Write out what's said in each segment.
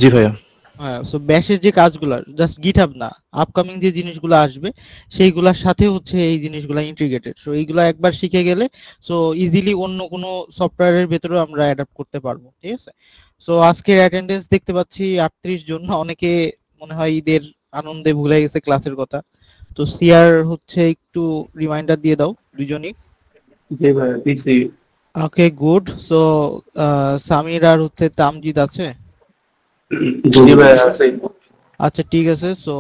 জি ভাইয়া। হ্যাঁ, সো ব্যাশের যে কাজগুলা জাস্ট গিটহাব না, আপকামিং যে জিনিসগুলো আসবে সেইগুলোর সাথে হচ্ছে এই জিনিসগুলা ইন্টিগ্রেটেড। সো এইগুলা একবার শিখে গেলে সো ইজিলি অন্য কোনো সফটওয়্যারের ভেতরেও আমরা অ্যাডাপ্ট করতে পারবো, ঠিক আছে? সো আজকের অ্যাটেন্ডেন্স দেখতে পাচ্ছি 38 জন। অনেকে মনে হয় ঈদের আনন্দে ভুলে গেছে ক্লাসের কথা। তো সিয়ার হচ্ছে একটু রিমাইন্ডার দিয়ে দাও দুজনই। জি ভাইয়া দিছি। ওকে, গুড। সো সামির আর হচ্ছে তামজিদ আছে? জি ভাইয়া আছে। আচ্ছা, ঠিক আছে। সো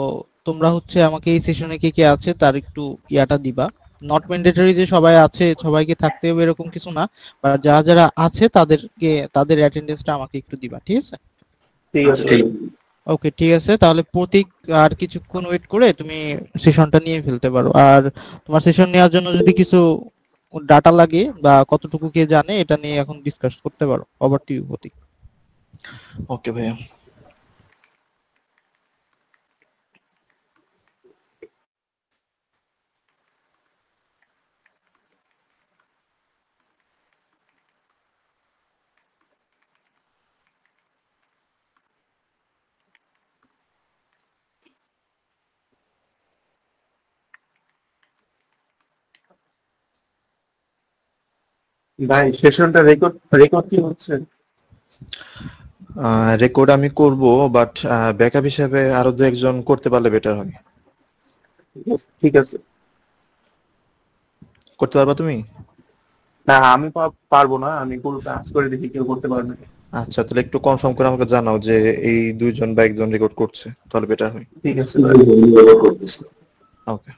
তোমরা হচ্ছে আমাকে এই সেশনে কে কে আছে তার একটু ইয়াটা দিবা। নট ম্যান্ডেটরি যে সবাই আছে সবাইকে থাকতে হবে এরকম কিছু না, বা যারা যারা আছে তাদেরকে তাদের অ্যাটেন্ডেন্সটা আমাকে একটু দিবা, ঠিক আছে? ঠিক আছে ঠিক। ভাইয়া। ওকে, ঠিক আছে। তাহলে প্রতীক আর কিছুক্ষণ ওয়েট করে তুমি সেশনটা নিয়ে ফেলতে পারো। আর তোমার সেশন নেওয়ার জন্য যদি কিছু ডাটা লাগে বা কতটুকু কে জানে এটা নিয়ে এখন ডিসকাস করতে পারো। ওভার টু ইউ প্রতীক। ওকে ভাইয়া। ভাই সেশনটা রেকর্ড রেকর্ড কি হচ্ছে? রেকর্ড আমি করব, বাট ব্যাকআপ হিসেবে আরো দু একজন করতে পারলে বেটার হয়। ঠিক আছে। করতে পারবা তুমি? না আমি পারবো না, আমি পুরো কাজ করে দেখি কেউ করতে পারবে। আচ্ছা, তাহলে একটু কনফার্ম করে আমাকে জানাও যে এই দুইজন বা একজন রেকর্ড করছে, তাহলে বেটার হয়। ঠিক আছে ভাই। ওকে।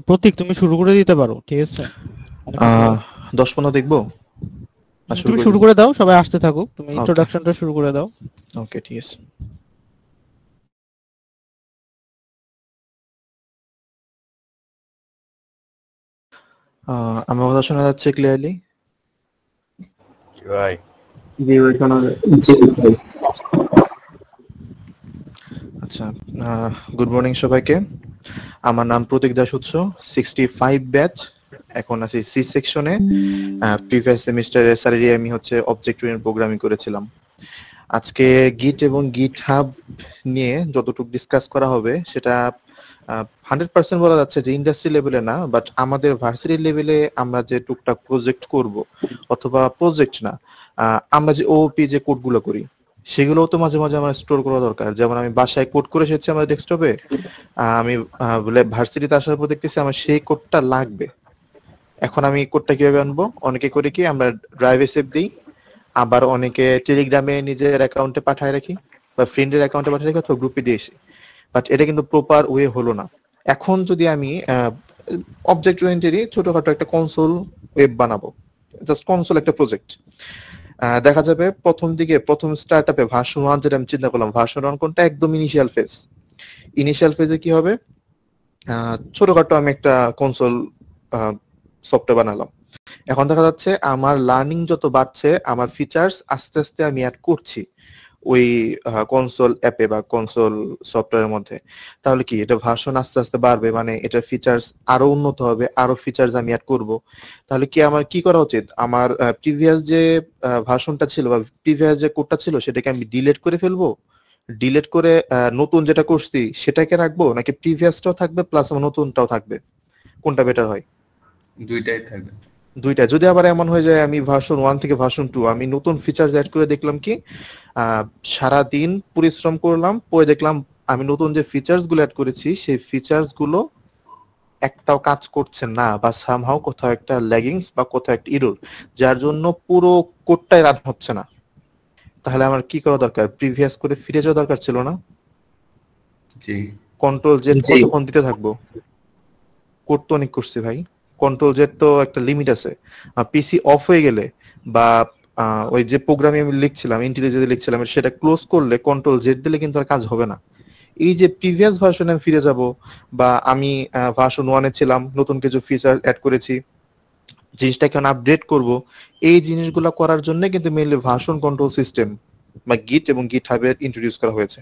প্রতীক, তুমি শুরু করে দিতে পারো, ঠিক আছে? অনেকক্ষণ 10-15 দেখবো না শুরু তুমি করে শুরু দিব? করে দাও, সবাই আসতে থাকুক, তুমি ওকে। ইন্ট্রোডাকশনটা শুরু করে দাও। ওকে, ঠিক আছে। আমার কথা শোনা যাচ্ছে ক্লিয়ারলি? ভাই জি ভাই শোনা যায়। আচ্ছা, গুড মর্নিং সবাইকে। আমার নাম প্রতীক দাস উৎস, 65 ব্যাচ। এখন আছি সি সেকশনে। প্রিভিয়াস সেমিস্টারে স্যালারি আমি হচ্ছে অবজেক্ট ওরিয়েন্টেড প্রোগ্রামিং করেছিলাম। আজকে গিট এবং গিট হাব নিয়ে যতটুকু ডিসকাস করা হবে সেটা 100% বলা যাচ্ছে যে ইন্ডাস্ট্রি লেভেলে না, বাট আমাদের ভার্সিটি লেভেলে আমরা যে টুকটাক প্রজেক্ট করব, অথবা প্রজেক্ট না, আমরা যে ওপি যে কোডগুলো করি সেগুলোও তো মাঝে মাঝে আমার স্টোর করা দরকার। যেমন আমি বাসায় কোড করে এসেছি আমার ডেস্কটপে, আমি বলে ভার্সিটিতে আসার পর দেখতেছি আমার সেই কোডটা লাগবে। এখন আমি কোডটা কিভাবে আনবো? অনেকে করে কি আমরা ড্রাইভে সেভ দিই, আবার অনেকে টেলিগ্রামে নিজের অ্যাকাউন্টে পাঠায় রাখি, বা ফ্রেন্ডের অ্যাকাউন্টে পাঠিয়ে রাখি, অথবা গ্রুপে দিয়েছি। বাট এটা কিন্তু প্রপার ওয়ে হলো না। এখন যদি আমি অবজেক্ট ওরিয়েন্টেডই ছোটখাটো একটা কনসোল ওয়েব বানাবো, জাস্ট কনসোল একটা প্রজেক্ট, দেখা যাবে প্রথম দিকে প্রথম স্টার্ট আপে ভার্সন 1 যেটা আমি চিন্তা করলাম, ভার্সন 1 কোনটা? একদম ইনিশিয়াল ফেজ। ইনিশিয়াল ফেজে কি হবে? ছোটখাটো আমি একটা কনসোল সফটওয়্যার বানালাম। এখন দেখা যাচ্ছে আমার লার্নিং যত বাড়ছে, আমার ফিচার্স আস্তে আস্তে আমি অ্যাড করছি ওই কনসোল অ্যাপে বা কনসোল সফটওয়্যারের মধ্যে। তাহলে কি এটা ভার্সন আস্তে আস্তে বাড়বে, মানে এটার ফিচার্স আরো উন্নত হবে, আরো ফিচার্স আমি অ্যাড করব। তাহলে কি আমার কি করা উচিত? আমার প্রিভিয়াস যে ভার্সনটা ছিল বা প্রিভিয়াস যে কোডটা ছিল সেটাকে আমি ডিলিট করে ফেলবো, ডিলিট করে নতুন যেটা করছি সেটাকে রাখবো, নাকি প্রিভিয়াসটাও থাকবে প্লাস আমার নতুনটাও থাকবে? কোনটা বেটার হয়? দুইটাই থাকবে। দুইটা। যদি আবার এমন হয়ে যায় আমি ভার্সন 1 থেকে ভার্সন 2 আমি নতুন ফিচার্স অ্যাড করে দেখলাম কি, সারা দিন পরিশ্রম করলাম, পরে দেখলাম আমি নতুন যে ফিচার্স গুলো অ্যাড করেছি সেই ফিচার্স গুলো একটাও কাজ করছে না, বা সামহাও কোথাও একটা ল্যাগিংস বা কোথাও একটা এরর, যার জন্য পুরো কোডটাই রান হচ্ছে না। তাহলে আমার কি করা দরকার? প্রিভিয়াস করে ফিরে যাওয়া দরকার ছিল না? জি কন্ট্রোল জেড কতক্ষণ দিতে থাকবো? কোড তো অনেক করছি ভাই। কন্ট্রোল জেড তো একটা লিমিট আছে। পিসি অফ হয়ে গেলে বা ওই যে প্রোগ্রামে আমি লিখছিলাম, ইন্টেলিজেন্টে লিখছিলাম, সেটা ক্লোজ করলে কন্ট্রোল জেড দিলে কিন্তু আর কাজ হবে না। এই যে প্রিভিয়াস ভার্সনে আমি ফিরে যাব, বা আমি ভার্সন 1 এ ছিলাম, নতুন কিছু ফিচার অ্যাড করেছি, জিনিসটাকে আপডেট করব, এই জিনিসগুলো করার জন্য কিন্তু মেইনলি ভার্সন কন্ট্রোল সিস্টেম বা গিট এবং গিট হাবের ইন্ট্রোডিউস করা হয়েছে।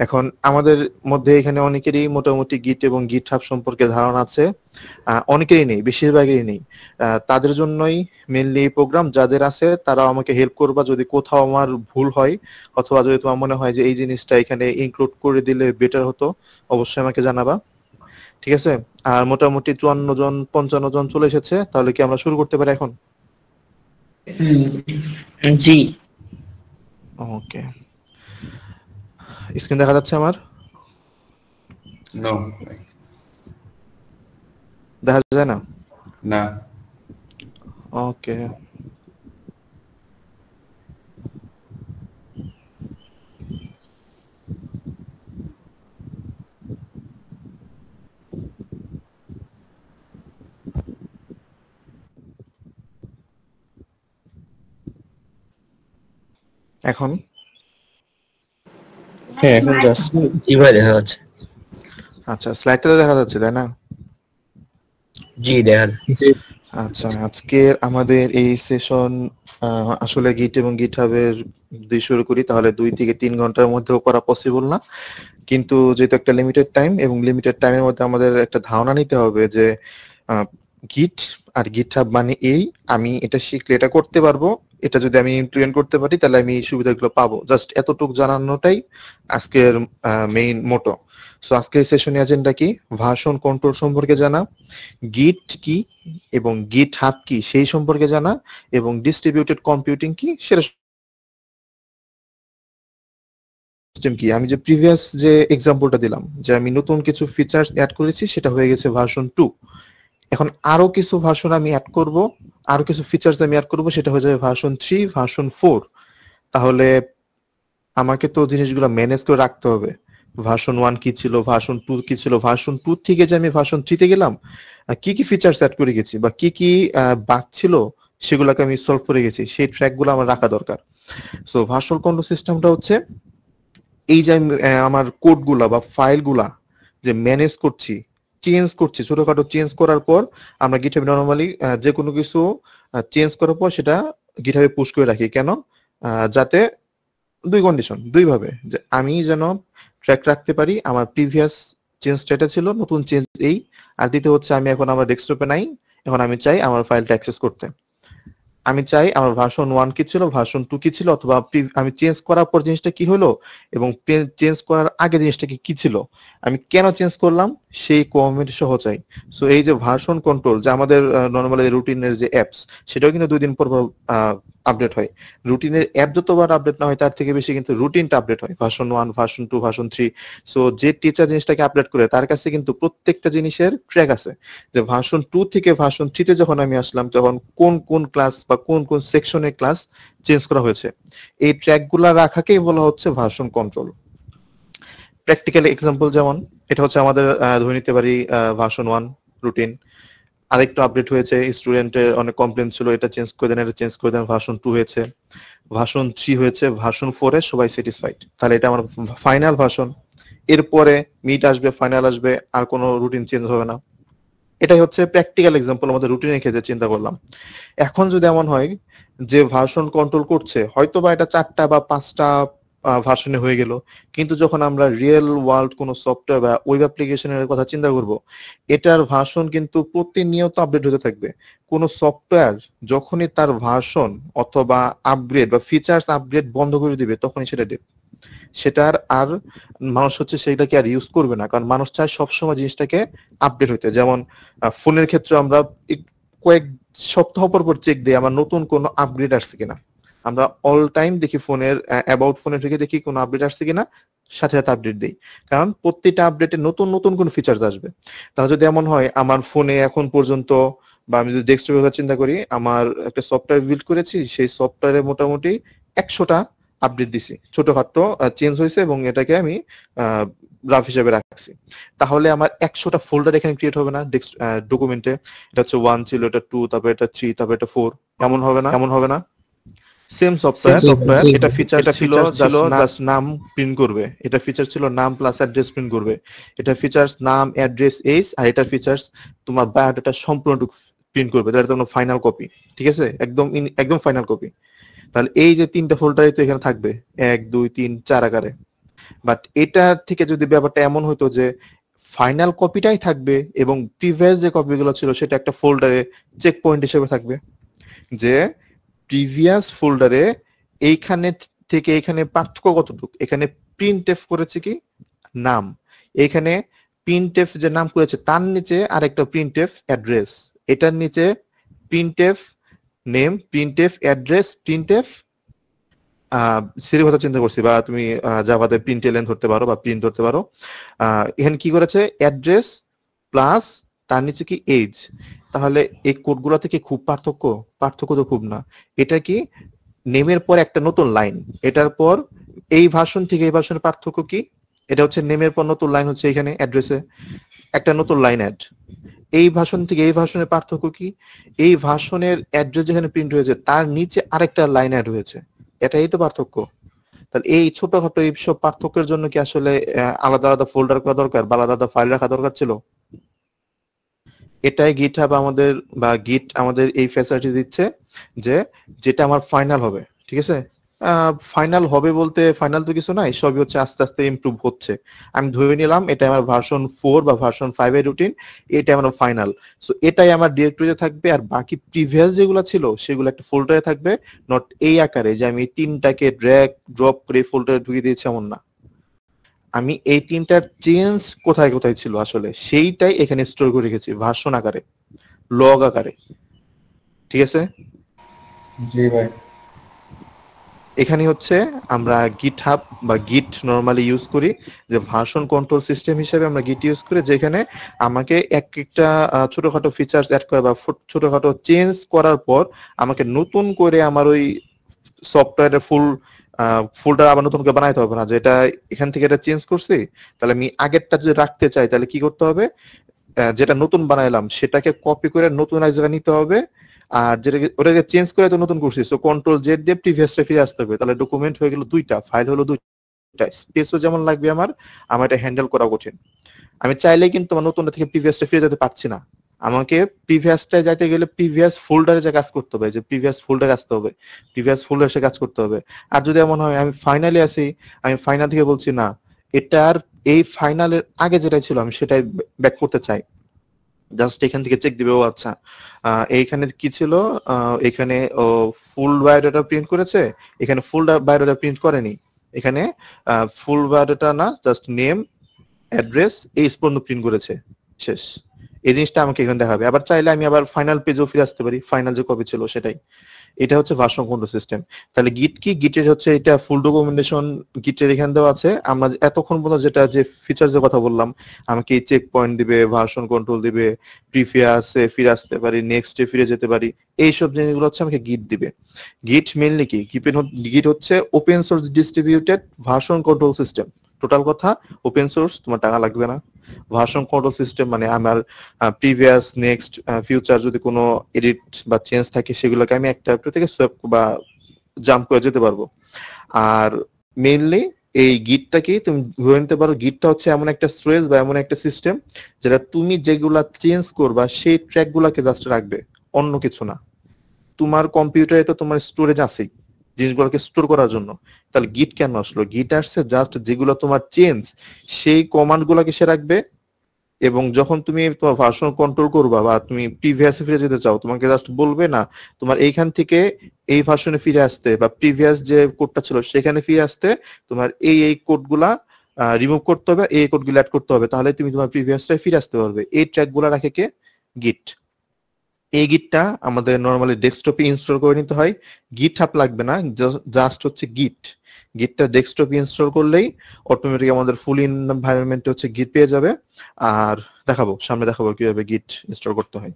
এখন আমাদের মধ্যে এখানে অনেকেরই মোটামুটি গিট এবং গিট হাব সম্পর্কে ধারণা আছে, অনেকেরই নেই, বেশিরভাগেরই নেই। তাদের জন্যই মেইনলি এই প্রোগ্রাম। যাদের আছে তারা আমাকে হেল্প করবা, যদি কোথাও আমার ভুল হয় অথবা যদি তোমার মনে হয় যে এই জিনিসটা এখানে ইনক্লুড করে দিলে বেটার হতো, অবশ্যই আমাকে জানাবা, ঠিক আছে? আর মোটামুটি 54 জন 55 জন চলে এসেছে, তাহলে কি আমরা শুরু করতে পারি এখন? জি। ওকে, স্ক্রিন দেখা যাচ্ছে আমার? নো, দেখা যায় না? না। ওকে, এখন হ্যাঁ এখন জাস্ট জি ভাই দেখা যাচ্ছে। আচ্ছা, স্লাইডটা দেখা যাচ্ছে তাই না? জি দেখা যাচ্ছে। আচ্ছা, আজকে আমাদের এই সেশন আসলে গিট এবং গিটহাবের দিয়ে শুরু করি, তাহলে 2 থেকে 3 ঘন্টার মধ্যেও করা পসিবল না। কিন্তু যেহেতু একটা লিমিটেড টাইম এবং লিমিটেড টাইমের মধ্যে আমাদের একটা ধারণা নিতে হবে যে গিট আর গিটহাব মানে এই, আমি এটা শিখলে এটা করতে পারবো, এটা যদি আমি ইমপ্লিমেন্ট করতে পারি তাহলে আমি এই সুবিধাগুলো পাবো। জাস্ট এতটুকু জানানোটাই আজকের মেইন মোটো। সো আজকের সেশনে এজেন্ডা কি? ভার্সন কন্ট্রোল সম্পর্কে জানা, গিট কি এবং গিট হাব কি সেই সম্পর্কে জানা, এবং ডিস্ট্রিবিউটেড কম্পিউটিং কি সেটা সিস্টেম কি। আমি যে প্রিভিয়াস যে এক্সাম্পলটা দিলাম যে আমি নতুন কিছু ফিচার্স অ্যাড করেছি, সেটা হয়ে গেছে ভার্সন 2। এখন আরো কিছু ভার্সন আমি অ্যাড করব, আরো কিছু ফিচার্স আমি অ্যাড করব, সেটা হয়ে যাবে ভার্সন 3, ভার্সন 4। তাহলে আমাকে তো জিনিসগুলো ম্যানেজ করে রাখতে হবে। ভার্সন 1 কি ছিল, ভার্সন 2 কি ছিল, ভার্সন 2 থেকে যে আমি ভার্সন 3 তে গেলাম, কি কি ফিচার্স অ্যাড করে গেছি বা কি কি বাগ ছিল সেগুলোকে আমি সলভ করে গেছি, সেই ট্র্যাকগুলো আমার রাখা দরকার। সো ভার্সন কন্ট্রোল সিস্টেমটা হচ্ছে এই যে আমি, আমার কোডগুলা বা ফাইলগুলা যে ম্যানেজ করছি, চেঞ্জ করছি, ছোটখাটো চেঞ্জ করার পর আমরা গিটহাবে নরমালি যে কোনো কিছু চেঞ্জ করার পর সেটা গিটহাবে পুশ করে রাখি। কেন? যাতে দুই কন্ডিশন, দুই ভাবে, যে আমি যেন ট্র্যাক রাখতে পারি আমার প্রিভিয়াস চেঞ্জটা ছিল, নতুন চেঞ্জ এই, আর দ্বিতীয় হচ্ছে আমি এখন আমার ডেস্কটপে নাই, এখন আমি চাই আমার ফাইলটা অ্যাক্সেস করতে, আমি চাই আমার ভার্সন 1 কি ছিল, ভার্সন 2 কি ছিল, অথবা আমি চেঞ্জ করার পর জিনিসটা কি হলো এবং চেঞ্জ করার আগে জিনিসটা কি ছিল, আমি কেন চেঞ্জ করলাম সেই কমেন্ট সহ চাই। সো এই যে ভার্সন কন্ট্রোল, যে আমাদের নরমালি রুটিনের যে অ্যাপস, সেটাও কিন্তু 2 দিন পর আপডেট হয়। রুটিনের অ্যাপ যতবার আপডেট না হয় তার থেকে বেশি কিন্তু রুটিনটা আপডেট হয়, ভার্সন 1, ভার্সন 2, ভার্সন 3। সো যে টিচার জিনিসটাকে আপডেট করে তার কাছে কিন্তু প্রত্যেকটা জিনিসের ট্র্যাক আছে, যে ভার্সন 2 থেকে ভার্সন 3 তে যখন আমি আসলাম তখন কোন কোন ক্লাস বা কোন কোন সেকশনের ক্লাস চেঞ্জ করা হয়েছে। এই ট্র্যাকগুলো রাখাকেই বলা হচ্ছে ভার্সন কন্ট্রোল। প্র্যাকটিক্যাল এক্সাম্পল যেমন এটা হচ্ছে আমাদের ধরে নিতে পারি ভার্সন 1 রুটিন, আরেকটু আপডেট হয়েছে, স্টুডেন্টের অনেক কমপ্লেন ছিল, এটা চেঞ্জ করে দেন, এটা চেঞ্জ করে দেন, ভার্সন 2 হয়েছে, ভার্সন 3 হয়েছে, ভার্সন 4 এ সবাই স্যাটিসফাইড, তাহলে এটা আমার ফাইনাল ভার্সন। এরপরে মিড আসবে, ফাইনাল আসবে, আর কোনো রুটিন চেঞ্জ হবে না। এটাই হচ্ছে প্র্যাকটিক্যাল এক্সাম্পল আমাদের রুটিনের ক্ষেত্রে চিন্তা করলাম। এখন যদি এমন হয় যে ভার্সন কন্ট্রোল করছে, হয়তো বা এটা 4টা বা 5টা ভার্সনে হয়ে গেল, কিন্তু যখন আমরা রিয়েল ওয়ার্ল্ড কোনো সফটওয়্যার বা ওয়েব অ্যাপ্লিকেশনের কথা চিন্তা করব, এটার ভার্সন কিন্তু প্রতিনিয়ত আপডেট হতে থাকবে। কোনো সফটওয়্যার যখনই তার ভার্সন অথবা আপগ্রেড বা ফিচার্স আপগ্রেড বন্ধ করে দিবে, তখনই সেটা ডেট, সেটার আর মানুষ হচ্ছে সেটাকে আর ইউজ করবে না, কারণ মানুষ চায় সবসময় জিনিসটাকে আপডেট হইতে। যেমন ফোনের ক্ষেত্রে আমরা কয়েক সপ্তাহ পর পর চেক দিই আমার নতুন কোনো আপগ্রেড আসছে কিনা, আমরা অল টাইম দেখি ফোনের অ্যাবাউট ফোনে থেকে দেখি কোনো আপডেট আসছে কিনা, সাথে সাথে আপডেট দিই, কারণ প্রত্যেকটা আপডেটে নতুন নতুন কোন ফিচার্স আসবে। তাহলে যদি এমন হয় আমার ফোনে এখন পর্যন্ত, বা আমি যদি ডেস্কটপের কথা চিন্তা করি, আমার একটা সফটওয়্যার বিল্ড করেছি, সেই সফটওয়্যারে মোটামুটি 100টা আপডেট দিছি, ছোটখাটো চেঞ্জ হয়েছে এবং এটাকে আমি রাফ হিসেবে রাখছি, তাহলে আমার 100টা ফোল্ডার এখানে ক্রিয়েট হবে না ডকুমেন্টে? এটা হচ্ছে 1 ছিল, এটা 2, তারপর এটা 3, তারপর এটা 4, এমন হবে না? এমন হবে না? Same software Same. এটা ফিচার ছিল জাস্ট নাম প্রিন্ট করবে, এটা ফিচার ছিল নাম প্লাস অ্যাড্রেস প্রিন্ট করবে, এটা ফিচার্স নাম অ্যাড্রেস এইজ, আর এটা ফিচার্স তোমার বায়োডাটা সম্পূর্ণটুকু প্রিন্ট করবে, এটা তোমার ফাইনাল কপি, ঠিক আছে, একদম ফাইনাল কপি। তাহলে এই যে তিনটা ফোল্ডারই তো এখানে থাকবে 1 2 3 4 আকারে। বাট এটা থেকে যদি ব্যাপারটা এমন হতো যে ফাইনাল কপিটাই থাকবে এবং প্রিভিয়াস যে কপিগুলো ছিল সেটা একটা ফোল্ডারে চেক পয়েন্ট হিসেবে থাকবে, যে প্রিভিয়াস ফোল্ডারে এইখানে থেকে এখানে পার্থক্য কতটুকু, এখানে প্রিন্টএফ করেছে কি নাম, এখানে প্রিন্টএফ যে নাম করেছে তার নিচে আরেকটা প্রিন্টএফ অ্যাড্রেস, এটার নিচে printf name, printf address, printf সিরির কথা চিন্তা করছি, বা তুমি জাভাতে প্রিন্ট এলএন ধরতে পারো বা প্রিন্ট ধরতে পারো। এখানে কি করেছে অ্যাড্রেস প্লাস তার নিচে কি এজ। তাহলে এই কোডগুলো থেকে খুব পার্থক্য তো খুব না। এটা কি নেমের পর একটা নতুন লাইন, এটার পর এই ভাষণ থেকে এই ভাষণের পার্থক্য কি, এটা হচ্ছে নেমের পর নতুন লাইন হচ্ছে এখানে অ্যাড্রেসে একটা নতুন লাইন অ্যাড। এই ভাষণ থেকে এই ভাষণের পার্থক্য কি, এই ভাষণের অ্যাড্রেস যেখানে প্রিন্ট হয়েছে তার নিচে আরেকটা লাইন অ্যাড হয়েছে, এটাই তো পার্থক্য। তাহলে এই ছোটখাটো এই সব পার্থক্যের জন্য কি আসলে আলাদা আলাদা ফোল্ডার করা দরকার বা আলাদা আলাদা ফাইল রাখা দরকার ছিল? এটাই গিটহাব আমাদের বা গিট আমাদের এই ফ্যাসিলিটি দিচ্ছে, যে যেটা আমার ফাইনাল হবে, ঠিক আছে। ফাইনাল হবে বলতে ফাইনাল তো কিছু নাই, সবই হচ্ছে আস্তে আস্তে ইমপ্রুভ হচ্ছে। আমি ধরে নিলাম এটা আমার ভার্সন 4 বা ভার্সন 5 এর রুটিন, এটা আমার ফাইনাল। সো এটাই আমার ডিরেক্টরিতে থাকবে, আর বাকি প্রিভিয়াস যেগুলো ছিল সেগুলো একটা ফোল্ডারে থাকবে, নট এই আকারে যে আমি তিনটাকে ড্র্যাগ ড্রপ করে ফোল্ডারে ঢুকিয়ে দিয়েছি এমন না। আমি এই তিনটার চেঞ্জ কোথায় কোথায় ছিল আসলে সেইটাই এখানে স্টোর করে রেখেছি ভার্সন আকারে, লগ আকারে, ঠিক আছে। জি ভাই। এখানে হচ্ছে আমরা গিটহাব বা গিট নরমালি ইউজ করি, যে ভার্সন কন্ট্রোল সিস্টেম হিসেবে আমরা গিট ইউজ করি, যেখানে আমাকে একটা ছোটখাটো ফিচার্স অ্যাড করা বা ছোটখাটো চেঞ্জ করার পর আমাকে নতুন করে আমার ওই সফটওয়্যারের ফোল্ডার আবার নতুন করে বানাইতে হবে না, যে এটা এখান থেকে এটা চেঞ্জ করছি, তাহলে আমি আগেরটা যদি রাখতে চাই তাহলে কি করতে হবে, যেটা নতুন বানাইলাম সেটাকে কপি করে নতুন এক জায়গায় নিতে হবে, আর যেটাকে ওটাকে চেঞ্জ করে তো নতুন করছি, সো কন্ট্রোল জেড দিয়ে প্রিভিয়াসটা ফিরে আসতে হবে। তাহলে ডকুমেন্ট হয়ে গেল দুইটা, ফাইল হলো দুইটা, স্পেসও যেমন লাগবে আমার এটা হ্যান্ডেল করা কঠিন। আমি চাইলেই কিন্তু আমার নতুনটা থেকে প্রিভিয়াসটা ফিরে যেতে পারছি না, আমাকে প্রিভিয়াসটায় যাইতে গেলে প্রিভিয়াস ফোল্ডারে যে কাজ করতে হবে, যে প্রিভিয়াস ফোল্ডারে আসতে হবে, প্রিভিয়াস ফোল্ডারে সে কাজ করতে হবে। আর যদি এমন হয় আমি ফাইনালে আসি, আমি ফাইনাল থেকে বলছি না এটার এই ফাইনালের আগে যেটা ছিল আমি সেটাই ব্যাক করতে চাই, জাস্ট এখান থেকে চেক দিবে, ও আচ্ছা এইখানে কি ছিল, এখানে ও ফুল বায়োডাটা প্রিন্ট করেছে, এখানে ফুল বায়োডাটা প্রিন্ট করেনি, এখানে ফুল বায়োডাটা না জাস্ট নেম অ্যাড্রেস এই পর্যন্ত প্রিন্ট করেছে, শেষ। এই জিনিসটা আমাকে এখানে দেখাবে। আবার চাইলে আমি আবার ফাইনাল পেজেও ফিরে আসতে পারি, ফাইনাল যে কপি ছিল সেটাই। এটা হচ্ছে ভার্সন কন্ট্রোল সিস্টেম। তাহলে গিট কি, গিটের হচ্ছে এটা ফুল ডকুমেন্টেশন গিটের এখানে দেওয়া আছে। আমরা এতক্ষণ পর্যন্ত যেটা যে ফিচার্সের কথা বললাম, আমাকে চেক পয়েন্ট দিবে, ভার্সন কন্ট্রোল দিবে, প্রিভিয়াসে ফিরে আসতে পারি, নেক্সটে ফিরে যেতে পারি, এইসব জিনিসগুলো হচ্ছে আমাকে গিট দিবে। গিট মেইনলি কি, গিট হচ্ছে open source distributed version control system. Total কথা ওপেন সোর্স, তোমার টাকা লাগবে না। ভার্সন কন্ট্রোল সিস্টেম মানে আমার প্রিভিয়াস নেক্সট ফিউচার যদি কোনো এডিট বা চেঞ্জ থাকে সেগুলোকে আমি একটা থেকে সোয়াপ বা জাম্প করে যেতে পারবো। আর মেইনলি এই গিটটা কি তুমি ধরে নিতে পারো, গিটটা হচ্ছে এমন একটা স্টোরেজ বা এমন একটা সিস্টেম যেটা তুমি যেগুলা চেঞ্জ করবা সেই ট্র্যাক গুলাকে জাস্ট রাখবে, অন্য কিছু না। তোমার কম্পিউটারে তো তোমার স্টোরেজ আছেই জিনিসগুলোকে স্টোর করার জন্য, তাহলে গিট কেন আসলো? গিট আসছে জাস্ট যেগুলো তোমার চেঞ্জ সেই কমান্ড গুলাকে সে রাখবে, এবং যখন তুমি তোমার ভার্সন কন্ট্রোল করবা বা তুমি প্রিভিয়াসে ফিরে যেতে চাও, তোমাকে জাস্ট বলবে না তোমার এইখান থেকে এই ভার্সনে ফিরে আসতে বা প্রিভিয়াস যে কোডটা ছিল সেখানে ফিরে আসতে তোমার এই কোডগুলা রিমুভ করতে হবে, এই কোডগুলো অ্যাড করতে হবে, তাহলে তুমি তোমার প্রিভিয়াসটায় ফিরে আসতে পারবে। এই ট্র্যাকগুলো রাখে কে? গিট। এই গিটটা আমাদের নরমালি ডেস্কটপে ইনস্টল করে নিতে হয়, গিটহাব লাগবে না, জাস্ট হচ্ছে গিটটা ডেস্কটপে ইনস্টল করলেই অটোমেটিক আমাদের ফুল এনভায়রনমেন্টে হচ্ছে গিট পেয়ে যাবে। আর সামনে দেখাবো কিভাবে গিট ইনস্টল করতে হয়।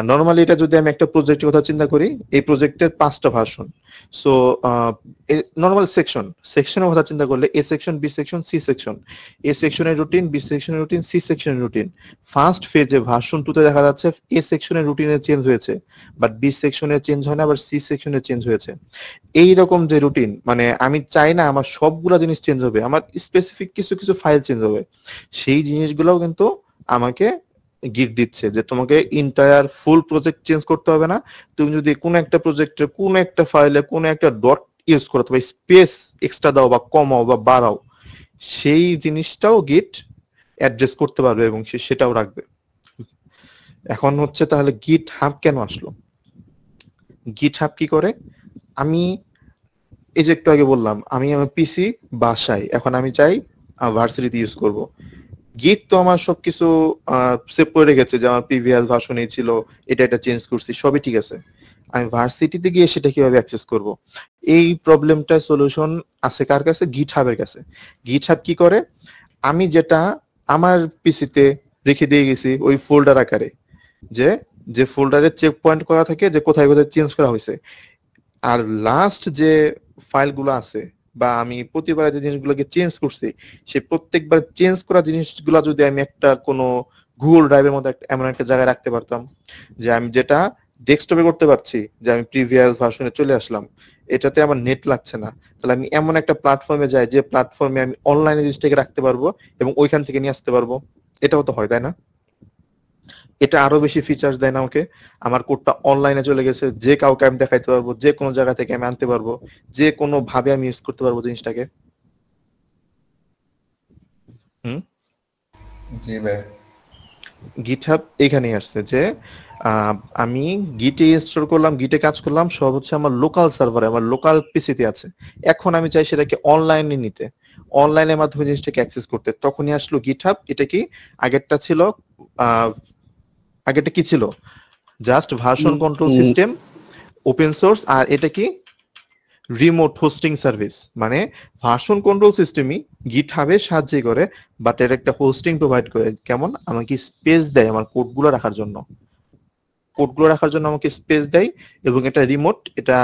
নর্মালি এটা যদি আমি একটা প্রজেক্টের কথা চিন্তা করি, এই প্রজেক্টের 5টা ভার্সন। সো নর্মাল সেকশনের কথা চিন্তা করলে A section, B section, C section. A সেকশনের রুটিন, বি সেকশনের রুটিন, সি সেকশনের রুটিন। ফার্স্ট ফেজে ভার্সন 2 তে দেখা যাচ্ছে এ সেকশনের রুটিনে চেঞ্জ হয়েছে, বাট বি সেকশনে চেঞ্জ হয় না, আবার সি সেকশনে চেঞ্জ হয়েছে। এই রকম যে রুটিন, মানে আমি চাই না আমার সবগুলা জিনিস চেঞ্জ হবে, আমার স্পেসিফিক কিছু কিছু ফাইল চেঞ্জ হবে। সেই জিনিসগুলোও কিন্তু আমাকে গিট দিচ্ছে যে তোমাকে ইন্টায়ার ফুল প্রজেক্ট চেঞ্জ করতে হবে না। তুমি যদি কোনো একটা প্রজেক্টের কোনো একটা ফাইলে কোনো একটা ডট ইউজ করো, তবে স্পেস এক্সট্রা দাও বা কমাও বা বাড়াও, সেই জিনিসটাও গিট অ্যাড্রেস করতে পারবে এবং সেটাও রাখবে। এখন হচ্ছে তাহলে গিট হাব কেন আসলো? গিট হাব কি করে? আমি এই যে একটু আগে বললাম, আমি আমার পিসি বাসায়, এখন আমি চাই ভার্সিটিতে ইউজ করব। গিট তো আমার সবকিছু সেভ করে রেখেছে যে আমার প্রিভিয়াস ভার্সন এই ছিল, এটা চেঞ্জ করছি, সবই ঠিক আছে। আমি ভার্সিটিতে গিয়ে সেটা কিভাবে অ্যাক্সেস করব? এই প্রবলেমটার সলিউশন আছে কার কাছে? গিট হাবের কাছে। গিট হাব কি করে? আমি যেটা আমার পিসিতে রেখে দিয়ে গেছি ওই ফোল্ডার আকারে, যে যে ফোল্ডারে চেক পয়েন্ট করা থাকে যে কোথায় কোথায় চেঞ্জ করা হয়েছে, আর লাস্ট যে ফাইলগুলো আছে বা আমি প্রতিবার যে জিনিসগুলোকে চেঞ্জ করছি, সেই প্রত্যেকবার চেঞ্জ করা জিনিসগুলো যদি আমি একটা কোনো গুগল ড্রাইভের মধ্যে এমন একটা জায়গায় রাখতে পারতাম যে আমি যেটা ডেস্কটপে করতে পারছি, যে আমি প্রিভিয়াস ভার্সনে চলে আসলাম, এটাতে আমার নেট লাগছে না, তাহলে আমি এমন একটা প্ল্যাটফর্মে যাই যে প্ল্যাটফর্মে আমি অনলাইনে জিনিসটাকে রাখতে পারবো এবং ওইখান থেকে নিয়ে আসতে পারবো। এটাও তো হয়, তাই না? এটা আরো বেশি ফিচার্স দেয় না আমাকে। আমার কোডটা অনলাইনে চলে গেছে, যে কাউকে আমি দেখাইতে পারবো, যে কোনো জায়গা থেকে আমি আনতে পারবো, যে কোনো ভাবে আমি ইউজ করতে পারবো জিনিসটাকে। হুম। জি ভাই। গিটহাব এখানেই আসছে যে আমি গিটে ইনস্টল করলাম, গিটে কাজ করলাম, সব হচ্ছে আমার লোকাল সার্ভারে, আমার লোকাল পিসিতে আছে। এখন আমি চাই সেটাকে অনলাইনে নিতে, অনলাইনের মাধ্যমে জিনিসটাকে অ্যাক্সেস করতে, তখনই আসলো গিটহাব। এটা কি আগেরটা ছিল? আগেরটা কি ছিল? Just version control system, open source. আর এটা কি? Remote hosting service. মানে ভার্সন কন্ট্রোল সিস্টেমই গিটহাবের সাহায্য করে, বাট এর একটা হোস্টিং প্রোভাইড করে। কেমন? আমাকে স্পেস দেয় আমার কোডগুলো রাখার জন্য, আমাকে স্পেস দেয়, এবং এটা রিমোট, এটা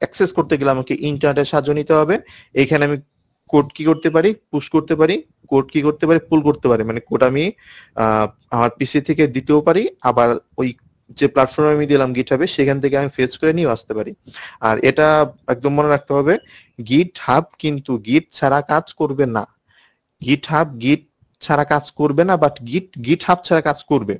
অ্যাক্সেস করতে গেলে আমাকে ইন্টারনেটের সাহায্য নিতে হবে। এখানে আমি কোড কি করতে পারি? পুশ করতে পারি। কোড কি করতে পারি? পুল করতে পারি। মানে কোড আমি আমার পিসি থেকে দিতেও পারি, আবার ওই যে প্ল্যাটফর্মে আমি দিলাম গিটহাবে, সেখান থেকে আমি ফেচ করে নিয়ে আসতে পারি। আর এটা একদম মনে রাখতে হবে, গিটহাব কিন্তু গিট ছাড়া কাজ করবে না। গিটহাব গিট ছাড়া কাজ করবে না, বাট গিটহাব ছাড়া কাজ করবে।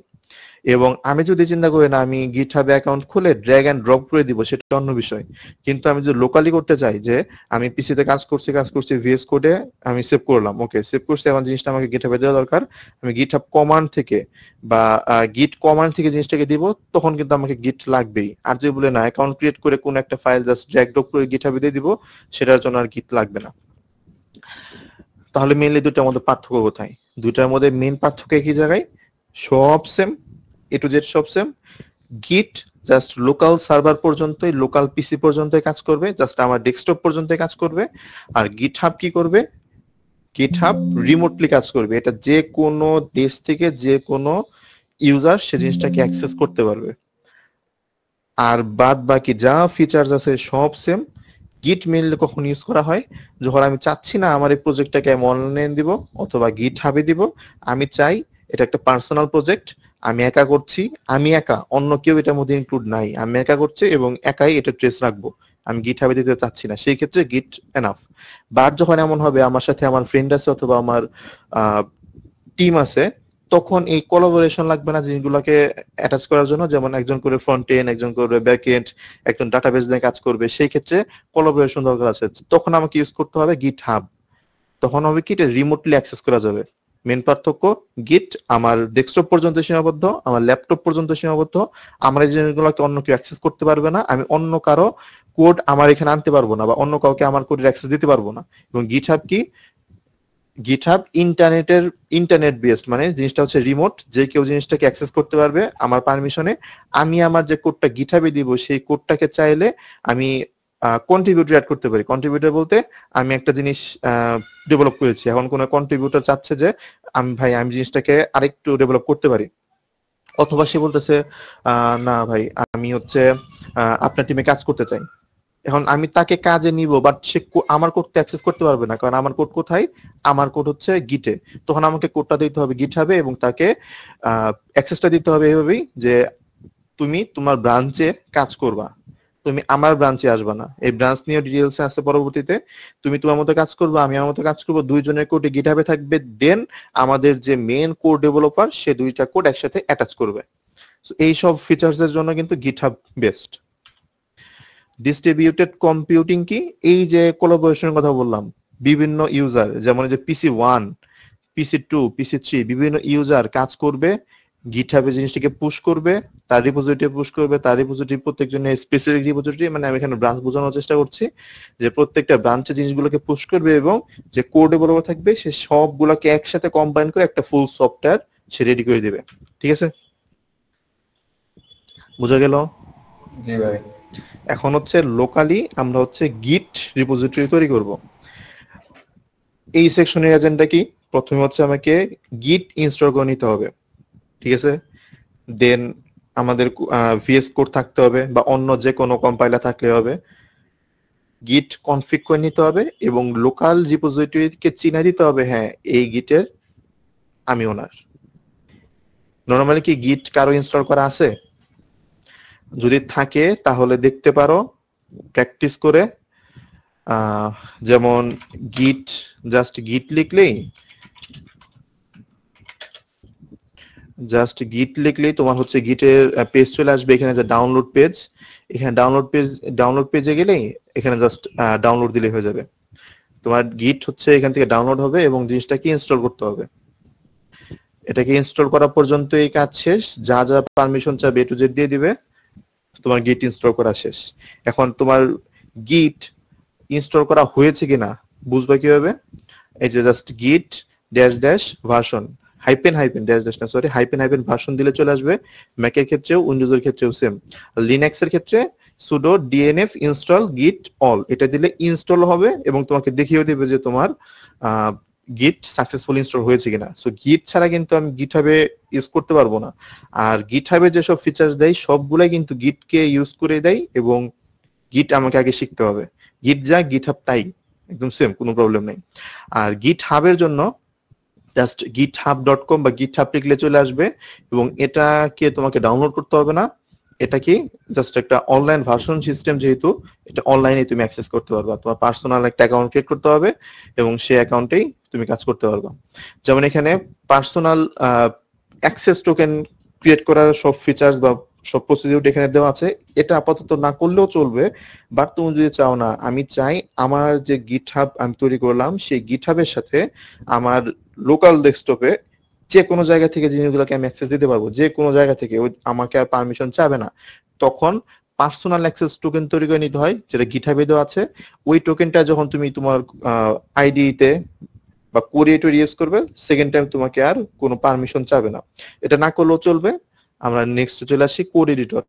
এবং আমি যদি চিন্তা করি না আমি গিটহাবে অ্যাকাউন্ট খুলে ড্র্যাগ এন্ড ড্রপ করে দিব, সেটা অন্য বিষয়। কিন্তু আমি যদি লোকালি করতে চাই, যে আমি পিসিতে কাজ করছি ভিএস কোডে আমি সেভ করলাম, ওকে সেভ করছি, এখন জিনিসটা আমাকে গিটহাবে দেওয়া দরকার, আমি গিটহাব কমান্ড থেকে বা গিট কমান্ড থেকে জিনিসটাকে দিব, তখন কিন্তু আমাকে গিট লাগবেই। আর যে বলে না অ্যাকাউন্ট ক্রিয়েট করে কোন একটা ফাইল জাস্ট ড্র্যাগ ড্রপ করে গিটহাবে দিয়ে দিব, সেটার জন্য আর গিট লাগবে না। তাহলে মেইনলি দুটার মধ্যে পার্থক্য কোথায়? দুটার মধ্যে মেইন পার্থক্য কি জায়গায়? সব সেম, এ টু জেড সব সেম। গিট জাস্ট লোকাল সার্ভার পর্যন্তই, লোকাল পিসি পর্যন্তই কাজ করবে, জাস্ট আমার ডেস্কটপ পর্যন্তই কাজ করবে। আর গিটহাব কি করবে? গিটহাব রিমোটলি কাজ করবে, এটা যে কোনো দেশ থেকে যে কোনো ইউজার সে জিনিসটাকে অ্যাক্সেস করতে পারবে। আর বাদ বাকি যা ফিচার্স আছে সব সেম। গিট মেইনলি কখন ইউজ করা হয়? যখন আমি চাচ্ছি না আমার এই প্রজেক্টটাকে আমি অনলাইনে দিব অথবা গিটহাবে দিব, আমি চাই এটা একটা পার্সোনাল প্রজেক্ট, আমি একা করছি, আমি একা, অন্য কেউ এটার মধ্যে ইনক্লুড নাই, আমি একা করছি এবং একাই এটা ট্রেস রাখবো, আমি গিটহাবে দিতে চাচ্ছি না, সেই ক্ষেত্রে গিট এনাফ। বাট যখন এমন হবে আমার সাথে আমার ফ্রেন্ড আছে অথবা আমার টিম আছে, তখন এই কোলাবোরেশন লাগবে না জিনিসগুলোকে অ্যাটাচ করার জন্য, যেমন একজন করে ফ্রন্ট এন্ড, একজন করবে ব্যাক এন্ড, একজন ডাটাবেস নিয়ে কাজ করবে, সেই ক্ষেত্রে কোলাবোরেশন দরকার আছে, তখন আমাকে ইউজ করতে হবে গিটহাব। তখন হবে কি, এটা রিমোটলি অ্যাক্সেস করা যাবে। মেন পার্থক্য, গিট আমার ডেস্কটপ পর্যন্ত সীমাবদ্ধ, আমার ল্যাপটপ পর্যন্ত সীমাবদ্ধ, আমার এই জিনিসগুলোকে অন্য কেউ অ্যাক্সেস করতে পারবে না, আমি অন্য কারো কোড আমার এখানে আনতে পারবো না বা অন্য কাউকে আমার কোডের অ্যাক্সেস দিতে পারবো না। এবং গিটহাব কি? গিটহাব ইন্টারনেট বেসড, মানে জিনিসটা হচ্ছে রিমোট, যে কেউ জিনিসটাকে অ্যাক্সেস করতে পারবে আমার পারমিশনে। আমি আমার যে কোডটা গিটহাবে দিব, সেই কোডটাকে চাইলে আমি কন্ট্রিবিউটর অ্যাড করতে পারি। কন্ট্রিবিউটর বলতে, আমি একটা জিনিস ডেভেলপ করেছি, এখন কোন কন্ট্রিবিউটর চাচ্ছে যে আমি জিনিসটাকে আরেকটু ডেভেলপ করতে পারি, অথবা সে বলতেছে না ভাই আমি হচ্ছে আপনার টিমে কাজ করতে চাই। এখন আমি তাকে কাজে নিব, বাট সে আমার কোডটা অ্যাক্সেস করতে পারবে না, কারণ আমার কোড কোথায়? আমার কোড হচ্ছে গিটে। তখন আমাকে কোডটা দিতে হবে গিটহাবে এবং তাকে অ্যাক্সেসটা দিতে হবে এইভাবেই যে তুমি তোমার ব্রাঞ্চে কাজ করবা, তুমি আমার ব্রাঞ্চে আসবা না। এই ব্রাঞ্চ নিয়ে ডিটেলস আছে পরবর্তীতে। তুমি তোমার মতো কাজ করবে, আমি আমার মতো কাজ করবো, দুইজনের কোড গিটহাবে থাকবে। দেন আমাদের যে মেন কোড ডেভেলপার সে দুইটা কোড একসাথে অ্যাটাচ করবে। So এই সব ফিচার্স এর জন্য কিন্তু গিটহাব বেস্ট। ডিস্ট্রিবিউটেড কম্পিউটিং কি? এই যে কোলাবোরেশনের কথা বললাম, বিভিন্ন ইউজার যেমন এই যে PC1, PC2, PC3 বিভিন্ন ইউজার কাজ করবে, গিটহাবে জিনিসটাকে পুশ করবে, তার রিপোজিটরি পুশ করবে, তার রিপোজিটরি প্রত্যেকজনের স্পেসিফিক রিপোজিটরি, মানে আমি এখানে ব্রাঞ্চ বোঝানোর চেষ্টা করছি যে প্রত্যেকটা ব্রাঞ্চে জিনিসগুলোকে পুশ করবে এবং যে কোড ডেভেলপার থাকবে সে সবগুলোকে একসাথে কম্বাইন করে একটা ফুল সফটওয়্যার সে রেডি করে দিবে। ঠিক আছে, বোঝা গেল? জি ভাই। এখন হচ্ছে লোকালি আমরা হচ্ছে গিট রিপোজিটরি তৈরি করব। এই সেকশনের এজেন্ডা কি? প্রথমে হচ্ছে আমাকে গিট ইনস্টল করে নিতে হবে, ঠিক আছে? দেন আমাদের ভিএস কোড থাকতে হবে বা অন্য যে কোনো কম্পাইলার থাকলে হবে। গিট কনফিগ করে নিতে হবে এবং লোকাল রিপোজিটরিকে চিনা দিতে হবে, হ্যাঁ এই গিটের আমি ওনার। নরমালি কি গিট কারো ইনস্টল করা আছে? যদি থাকে তাহলে দেখতে পারো প্র্যাকটিস করে। যেমন গিট, জাস্ট গিট লিখলেই তোমার হচ্ছে গিটের পেজ চলে আসবে। এখানে যে ডাউনলোড পেজ, এখানে ডাউনলোড পেজে গেলেই এখানে জাস্ট ডাউনলোড দিলে হয়ে যাবে। তোমার গিট হচ্ছে এখান থেকে ডাউনলোড হবে এবং জিনিসটাকে ইনস্টল করতে হবে। এটাকে ইনস্টল করা পর্যন্ত এই কাজ শেষ। যা যা পারমিশন চাবে A to Z দিয়ে দিবে, তোমার গিট ইনস্টল করা শেষ। এখন তোমার গিট ইনস্টল করা হয়েছে কিনা বুঝবে কিভাবে? এই যে জাস্ট গিট dash dash version dash dash না সরি ভার্সন দিলে চলে আসবে। ম্যাকের ক্ষেত্রেও উইন্ডোজের ক্ষেত্রেও সেম। লিনাক্স এর ক্ষেত্রে সুডো ডিএনএফ ইনস্টল গিট অল এটা দিলে ইনস্টল হবে এবং তোমাকে দেখিয়ে দেবে যে তোমার গিট সাকসেসফুল ইনস্টল হয়েছে কিনা। সো গিট ছাড়া কিন্তু আমি গিটহাবে ইউজ করতে পারবো না। আর গিটহাবে যেসব ফিচার্স দেয় সবগুলাই কিন্তু গিটকে ইউজ করে দেয় এবং গিট আমাকে আগে শিখতে হবে। গিট যা গিটহাব তাই, একদম সেম, কোনো প্রবলেম নেই। আর গিটহাবের জন্য জাস্ট github.com বা গিটহাব লিখলে চলে আসবে এবং এটাকে তোমাকে ডাউনলোড করতে হবে না। এটা কি জাস্ট একটা অনলাইন ভার্সন সিস্টেম, যেহেতু এটা অনলাইনে তুমি অ্যাক্সেস করতে পারবা। তোমার পার্সোনাল একটা অ্যাকাউন্ট ক্রিয়েট করতে হবে এবং সেই অ্যাকাউন্টেই তুমি কাজ করতে পারবা। যেমন এখানে পার্সোনাল অ্যাক্সেস টোকেন ক্রিয়েট করার সব ফিচার্স বা সব প্রসিডিউর এখানে দেওয়া আছে। এটা আপাতত না করলেও চলবে, বাট তুমি যদি চাও না আমি চাই আমার যে গিটহাব আমি তৈরি করলাম সেই গিটহাবের সাথে আমার লোকাল ডেস্কটপে যে কোনো জায়গা থেকে জিনিসগুলোকে আমি অ্যাক্সেস দিতে পারবো, যে কোনো জায়গা থেকে, ওই আমাকে আর পারমিশন চাবে না, তখন পার্সোনাল অ্যাক্সেস টোকেন তৈরি করে নিতে হয় যেটা গিটহাবে দেওয়া আছে। ওই টোকেনটা যখন তুমি তোমার আইডিতে বা কোরিয়েটর ইউজ করবে, সেকেন্ড টাইম তোমাকে আর কোনো পারমিশন চাবে না। এটা না করলেও চলবে। আমরা নেক্সট চলে আসি কোড এডিটর।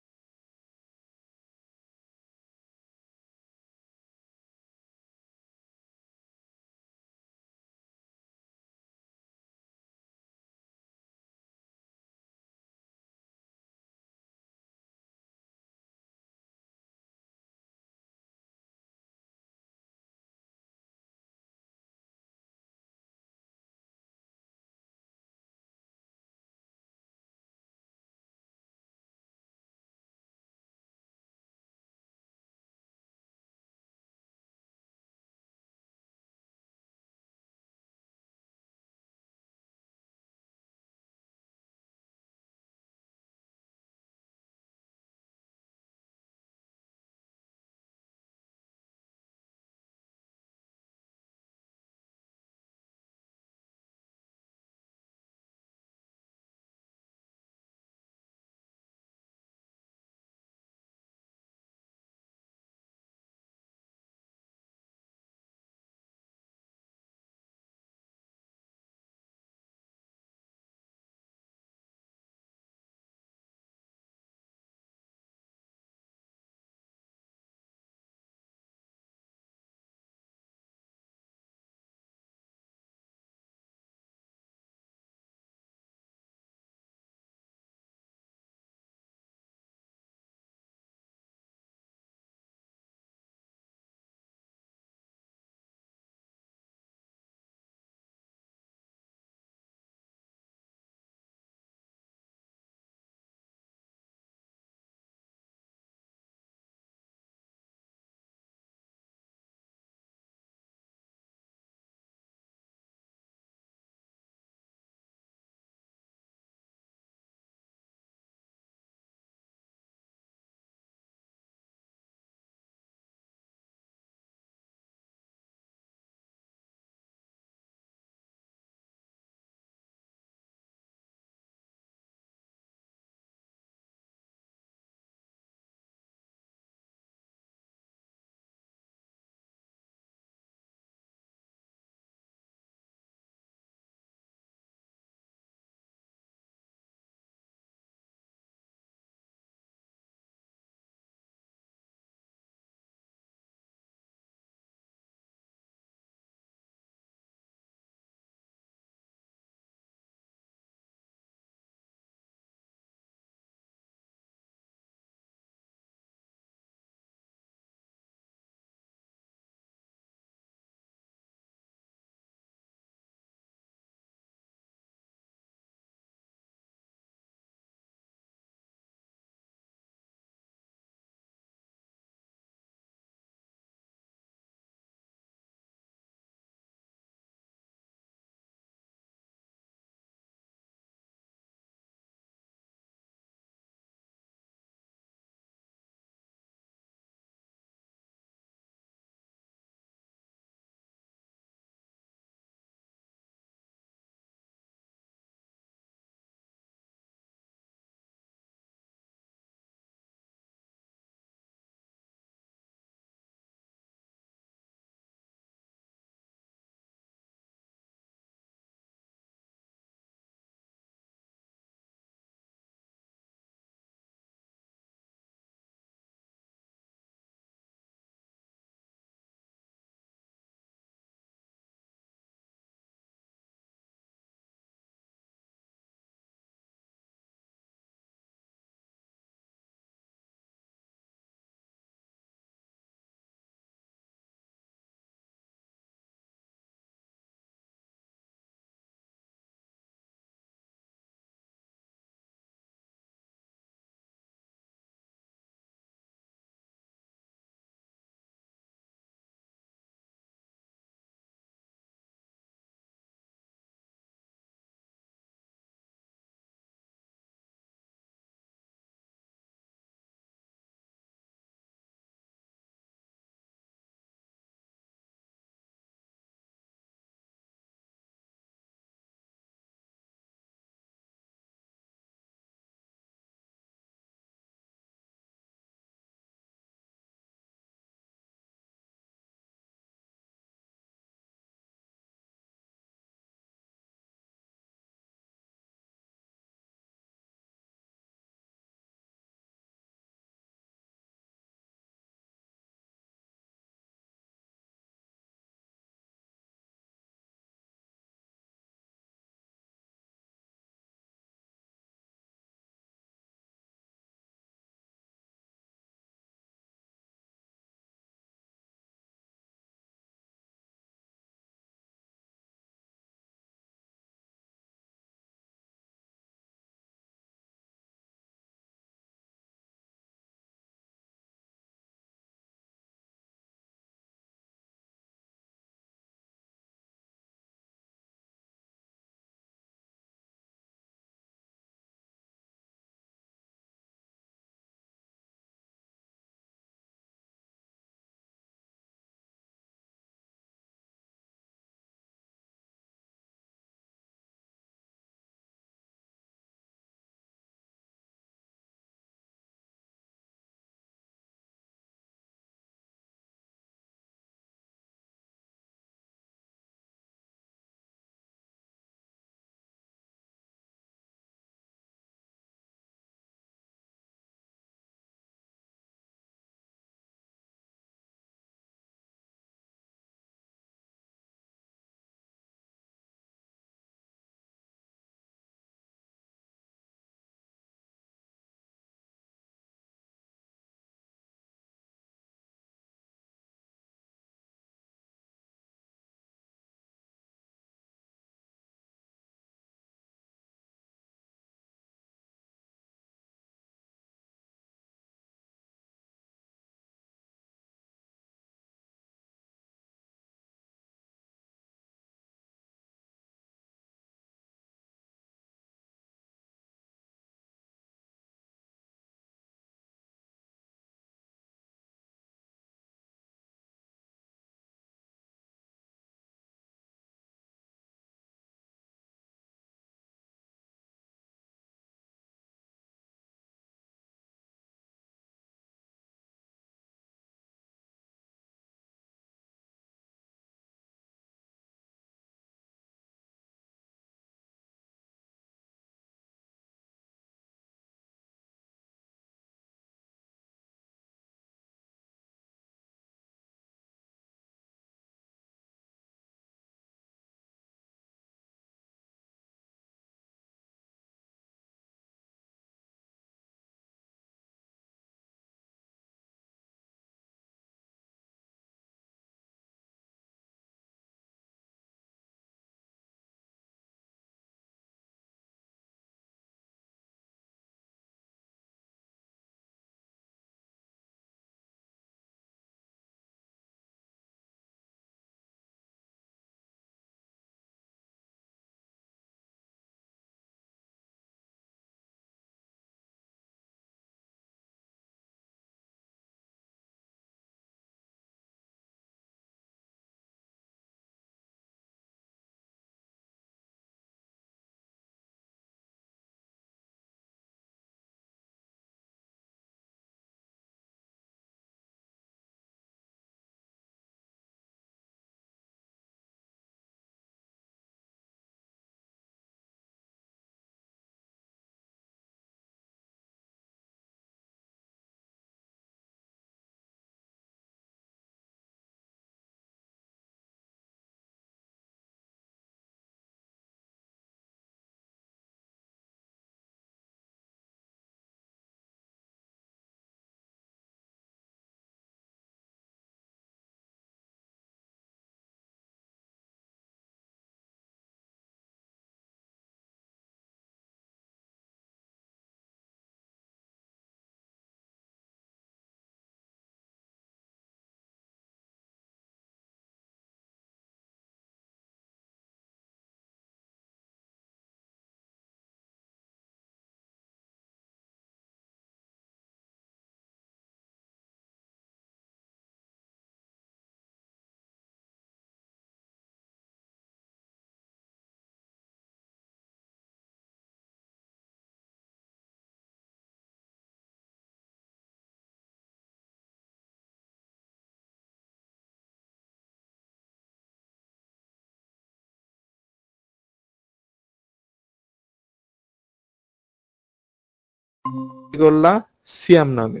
করলা সিয়াম নামে,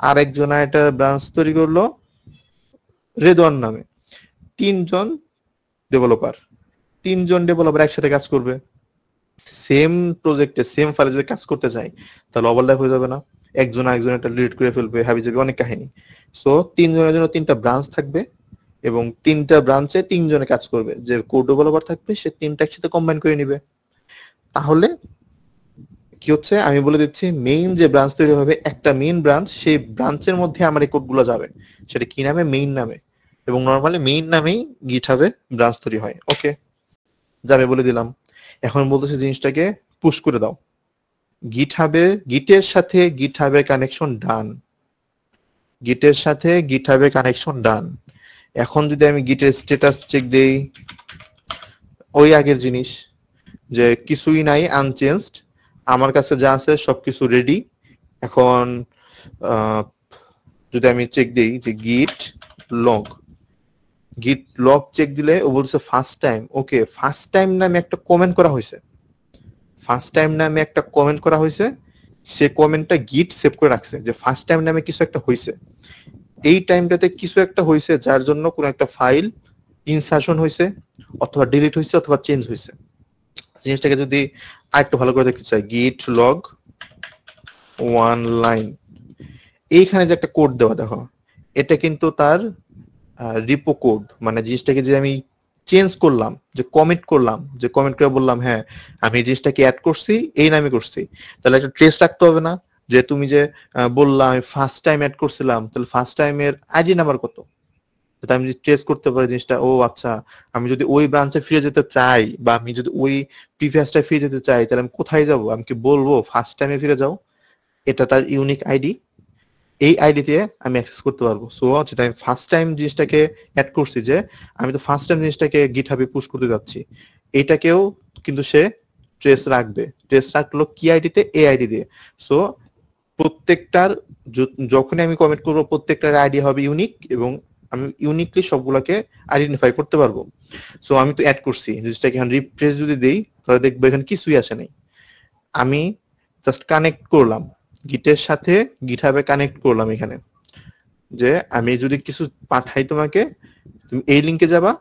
আরেকজন একটা ব্রাঞ্চ তৈরি করলো রেদওয়ান নামে। তিনজন ডেভেলপার একসাথে কাজ করবে সেম প্রজেক্টে, সেম ফাইলে যদি কাজ করতে চাই তাহলে ওভারল্যাপ হয়ে যাবে না? একজন আরেকজন একটা ডিলিট করে ফেলবে, হাবি যাবে, অনেক কাহিনী। সো তিনজনের জন্য তিনটা ব্রাঞ্চ থাকবে এবং তিনটা ব্রাঞ্চে তিনজনে কাজ করবে। যে কোড ডেভেলপার থাকবে সে তিনটা একসাথে কম্বাইন করে নিবে। তাহলে কি হচ্ছে আমি বলে দিচ্ছি, মেইন যে ব্রাঞ্চ তৈরি হবে, একটা মেইন ব্রাঞ্চ, সেই ব্রাঞ্চের মধ্যে আমার এই কোডগুলো যাবে। সেটা কি নামে? মেইন নামে। এবং নরমালি মেইন নামেই গিটহাবে ব্রাঞ্চ তৈরি হয়। ওকে, যাবে বলে দিলাম। এখন বলতেছে জিনিসটাকে পুশ করে দাও। গিটের সাথে গিটহাবের কানেকশন ডান। গিটের সাথে গিটহাবের কানেকশন ডান। এখন যদি আমি গিটের স্ট্যাটাস চেক দেই, ওই আগের জিনিস যে কিছুই নাই, আনচেঞ্জড, আমার কাছে যা আছে সবকিছু রেডি। এখন যদি আমি চেক দেই যে গিট লগ চেক দিলে ও বলছে ফার্স্ট টাইম। ওকে, ফার্স্ট টাইম নামে একটা কমেন্ট করা হয়েছে। সে কমেন্টটা গিট সেভ করে রাখছে যে ফার্স্ট টাইম নামে কিছু একটা হয়েছে। এই টাইমটাতে কিছু একটা হয়েছে যার জন্য কোনো একটা ফাইল ইনসার্শন হয়েছে অথবা ডিলিট হয়েছে অথবা চেঞ্জ হয়েছে। জিনিসটাকে যদি আরেকটু ভালো করে দেখতে চাই, গিট লগ 1 লাইন, এইখানে যে একটা কোড দেওয়া, দেখো এটা কিন্তু তার রিপো কোড। মানে জিনিসটাকে যে আমি চেঞ্জ করলাম, যে কমিট করে বললাম হ্যাঁ আমি এই জিনিসটাকে অ্যাড করছি, এই নামে করছি, তাহলে একটা ট্রেস রাখতে হবে না? যে তুমি যে বললাম আমি ফার্স্ট টাইম অ্যাড করছিলাম, তাহলে ফার্স্ট টাইমের আইডি নাম্বার কত, যাতে আমি ট্রেস করতে পারি জিনিসটা। ও আচ্ছা, আমি যদি ওই ব্রাঞ্চে ফিরে যেতে চাই বা আমি যদি ওই প্রিভিয়াসটায় ফিরে যেতে চাই, তাহলে আমি কোথায় যাব? আমি কি বলবো ফার্স্ট টাইমে ফিরে যাও? এটা তার ইউনিক আইডি, এই আইডি দিয়ে আমি অ্যাক্সেস করতে পারবো। সো যেটা আমি ফার্স্ট টাইম জিনিসটাকে অ্যাড করছি, যে আমি তো ফার্স্ট টাইম জিনিসটাকে গিটহাবে পুশ করতে যাচ্ছি, এটাকেও কিন্তু সে ট্রেস রাখলো কি আইডিতে? এ আইডি দিয়ে। সো প্রত্যেকটার যখনই আমি কমেন্ট করবো প্রত্যেকটার আইডি হবে ইউনিক এবং আমি ইউনিকলি সবগুলোকে আইডেন্টিফাই করতে পারবো। সো আমি তো অ্যাড করছি জিনিসটাকে, এখন রিফ্রেশ যদি দেই তাহলে দেখবো এখানে কিছুই আসে নাই। আমি জাস্ট কানেক্ট করলাম গিটের সাথে, গিটহাবে কানেক্ট করলাম এখানে, যে আমি যদি কিছু পাঠাই তোমাকে, তুমি এই লিংকে যাবা,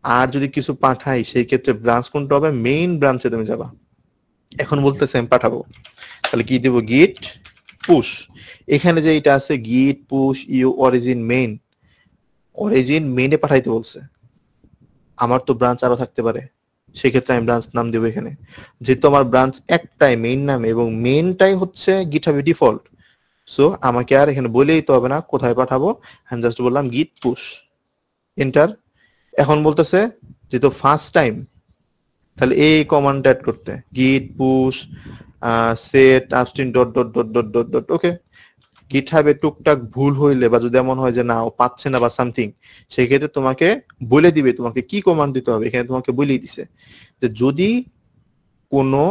আর যদি কিছু পাঠাই সেই ক্ষেত্রে ব্রাঞ্চ কোনটা হবে? মেইন ব্রাঞ্চে তুমি যাবা। এখন বলতেছে আমি পাঠাবো, তাহলে কি দেবো? গিট পুশ। এখানে যে এটা আছে গিট পুশ ইউ অরিজিন মেইনে পাঠাইতে বলছে। আমার তো ব্রাঞ্চ আরো থাকতে পারে, সেক্ষেত্রে আমি ব্রাঞ্চ নাম দেবো এখানে। যেহেতু আমার ব্রাঞ্চ একটাই মেইন নামে এবং মেইনটাই হচ্ছে গিটহাবে ডিফল্ট, সো আমাকে আর এখানে বলেই তো হবে না কোথায় পাঠাবো। আমি জাস্ট বললাম গিট পুশ, এন্টার। এখন বলতেছে যেহেতু ফার্স্ট টাইম, তাহলে এই কমান্ড অ্যাড করতে, git push set upstream dot dot dot dot dot dot. Okay, গিটহাবে টুকটাক ভুল হইলে বা যদি এমন হয় যে না ও পাচ্ছে না বা সামথিং, সেই ক্ষেত্রে তোমাকে বলে দিবে তোমাকে কি কমান্ড দিতে হবে। এখানে তোমাকে বলেই দিছে যে যদি কোনো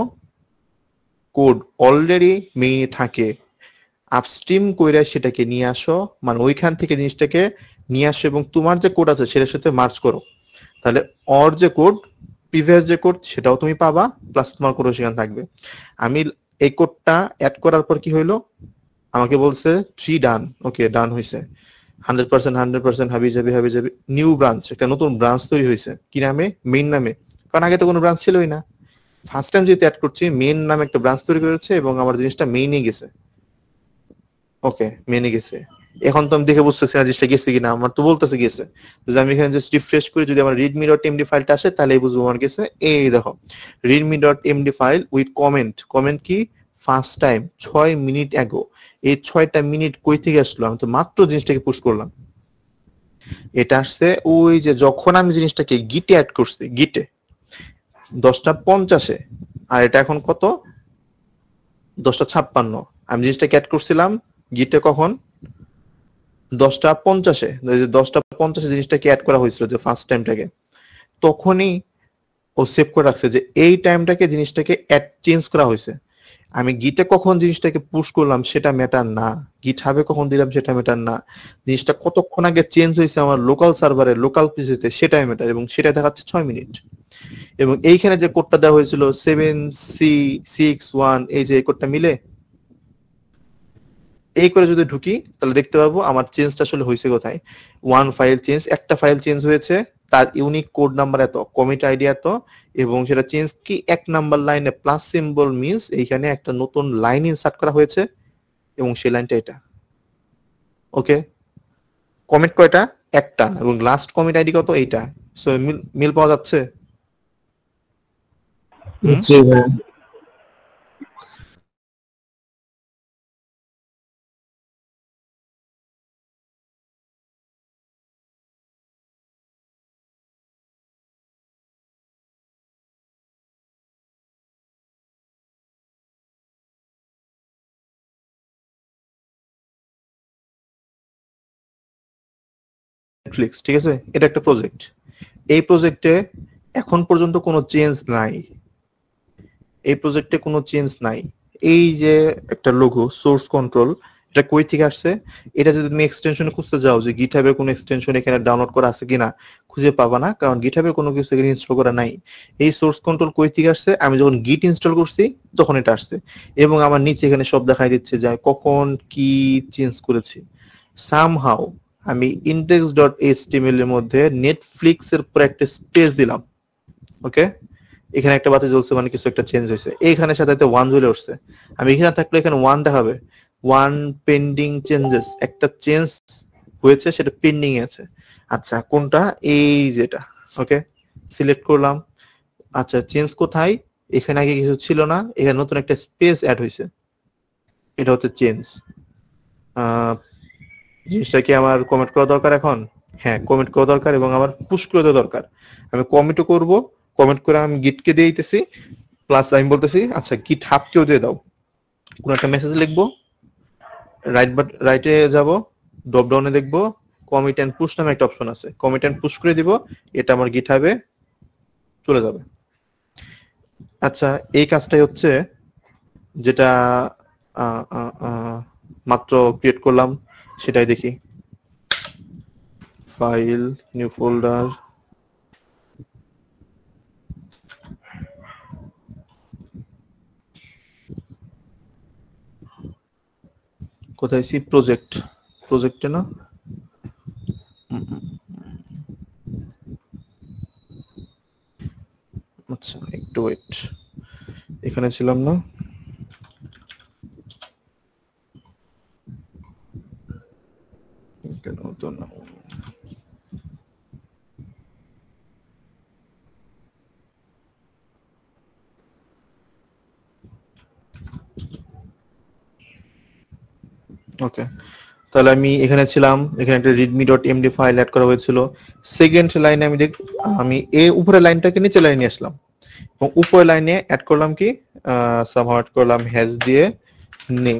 কোড অলরেডি মেইনে থাকে, আপস্ট্রিম কইরা সেটাকে নিয়ে আসো, মানে ওইখান থেকে জিনিসটাকে নিয়ে আসো এবং তোমার যে কোড আছে সেটার সাথে মার্জ করো। তাহলে ওর যে কোড, প্রিভিয়াস যে কোড, সেটাও তুমি পাবা, প্লাস তোমার কোডও সেখানে থাকবে। আমি এই কোডটা অ্যাড করার পর কি হইলো, আমাকে বলছে 3 ডান। ওকে, ডান হয়েছে 100% হাবি যাবি নিউ ব্রাঞ্চ, একটা নতুন ব্রাঞ্চ তৈরি হয়েছে। কি নামে? মেইন নামে, কারণ আগে তো কোনো ব্রাঞ্চ ছিলই না। ফার্স্ট টাইম যেহেতু অ্যাড করছি, মেইন নামে একটা ব্রাঞ্চ তৈরি করেছে এবং আমার জিনিসটা মেইনে গেছে। ওকে, মেনে গেছে। এখন তো আমি দেখে বুঝতেছি না জিনিসটা গেছে কিনা, আমার তো বলতেছে গেছে। যদি আমি এখানে জাস্ট রিফ্রেশ করি, যদি আমার readme.md ফাইলটা আসে তাহলে বুঝবো আমার গেছে। এই দেখো readme.md ফাইল উইথ কমেন্ট কি? First time 6 minute ago. এই 6টা মিনিট কই থেকে আসলো? আমি তো মাত্র জিনিসটাকে পুশ করলাম। এটা আসছে ওই যে যখন আমি জিনিসটাকে গিটে অ্যাড করছি, গিটে 10:50-এ, আর এটা এখন কত? 10:56। আমি জিনিসটাকে অ্যাড করছিলাম গিটে কখন? 10:50-এ। 10:50-এ জিনিসটাকে অ্যাড করা হয়েছিল যে ফার্স্ট টাইমটাকে, তখনই ও সেভ করে রাখছে যে এই টাইমটাকে জিনিসটাকে অ্যাড চেঞ্জ করা হয়েছে। আমি গিটে কখন জিনিসটাকে পুশ করলাম সেটা ম্যাটার না, গিটহাবে কখন দিলাম সেটা ম্যাটার না, জিনিসটা কতক্ষণ আগে চেঞ্জ হয়েছে আমার লোকাল সার্ভারে, লোকাল পিসিতে, সেটাই ম্যাটার। এবং সেটা দেখাচ্ছে 6 মিনিট। এবং এইখানে যে কোডটা দেওয়া হয়েছিল 7C61, এই যে এই কোডটা মিলে এই করে যদি ঢুকি তাহলে দেখতে পাবো আমার চেঞ্জটা আসলে হয়েছে কোথায়। ওয়ান ফাইল চেঞ্জ, একটা ফাইল চেঞ্জ হয়েছে, তার ইউনিক কোড নাম্বার এত, কমিট আইডি এত, এবং সেটা চেঞ্জ কি 1 নাম্বার লাইনে প্লাস সিম্বল মিন্স এইখানে একটা নতুন লাইন ইনসার্ট করা হয়েছে এবং সেই লাইনটা এটা। ওকে, কমিট কয়টা? একটা, এবং লাস্ট কমিট আইডি কত? এইটা। সো মিল পাওয়া যাচ্ছে? হুম? জি ভাইয়া। নেটফ্লিক্স, ঠিক আছে, এটা একটা প্রজেক্ট। এই প্রজেক্টে এখন পর্যন্ত কোনো চেঞ্জ নাই, এই প্রজেক্টে কোনো চেঞ্জ নাই। এই যে একটা লোগো সোর্স কন্ট্রোল, এটা কই থেকে আসছে? এটা যদি তুমি এক্সটেনশনে খুঁজতে যাও যে গিটহাবের কোনো এক্সটেনশন এখানে ডাউনলোড করা আছে কিনা, খুঁজে পাবা না, কারণ গিটহাবের কোনো কিছু এখানে ইনস্টল করা নাই। এই সোর্স কন্ট্রোল কই থেকে আসছে? আমি যখন গিট ইনস্টল করছি তখন এটা আসছে, এবং আমার নিচে এখানে সব দেখাই দিচ্ছে যে কখন কি চেঞ্জ করেছি। সামহাউ আমি index.html এর মধ্যে নেটফ্লিক্স এর পর একটা স্পেস দিলাম। ওকে, এখানে একটা বাতি জ্বলছে মানে কিছু একটা চেঞ্জ হয়েছে। এইখানে সাথে 1 জ্বলে উঠছে। আমি এখানে থাকলে এখানে 1 দেখাবে, 1 পেন্ডিং চেঞ্জেস, একটা চেঞ্জ হয়েছে সেটা পেন্ডিং এ আছে। আচ্ছা কোনটা? এই যেটা। ওকে, সিলেক্ট করলাম। আচ্ছা চেঞ্জ কোথায়? এখানে আগে কিছু ছিল না, এখানে নতুন একটা স্পেস অ্যাড হয়েছে, এটা হচ্ছে চেঞ্জ। জিনিসটা কি আমার কমেন্ট করা দরকার এখন? হ্যাঁ, কমেন্ট করা দরকার এবং আমার পুশ করে দেওয়া দরকার। আমি কমেন্টও করব, কমেন্ট করে আমি গিটকে দিয়ে দিতেছি, প্লাস আমি বলতেছি আচ্ছা গিট হাবকেও দিয়ে দাও। কোন একটা মেসেজ লিখবো, রাইটে যাব, ড্রপ ডাউনে দেখবো কমিট এন্ড পুশ নামে একটা অপশন আছে, কমিট এন্ড পুশ করে দিব, এটা আমার গিট হাবে চলে যাবে। আচ্ছা এই কাজটাই হচ্ছে যেটা মাত্র ক্রিয়েট করলাম, সেটাই দেখি। ফাইল, নিউ ফোল্ডার, কোথায়? সি প্রজেক্ট, প্রজেক্টে না? আচ্ছা একটু ওয়েট, এখানে ছিলাম না? কেন তো না? ওকে, তাহলে আমি এখানে ছিলাম, এখানে একটা readme.md ফাইল অ্যাড করা হয়েছিল। সেকেন্ড লাইনে আমি এই উপরের লাইনটাকে নিচে লাইনে আসলাম এবং উপরের লাইনে অ্যাড করলাম কি, সামহাউ অ্যাড করলাম হ্যাশ দিয়ে নেম।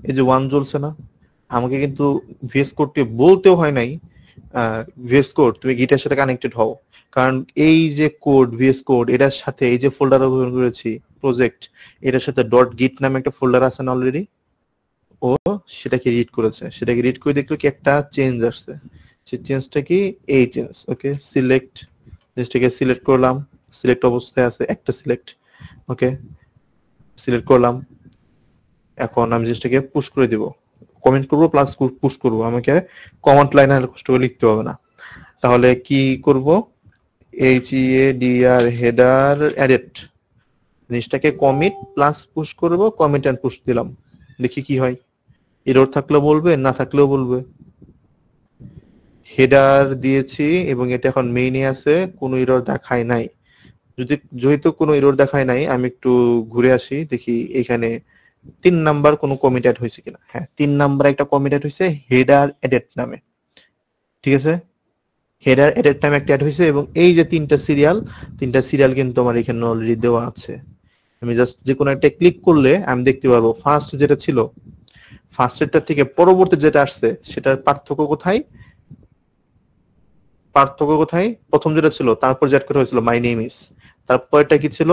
এই যে 1 জ্বলছে না, আমাকে কিন্তু ভিএস কোডটি বলতেও হয় নাই ভিএস কোড তুমি গিটের সাথে কানেক্টেড হও, কারণ এই যে কোড ভিএস কোড এটার সাথে এই যে ফোল্ডার ওপেন করেছি প্রজেক্ট, এটার সাথে ডট গিট নামে একটা ফোল্ডার আছে না অলরেডি, ও সেটাকে রিড করেছে, সেটাকে রিড করে দেখলো কি একটা চেঞ্জ আসছে, সেই চেঞ্জটা কি? এই চেঞ্জ। ওকে, সিলেক্ট, জিনিসটাকে সিলেক্ট করলাম, সিলেক্ট অবস্থায় আছে একটা সিলেক্ট। ওকে, সিলেক্ট করলাম, এখন আমি জিনিসটাকে পুশ করে দিব, কমেন্ট করব প্লাস পুশ করব, আমাকে কমান্ড লাইন আর কষ্ট করে লিখতে হবে না। তাহলে কি করব? HEADR হেডার এডিট, জিনিসটাকে কমিট প্লাস পুশ করব, কমিট এন্ড পুশ দিলাম, দেখি কি হয়। এরর থাকলেও বলবে, না থাকলেও বলবে। হেডার দিয়েছি এবং এটা এখন মেইনে আছে, কোনো এরর দেখায় নাই। যেহেতু কোনো এরর দেখায় নাই, আমি একটু ঘুরে আসি দেখি এখানে 3 নাম্বার কোনো কমিট অ্যাড হয়েছে কিনা। হ্যাঁ, 3 নাম্বার একটা কমিট অ্যাড হয়েছে হেডার এডিট নামে, ঠিক আছে, হেডার এডিট নামে একটা অ্যাড হয়েছে, এবং এই যে তিনটা সিরিয়াল কিন্তু আমার এখানে অলরেডি দেওয়া আছে। আমি জাস্ট যে কোনো একটা ক্লিক করলে আমি দেখতে পারবো ফার্স্ট যেটা ছিল, ফার্স্টেরটা থেকে পরবর্তী যেটা আসছে সেটার পার্থক্য কোথায়, প্রথম যেটা ছিল তারপর যে অ্যাড করা হয়েছিল মাই নেম ইজ, তারপরটা কি ছিল,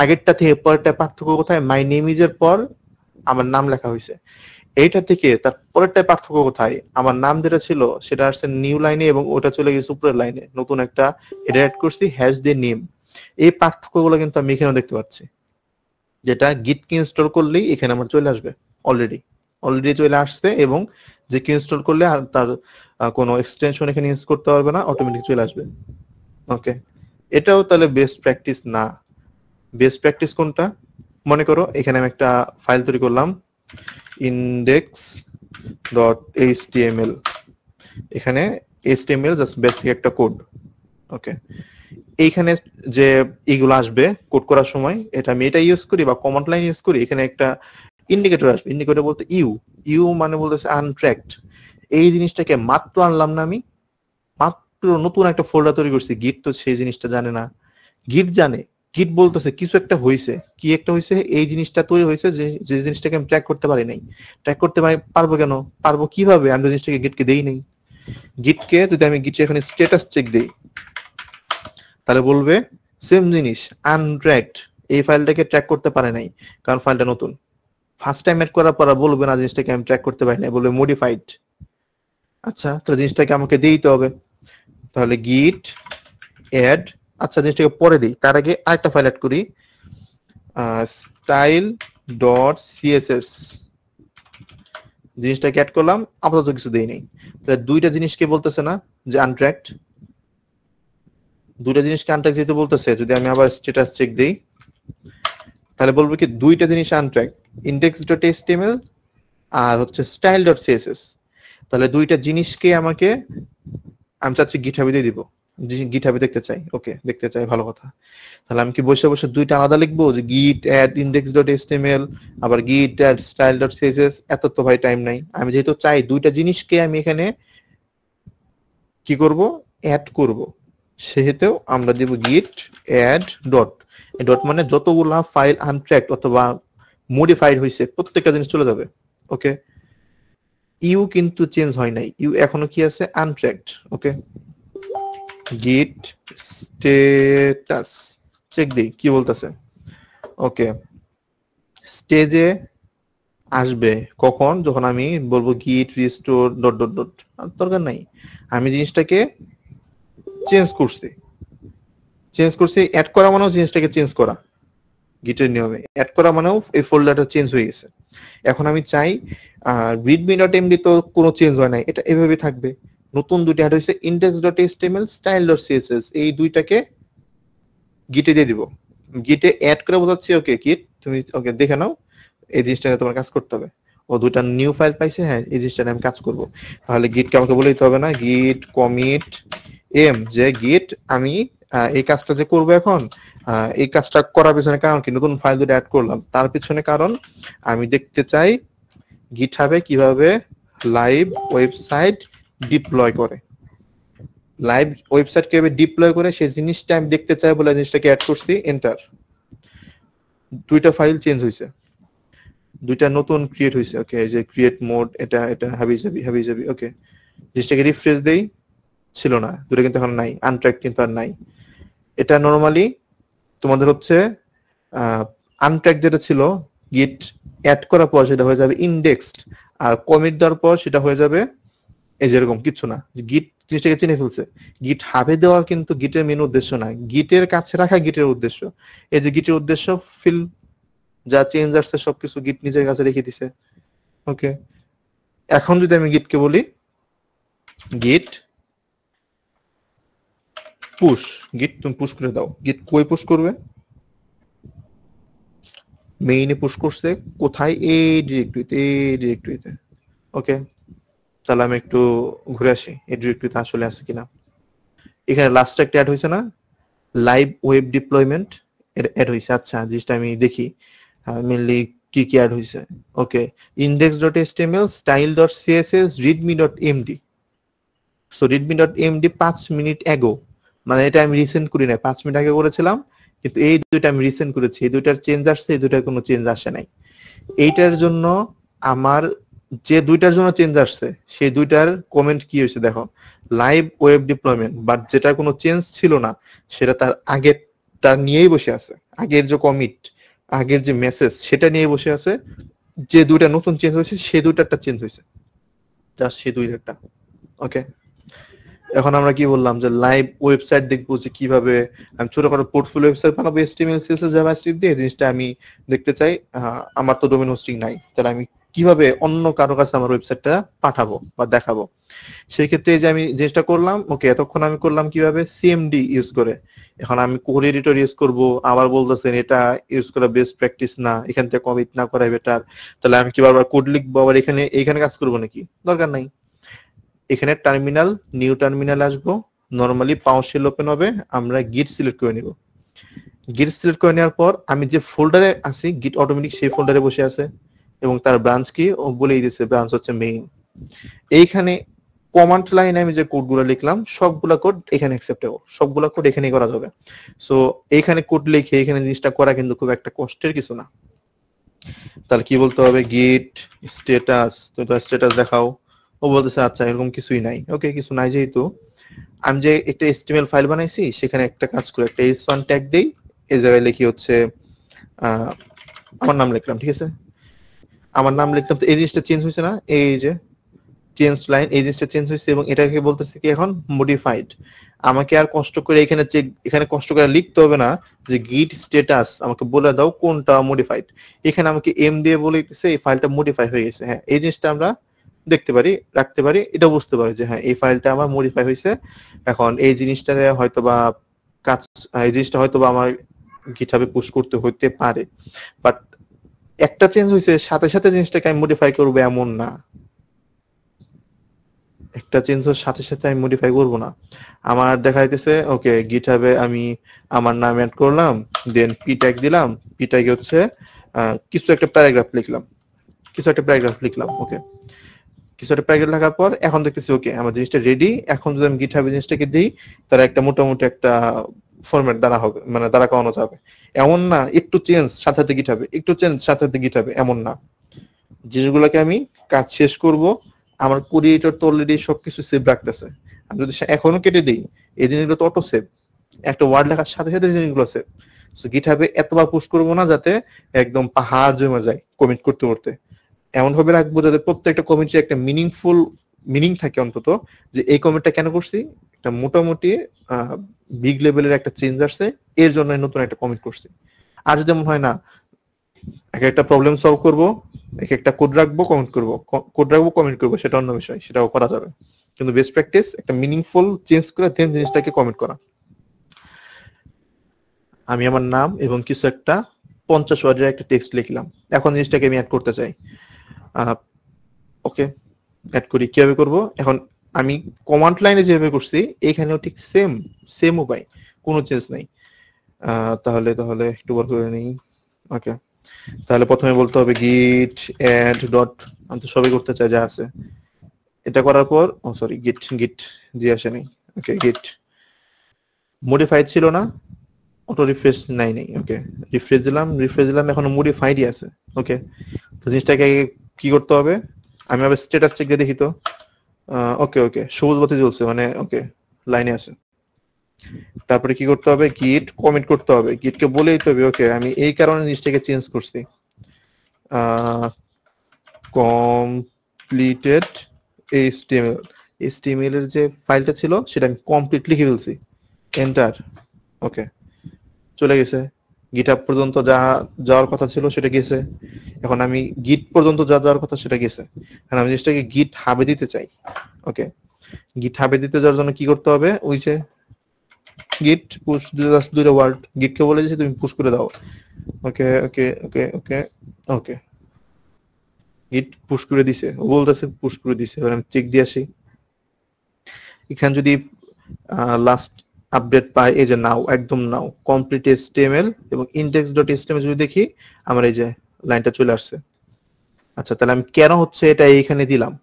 আগেরটা থেকে পরেরটা পার্থক্য কোথায়, মাই নেম ইজ এর পর আমার নাম লেখা হয়েছে। এইটা থেকে তার পরেরটা পার্থক্য কোথায়, আমার নাম যেটা ছিল সেটা আসছে নিউ লাইনে এবং ওটা চলে গেছে উপরের লাইনে, নতুন একটা হেডার অ্যাড করছি হ্যাশ দিয়ে নেম। এই পার্থক্যগুলো কিন্তু আমি এখানেও দেখতে পাচ্ছি, যেটা গিট কে ইনস্টল করলেই এখানে আমার চলে আসবে অলরেডি। অলরেডি চলে আসছে এবং যে কেউ ইনস্টল করলে আর তার কোনো এক্সটেনশন এখানে ইউজ করতে পারবে না, অটোমেটিক চলে আসবে। ওকে, এটাও তাহলে বেস্ট প্র্যাকটিস না। বেস্ট প্র্যাকটিস কোনটা? মনে করো এখানে আমি একটা ফাইল তৈরি করলাম index.html, এখানে HTML জাস্ট বেসিক একটা কোড। ওকে, এইখানে যে এইগুলো আসবে কোড করার সময়, এটা আমি এটা ইউজ করি বা কমান্ড লাইন ইউজ করি, এখানে একটা ইন্ডিকেটর আসবে। ইন্ডিকেটর বলতে ইউ মানে বলতেছে আনট্র্যাকড। এই জিনিসটাকে মাত্র আনলাম না, আমি মাত্র নতুন একটা ফোল্ডার তৈরি করছি। গিট তো সেই জিনিসটা জানে না, গিট জানে। গিট বলতেছে কিছু একটা হয়েছে, কি একটা হয়েছে, এই জিনিসটা তৈরি হয়েছে যে যে জিনিসটাকে আমি ট্র্যাক করতে পারি নাই। ট্র্যাক করতে পারবো কেন? পারবো কিভাবে? আমি তো জিনিসটাকে গিটকে দেই নাই। গিটকে যদি আমি গিটে এখানে স্ট্যাটাস চেক দেই, তাহলে বলবে সেম জিনিস আনট্র্যাকড, এই ফাইলটাকে ট্র্যাক করতে পারে নাই, কারণ ফাইলটা নতুন। ফার্স্ট টাইম এড করার পর বলবে না জিনিসটাকে আমি ট্র্যাক করতে পারি নাই, বলবে মডিফাইড। আচ্ছা, তাহলে জিনিসটাকে আমাকে দিতে হবে, তাহলে গিট অ্যাড। আচ্ছা, জিনিসটাকে পরে দিই, তার আগে আরেকটা ফাইল অ্যাড করি, style.css। জিনিসটাকে অ্যাড করলাম, আপাতত কিছু দেই নাই। তাহলে দুইটা জিনিসকে বলতেছে না যে আনট্র্যাকড, দুইটা জিনিসকে আনট্র্যাক যেহেতু বলতেছে, যদি আমি আবার স্ট্যাটাস চেক দেই তাহলে বলবো কি দুইটা জিনিস আনট্র্যাক, index.html আর হচ্ছে style.css। তাহলে দুইটা জিনিসকে আমাকে আমি চাচ্ছি গিটহাবে দিয়ে দিব, গিটহাবে দেখতে চাই। ওকে, দেখতে চাই, ভালো কথা। তাহলে আমি কি বসে বসে দুইটা আলাদা লিখবো, যে গিট অ্যাড index.html আবার গিট অ্যাড style.css? এত তো ভাই টাইম নাই। আমি যেহেতু চাই দুইটা জিনিসকে আমি এখানে কি করব, অ্যাড করব, সেহেতু আমরা দেব গিট অ্যাড ডট। ডট মানে যতগুলা ফাইল আনট্র্যাকড অথবা মডিফাইড হয়েছে প্রত্যেকটা জিনিস চলে যাবে। ওকে, ইউ কিন্তু চেঞ্জ হয় নাই, ইউ এখনো কি আছে, আনট্র্যাকড। ওকে, গিট স্ট্যাটাস চেক দিই কি বলতেছে। ওকে, স্টেজে আসবে কখন, যখন আমি বলবো গিট রিস্টোর ডট ডট ডট। দরকার নাই, আমি জিনিসটাকে চেঞ্জ করছি। অ্যাড করা মানেও জিনিসটাকে চেঞ্জ করা, গিটের নিয়মে অ্যাড করা মানেও এই ফোল্ডারটা চেঞ্জ হয়ে গেছে। এখন আমি চাই readme.md তো কোনো চেঞ্জ হয় নাই, এটা এভাবে থাকবে। নতুন দুইটা অ্যাড হয়েছে index.html style.css, এই দুইটাকে গিটে দিয়ে দিব। গিটে অ্যাড করে বোঝাচ্ছি ওকে গিট তুমি ওকে দেখে নাও, এই জিনিসটা তোমার কাজ করতে হবে। ও দুইটা নিউ ফাইল পাইছে, হ্যাঁ এই জিনিসটা আমি কাজ করব। তাহলে গিটকে আমাকে বলে দিতে হবে না, গিট কমিট এম, যে গিট আমি এই কাজটা যে করবো এখন, এই কাজটা করার পিছনে কারণ কি, নতুন ফাইল দুটো অ্যাড করলাম, তার পিছনে কারণ আমি দেখতে চাই গিটহাবে কিভাবে লাইভ ওয়েবসাইট ডিপ্লয় করে, লাইভ ওয়েবসাইট কিভাবে ডিপ্লয় করে সেই জিনিসটা আমি দেখতে চাই বলে জিনিসটাকে অ্যাড করছি। এন্টার, দুইটা ফাইল চেঞ্জ হয়েছে, দুইটা নতুন ক্রিয়েট হয়েছে। ওকে, এই যে ক্রিয়েট মোড, এটা এটা হাবি যাবি। ওকে, জিনিসটাকে রিফ্রেশ দেই, ছিল না, দুটো কিন্তু এখন নাই, আনট্র্যাক কিন্তু আর নাই। এটা নরমালি তোমাদের হচ্ছে আনট্র্যাক যেটা ছিল গিট অ্যাড করার পর সেটা হয়ে যাবে ইন্ডেক্সড, আর কমিট দেওয়ার পর সেটা হয়ে যাবে এই যেরকম কিচ্ছু না। গিট জিনিসটাকে চিনে ফেলছে। গিট হাবে দেওয়া কিন্তু গিটের মেন উদ্দেশ্য না, গিটের কাছে রাখা গিটের উদ্দেশ্য। এই যে গিটের উদ্দেশ্য ফিল যা চেঞ্জ আসছে সবকিছু গিট নিজের কাছে রেখে দিছে। ওকে, এখন যদি আমি গিটকে বলি গিট পুশ, গিট তুমি পুশ করে দাও, গিট কই পুশ করবে, মেইনে পুশ করছে কোথায়, এই ডিরেক্টরিতে। ওকে, তাহলে আমি একটু ঘুরে আসি এই ডিরেক্টরিতে আসলে আছে কিনা। এখানে লাস্ট একটা অ্যাড হয়েছে না, লাইভ ওয়েব ডিপ্লয়মেন্ট অ্যাড হয়েছে। আচ্ছা, জিনিসটা আমি দেখি মেইনলি কি কি অ্যাড হয়েছে। ওকে, index.html style.css readme.md। So readme.md 5 minute ago, মানে এটা আমি রিসেন্ট করি না, 5 মিনিট আগে করেছিলাম, কিন্তু এই দুইটা আমি রিসেন্ট করেছি। এই দুইটার চেঞ্জ আসছে, এই দুইটার কোনো চেঞ্জ আসে নাই। এইটার জন্য আমার যে দুইটার জন্য চেঞ্জ আসছে সেই দুইটার কমেন্ট কি হয়েছে দেখো, লাইভ ওয়েব ডিপ্লয়মেন্ট, বাট যেটা কোনো চেঞ্জ ছিল না সেটা তার আগের তার নিয়েই বসে আছে, আগের যে কমিট, আগের যে মেসেজ সেটা নিয়ে বসে আছে। যে দুইটা নতুন চেঞ্জ হয়েছে সেই দুইটারটা চেঞ্জ হয়েছে, জাস্ট সেই দুইটা। ওকে, এখন আমরা কি বললাম যে লাইভ ওয়েবসাইট দেখবো, যে কিভাবে আমি ছোটখাটো পোর্টফোলিও ওয়েবসাইট বানাবো HTML CSS জাভাস্ক্রিপ্ট দিয়ে। জিনিসটা আমি দেখতে চাই, আমার তো ডোমেন হোস্টিং নাই, তাহলে আমি কিভাবে অন্য কারো কাছে আমার ওয়েবসাইটটা পাঠাবো বা দেখাবো। সেই ক্ষেত্রে এই যে আমি জিনিসটা করলাম, ওকে এতক্ষণ আমি করলাম কিভাবে সিএমডি ইউজ করে। এখন আমি কোড এডিটর ইউজ করব, আবার বলতেছেন এটা ইউজ করা বেস্ট প্র্যাকটিস না, এখান থেকে কমিট না করাই বেটার। তাহলে আমি কি বারবার কোড লিখবো আবার এখানে কাজ করবো নাকি? দরকার নাই। এখানে টার্মিনাল, নিউ টার্মিনাল আসবো, নরমালি পাওয়ারশেল ওপেন হবে, আমরা গিট সিলেক্ট করে নিব। গিট সিলেক্ট করে নেওয়ার পর আমি যে ফোল্ডারে আছি গিট অটোমেটিক সেই ফোল্ডারে বসে আছে এবং তার ব্রাঞ্চ কি ও বলেই দিয়েছে, ব্রাঞ্চ হচ্ছে মেইন। এইখানে কমান্ড লাইনে আমি যে কোডগুলো লিখলাম সবগুলা কোড এখানে অ্যাকসেপ্টেবল, সবগুলা কোড এখানেই করা যাবে। সো এইখানে কোড লিখে এখানে জিনিসটা করা কিন্তু খুব একটা কষ্টের কিছু না। তাহলে কি বলতে হবে, গিট স্ট্যাটাস, তো স্ট্যাটাস দেখাও। ও বলতেছে আচ্ছা এরকম কিছুই নাই। ওকে, কিছু নাই যেহেতু আমি যে একটা HTML ফাইল বানাইছি সেখানে একটা কাজ করে একটা h1 ট্যাগ দেই, এই জায়গায় লিখি হচ্ছে আমার নাম লিখলাম, ঠিক আছে? আমার নাম লিখলাম, তো এই জিনিসটা চেঞ্জ হয়েছে না, এই যে চেঞ্জ লাইন, এই জিনিসটা চেঞ্জ হয়েছে এবং এটাকে বলতেছে কি এখন মডিফাইড। আমাকে আর কষ্ট করে এখানে কষ্ট করে লিখতে হবে না যে গিট স্ট্যাটাস আমাকে বলে দাও কোনটা মডিফাইড। এখানে আমাকে এম দিয়ে বলে দিতেছে এই ফাইলটা মডিফাই হয়ে গেছে। হ্যাঁ, এই জিনিসটা আমরা দেখতে পারি, রাখতে পারি, এটা বুঝতে পারি যে হ্যাঁ এই ফাইলটা আমার মডিফাই হয়েছে। এখন এই জিনিসটা হয়তোবা এই জিনিসটা হয়তোবা আমার গিটহাবে পুশ করতে হইতে পারে, বাট একটা চেঞ্জ হয়েছে সাথে সাথে জিনিসটাকে আমি মডিফাই করবো এমন না। একটা চেঞ্জ হওয়ার সাথে সাথে আমি মডিফাই করবো না। আমার দেখা যাইতেছে ওকে গিটহাবে আমি আমার নাম অ্যাড করলাম, দেন পি ট্যাগ দিলাম, পি ট্যাগে হচ্ছে কিছু একটা প্যারাগ্রাফ লিখলাম, ওকে কিছু একটা প্যারাগ্রাফ লেখার পর এখন দেখতেছি ওকে আমার জিনিসটা রেডি। এখন যদি আমি গিটহাবে জিনিসটাকে দিই তার একটা মোটামুটি একটা ফরম্যাট দ্বারা হবে, মানে দ্বারা করানো যাবে। এমন না একটু চেঞ্জ সাথে সাথে গিটহাবে, একটু চেঞ্জ সাথে সাথে গিটহাবে, এমন না। জিনিসগুলোকে আমি কাজ শেষ করব, আমার কোড এডিটর তো অলরেডি সবকিছু সেভ রাখতেছে। আমি যদি এখনো কেটে দিই এই জিনিসগুলো তো অটো সেভ, একটা ওয়ার্ড লেখার সাথে সাথে জিনিসগুলো সেভ। সো গিটহাবে এতবার পুশ করবো না যাতে একদম পাহাড় জমে যায় কমিট করতে করতে। এমন ভাবে রাখবো যাতে প্রত্যেকটা কমিটের একটা মিনিং থাকে, অন্তত যে এই কমিটটা কেন করছি, একটা মোটামুটি বিগ লেভেলের একটা চেঞ্জ আসছে, এর জন্য নতুন একটা কমিট করছি। আর যদি এমন হয় না, এক একটা প্রবলেম সলভ করবো, এক একটা কোড রাখবো, কমেন্ট করবো, সেটা অন্য বিষয়, সেটাও করা যাবে। কিন্তু বেস্ট প্র্যাকটিস একটা মিনিংফুল চেঞ্জ করে দেন জিনিসটাকে কমেন্ট করা। আমি আমার নাম এবং কিছু একটা 50 ওয়ার্ডের একটা টেক্সট লিখলাম, এখন জিনিসটাকে আমি অ্যাড করতে চাই। ওকে, অ্যাড করি, কিভাবে করব? এখন আমি কমান্ড লাইনে যেভাবে করছি এখানেও ঠিক সেম উপায়, কোনো চেঞ্জ নাই। তাহলে একটু বার করে নিই। ওকে, তাহলে প্রথমে বলতে হবে গিট অ্যাড ডট, আমি তো সবই করতে চাই যা আছে। এটা করার পর সরি গিট দিয়ে আসেনি। ওকে, গিট মডিফাইড ছিল না, অটো রিফ্রেশ নাই। ওকে, রিফ্রেশ দিলাম, এখন মডিফাইডই আছে। ওকে, তো জিনিসটাকে কি করতে হবে, আমি আবার স্ট্যাটাস চেক দিয়ে দেখি তো। ওকে সবুজ বাতি জ্বলছে, মানে ওকে লাইনে আছে। তারপরে কি করতে হবে, গিট কমিট করতে হবে, গিটকে বলেই তো হবে ওকে আমি এই কারণে জিনিসটাকে চেঞ্জ করছি। কমপ্লিটেড HTML এর যে ফাইলটা ছিল সেটা আমি কমপ্লিট লিখে ফেলছি, এন্টার। ওকে, চলে গেছে, গিটহাব পর্যন্ত যা যাওয়ার কথা ছিল সেটা গেছে। এখন আমি গিট পর্যন্ত যা যাওয়ার কথা সেটা গেছে, এখন আমি জিনিসটাকে গিট হাবে দিতে চাই। ওকে, গিট হাবে দিতে যাওয়ার জন্য কি করতে হবে, ওই যে গিট পুশ, দুইটা ওয়ার্ড, গিটকে বলে দিয়েছি তুমি পুশ করে দাও। ওকে গিট পুশ করে দিছে, ও বলতেছে পুশ করে দিছে। এবার আমি চেক দিয়ে আসি, এখানে যদি লাস্ট আপডেট পাই, এই যে নাও, একদম নাও কমপ্লিট HTML এবং index.html যদি দেখি আমার এই যে লাইনটা চলে আসছে। আচ্ছা, তাহলে আমি কেন হচ্ছে এটা এইখানে দিলাম,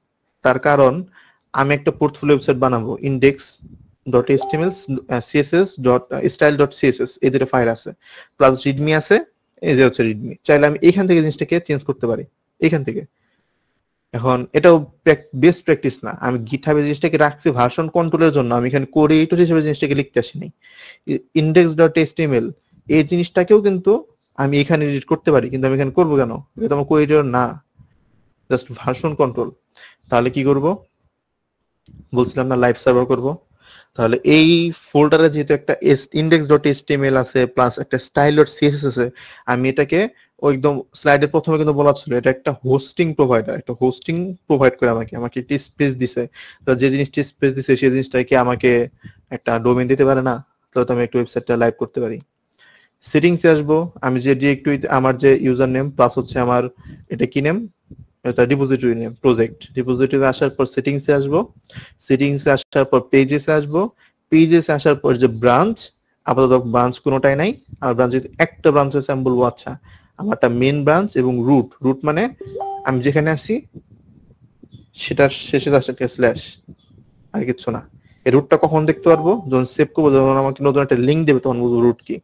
তার কারণ আমি একটা পোর্টফোলিও ওয়েবসাইট বানাবো, index.html style.css এই দুটো ফাইল আছে, প্লাস রিডমি আছে, এই যে হচ্ছে রিডমি। চাইলে আমি এখান থেকে জিনিসটাকে চেঞ্জ করতে পারি, এখান থেকে। এখন এটাও বেস্ট প্র্যাকটিস না, আমি গিটহাবে জিনিসটাকে রাখছি ভার্সন কন্ট্রোলের জন্য, আমি এখানে কোড এডিটর হিসেবে জিনিসটাকে লিখতে আসিনি। index.html এই জিনিসটাকেও কিন্তু আমি এখানে এডিট করতে পারি, কিন্তু আমি এখানে করবো কেন, এটা আমার কোড এডিটর না, জাস্ট ভার্সন কন্ট্রোল। তাহলে কি করব, বলছিলাম না লাইভ সার্ভার করব। তাহলে এই ফোল্ডারে যেহেতু একটা index.html আছে প্লাস একটা style.css আছে, আমি এটাকে ও একদম স্লাইডের প্রথমে কিন্তু বলা ছিল এটা একটা হোস্টিং প্রোভাইডার, একটা হোস্টিং প্রোভাইড করে আমাকে একটি স্পেস দিছে। তো যে জিনিসটি স্পেস দিছে সেই জিনিসটাকে আমাকে একটা ডোমেইন দিতে পারে না? তাহলে তো আমি একটা ওয়েবসাইটটা লাইভ করতে পারি। সেটিংসে আসবো, আমি যে ডিরেক্টরি আমার যে ইউজার নেম প্লাস হচ্ছে আমার এটা কি নেম, এটা ডিপোজিটরি নেম প্রজেক্ট। ডিপোজিটরি আসার পর সেটিংসে আসবো, সেটিংসে আসার পর পেজেসে আসবো, পেজেসে আসার পর যে ব্রাঞ্চ, আপাতত ব্রাঞ্চ কোনোটাই নাই। আর ব্রাঞ্চ একটা ব্রাঞ্চ আছে, আমি বলবো আচ্ছা আমারটা মেন ব্রাঞ্চ এবং রুট। রুট মানে আমি যেখানে আছি সেটার শেষে আছে একটা স্ল্যাশ, আর কিছু না। এই রুটটা কখন দেখতে পারবো? যখন সেভ করবো, যখন আমাকে নতুন একটা লিঙ্ক দেবে তখন বুঝবো রুট কি।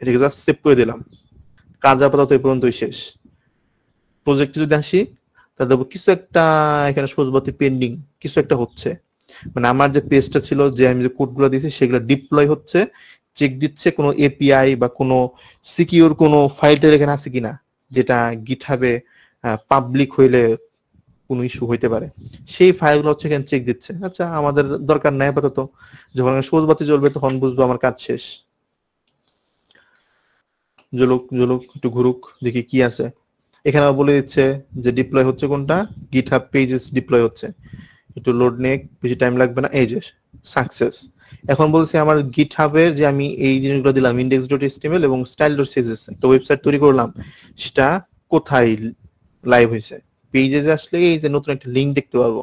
এটাকে জাস্ট সেভ করে দিলাম। কাজ আপাতত এই পর্যন্তই শেষ। প্রজেক্টে যদি আসি তাহলে দেখবো কিছু একটা এখানে সবুজবাতি পেন্ডিং, কিছু একটা হচ্ছে। মানে আমার যে পেজটা ছিল, যে আমি যে কোডগুলো দিয়েছি সেগুলো ডিপ্লয় হচ্ছে, চেক দিচ্ছে কোনো এপিআই বা কোনো সিকিউর কোনো ফাইলটা এখানে আছে কিনা, যেটা গিটহাবে পাবলিক হইলে কোনো ইস্যু হইতে পারে। সেই ফাইলগুলো হচ্ছে এখানে চেক দিচ্ছে। আচ্ছা আমাদের দরকার নাই আপাতত, যখন সবুজ বাতি জ্বলবে তখন বুঝবো আমার কাজ শেষ। জ্বলুক জ্বলুক, একটু ঘুরুক, দেখি কি আছে। এখানে বলে দিচ্ছে যে ডিপ্লয় হচ্ছে কোনটা, গিটহাব পেজেস ডিপ্লয় হচ্ছে। একটু লোড নিয়ে বেশি টাইম লাগবে না। এই যে সাকসেস। এখন বলছি আমার গিটহাবের যে আমি এই জিনিসগুলো দিলাম index.html এবং style.css একটা ওয়েবসাইট তৈরি করলাম, সেটা কোথায় লাইভ হয়েছে? পেজে আসলে এই যে নতুন একটা লিংক দেখতে পারবো,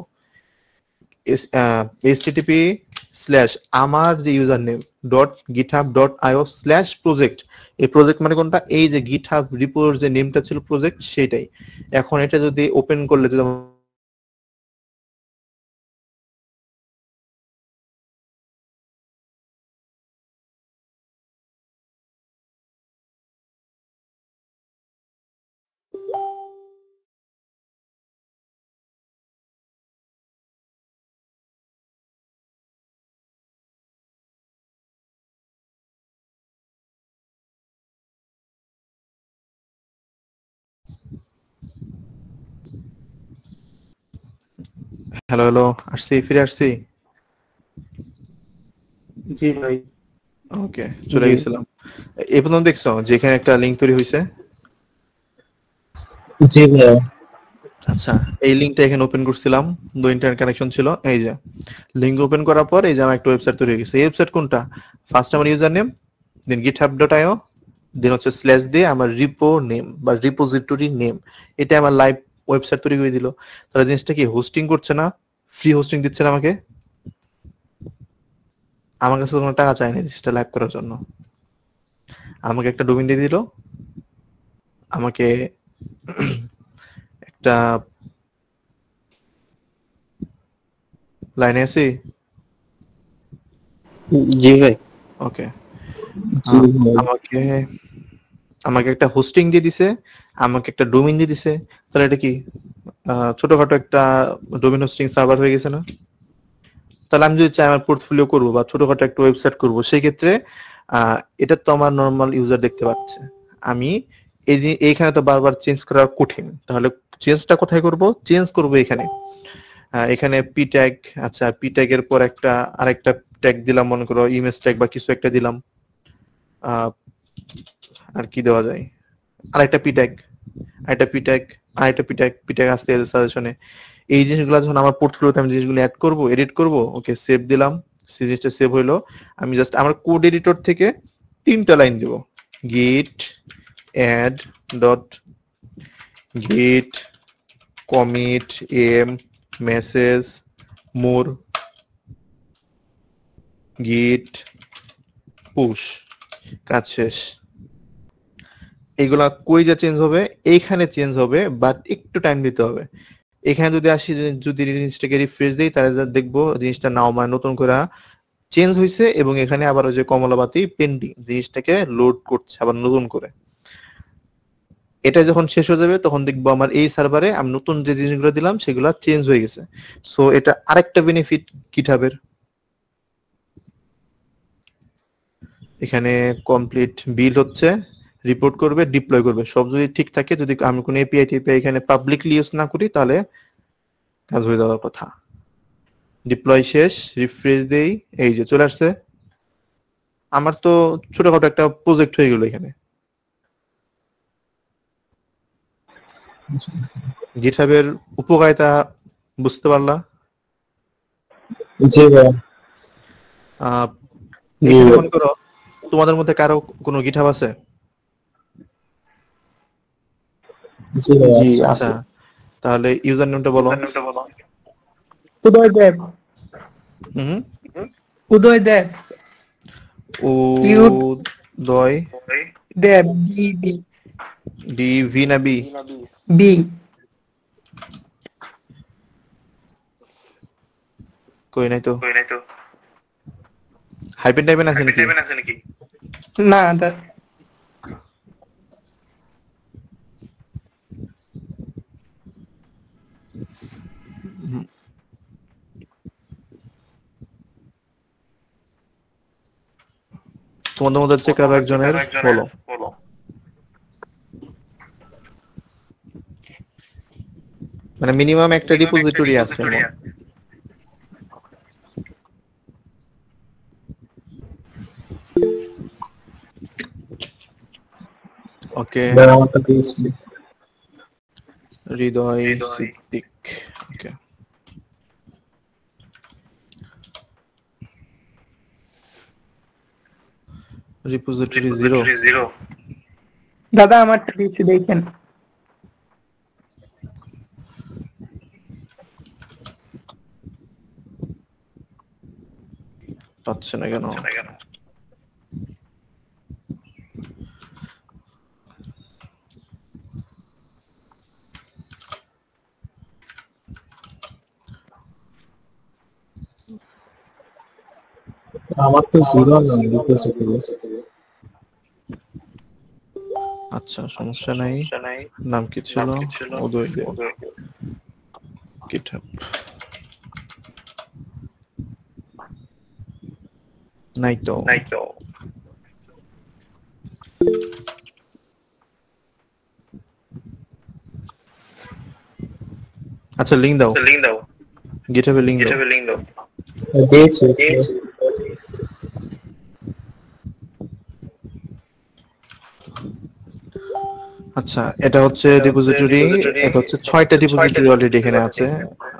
http/ আমার যে ইউজার নেম .github.io/project। এই প্রজেক্ট মানে কোনটা? এই যে গিটহাব রিপোর যে নেমটা ছিল প্রজেক্ট সেটাই। এখন এটা যদি ওপেন করলে যদি হ্যালো হ্যালো, আসছি, ফিরে আসছি। জি ভাই। ওকে, চলে জি গেছিলাম। এই পর্যন্ত দেখছো যেখানে একটা লিংক তৈরি হয়েছে? জি ভাইয়া। আচ্ছা, এই লিংকটা এখানে ওপেন করছিলাম, দু ইন্টারনেট কানেকশন ছিল। এই যে লিংক ওপেন করার পর এই যে আমার একটা ওয়েবসাইট তৈরি হয়ে গেছে। এই ওয়েবসাইট কোনটা? ফার্স্ট আমার ইউজার নেম, দেন github.io, দেন হচ্ছে স্ল্যাশ দিয়ে আমার রিপো নেম বা রিপোজিটরি নেম। এটা আমার লাইভ ওয়েবসাইট তৈরি করে দিল। তাহলে জিনিসটা কি হোস্টিং করছে না? ফ্রি হোস্টিং দিচ্ছে না আমাকে। আমার কাছে কোনো টাকা চায়নি জিনিসটা লাইভ করার জন্য। আমাকে একটা ডোমেইন দিয়ে দিল, আমাকে একটা লাইনে আছি। জি ভাই। ওকে, জি ভাই। আমাকে আমাকে একটা হোস্টিং দিয়ে দিছে, আমাকে একটা ডোমেইন দিয়ে দিছে। তাহলে এটা কি ছোটখাটো একটা ডোমেইন হোস্টিং সার্ভার হয়ে গেছে না? তাহলে আমি যদি চাই আমার পোর্টফোলিও করবো বা ছোটখাটো একটা ওয়েবসাইট করবো, সেই ক্ষেত্রে এটা তো আমার নর্মাল ইউজার দেখতে পাচ্ছে। আমি এই যে এইখানে তো বারবার চেঞ্জ করা কঠিন, তাহলে চেঞ্জটা কোথায় করব? চেঞ্জ করব এখানে। এখানে পি ট্যাগ, আচ্ছা পি ট্যাগ এর পর একটা আরেকটা ট্যাগ দিলাম, মনে করো ইমেজ ট্যাগ বা কিছু একটা দিলাম। আহ, আর কি দেওয়া যায়? আরেকটা পি ট্যাগ, আরেকটা পি ট্যাগ, আরেকটা পি ট্যাগ, পি ট্যাগ আসতে সাজেশনে। এই জিনিসগুলো যখন আমার পোর্টফোলিওতে আমি জিনিসগুলো অ্যাড করব, এডিট করব, ওকে সেভ দিলাম, সিরিজটা সেভ হইলো। আমি জাস্ট আমার কোড এডিটর থেকে 3টা লাইন দেব, git add dot git commit m message more git push, কাজ শেষ। এগুলা কই যা চেঞ্জ হবে? এইখানে চেঞ্জ হবে, বাট একটু টাইম দিতে হবে। এখানে যদি আসি, যদি জিনিসটাকে রিফ্রেশ দিই, তাহলে যা দেখবো জিনিসটা নাও মানে নতুন করে চেঞ্জ হয়েছে এবং এখানে আবার ওই যে কমলাবাতি পেন্ডিং জিনিসটাকে লোড করছে আবার নতুন করে। এটা যখন শেষ হয়ে যাবে তখন দেখবো আমার এই সার্ভারে আমি নতুন যে জিনিসগুলো দিলাম সেগুলো চেঞ্জ হয়ে গেছে। সো এটা আরেকটা বেনিফিট গিটহাবের। এখানে কমপ্লিট বিল্ড হচ্ছে, রিপোর্ট করবে, ডিপ্লয় করবে, সব যদি ঠিক থাকে। যদি আমি কোনো এপিআই টিপিআই এখানে পাবলিকলি ইউজ না করি তাহলে কাজ হয়ে যাওয়ার কথা। ডিপ্লয় শেষ, রিফ্রেশ দেই, এই যে চলে আসছে। আমার তো ছোটখাটো একটা প্রজেক্ট হয়ে গেল এখানে। গিটহাবের উপকারিতা বুঝতে পারলা? জি ভাইয়া। আহ, জি এখানে ভাইয়া। মনে করো তোমাদের মধ্যে কারো কোনো গিটহাব আছে? জি ভাইয়া। জি আচ্ছা, আছে। তাহলে ইউজার নেমটা বলো। উদয় দেব। হুম। উদয় দেব। উদয় দেব বি বি ডি ভি না বি? বি। কই নাই তো। হাইপেন টাইপেন আছে নাকি? না হুম, তোমাদের মধ্যে হচ্ছে কারো একজনের বলো। মানে মিনিমাম একটা রিপোজিটরি আছে মোট। ওকে, ভাইয়া আমারটা দিয়েছি। হৃদয় সিদ্দিক। ওকে, রিপোজিটরি 0। দাদা আমারটা দিয়েছি দেখেন। পাচ্ছে না কেন? আমার তো জিরো না রিপোজিটরি। আচ্ছা, সমস্যা নাই। নাম কি ছিল? উদয় দেব। গিটহাব নাই তো। আচ্ছা, লিংক দাও। গিটহাবে লিংক দাও। দিয়েছি। আচ্ছা, এটা হচ্ছে ডিপোজিটরি। এটা হচ্ছে 6টা ডিপোজিটরি অলরেডি এখানে আছে।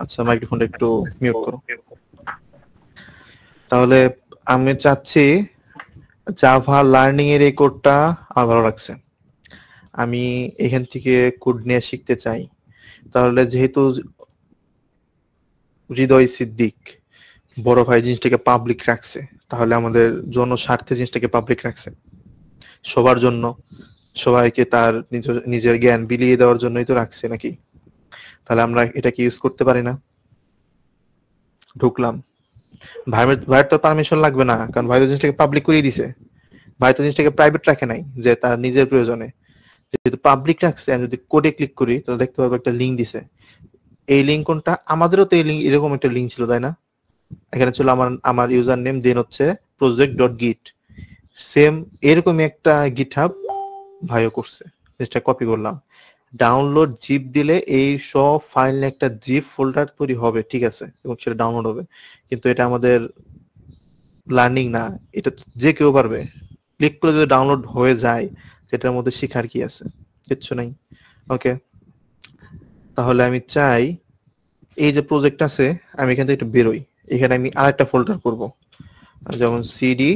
আচ্ছা, মাইক্রোফোনটা একটু মিউট করো। তাহলে আমি চাচ্ছি জাভা লার্নিং এর এই কোডটা আমার ভালো লাগছে। আমি এখান থেকে কোড নিয়ে শিখতে চাই। তাহলে যেহেতু হৃদয় সিদ্দিক বড় ভাই জিনিসটাকে পাবলিক রাখছে, তাহলে আমাদের জনস্বার্থে জিনিসটাকে পাবলিক রাখছে, সবার জন্য, সবাইকে তার নিজের জ্ঞান বিলিয়ে দেওয়ার জন্যই তো রাখছে নাকি? তাহলে আমরা এটাকে ইউজ করতে পারি না? ঢুকলাম, ভাইয়ের তো পারমিশন লাগবে না, কারণ ভাই তো জিনিসটাকে পাবলিক করিয়ে দিছে। ভাই তো জিনিসটাকে প্রাইভেট রাখে নাই যে তার নিজের প্রয়োজনে। যেহেতু পাবলিক রাখছে, আমি যদি কোডে ক্লিক করি তাহলে দেখতে পাবো একটা লিঙ্ক দিছে। এই লিঙ্ক কোনটা? আমাদেরও তো এই লিঙ্ক, এরকম একটা লিঙ্ক ছিল তাই না? এখানে ছিল আমার ইউজার নেম, দেন হচ্ছে project.git। সেম এরকমই একটা গিটহাব ভাইও করছে। জিনিসটা কপি করলাম, ডাউনলোড জিপ দিলে এই সব ফাইল নিয়ে একটা জিপ ফোল্ডার তৈরি হবে, ঠিক আছে, এবং সেটা ডাউনলোড হবে। কিন্তু এটা আমাদের লার্নিং না, এটা যে কেউ পারবে। ক্লিক করে যদি ডাউনলোড হয়ে যায়, সেটার মধ্যে শিখার কি আছে? কিচ্ছু নাই। ওকে, তাহলে আমি চাই এই যে প্রজেক্ট আছে, আমি এখান থেকে একটু বেরোই। এখানে আমি আরেকটা ফোল্ডার করব, যেমন সিডি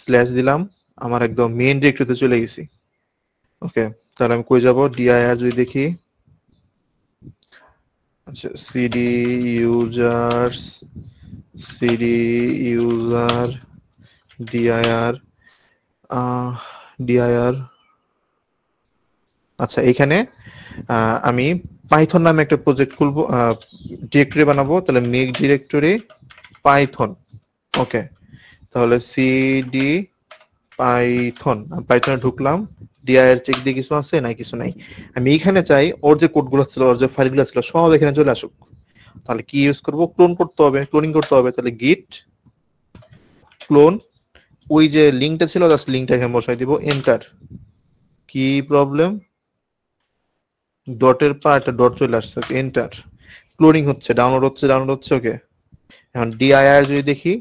স্ল্যাশ দিলাম, আমার একদম মেইন ডিরেক্টরিতে চলে গেছি। ওকে, তাহলে আমি কই যাব? ডিআইআর যদি দেখি, আচ্ছা, সিডি ইউজার ডিআইআর ডিআইআর। আচ্ছা, এখানে আমি পাইথন নামে একটা প্রজেক্ট খুলবো, ডিরেক্টরি বানাবো। তাহলে মেক ডিরেক্টরি পাইথন। ওকে, তাহলে সিডি পাইথনে ঢুকলাম। ডিআইআর চেক দিয়ে কিছু আছে? নাই, কিছু নাই। আমি এখানে চাই ওর যে কোডগুলো ছিল, ওর যে ফাইলগুলো ছিল, সব এখানে চলে আসুক। তাহলে কি ইউজ করব? ক্লোন করতে হবে, ক্লোনিং করতে হবে। তাহলে গিট ক্লোন, ওই যে লিঙ্কটা ছিল, জাস্ট লিঙ্কটা এখানে বসাই দিব, এন্টার। কি প্রবলেম? ডটের পর একটা ডট চলে আসছে, এন্টার। ক্লোনিং হচ্ছে, ডাউনলোড হচ্ছে। ওকে, এখন ডিআইআর যদি দেখি,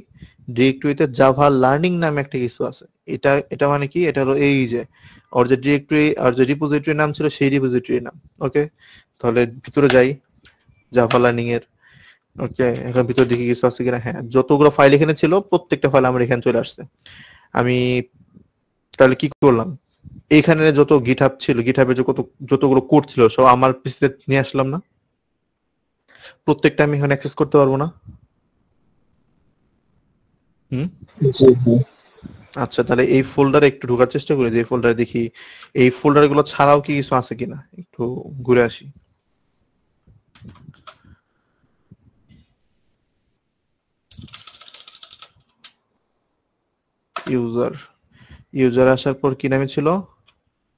ডিরেক্টরিতে জাভা লার্নিং নামে একটা কিছু আছে। এটা মানে কি? এটা হলো এই যে ওর যে ডিরেক্টরি আর যে রিপোজিটরি নাম ছিল সেই রিপোজিটরি নাম। ওকে, তাহলে ভিতরে যাই জাভা লার্নিং এর। ওকে, এখন ভিতরে দেখি কিছু আছে কিনা। হ্যাঁ, যতগুলো ফাইল এখানে ছিল প্রত্যেকটা ফাইল আমার এখানে চলে আসছে। আমি তাহলে কি করলাম, এইখানে যত গিটহাব ছিল, গিটহাবে যতগুলো কোড ছিল সব আমার পিসিতে নিয়ে আসলাম না? প্রত্যেকটা আমি এখানে অ্যাক্সেস করতে পারবো না? হুম, জি ভাই। আচ্ছা, তাহলে এই ফোল্ডারে একটু ঢোকার চেষ্টা করি, যে এই ফোল্ডারে দেখি এই ফোল্ডার গুলো ছাড়াও কি কিছু আছে কিনা, একটু ঘুরে আসি। ইউজার ইউজার আসার পর কি নামে ছিল?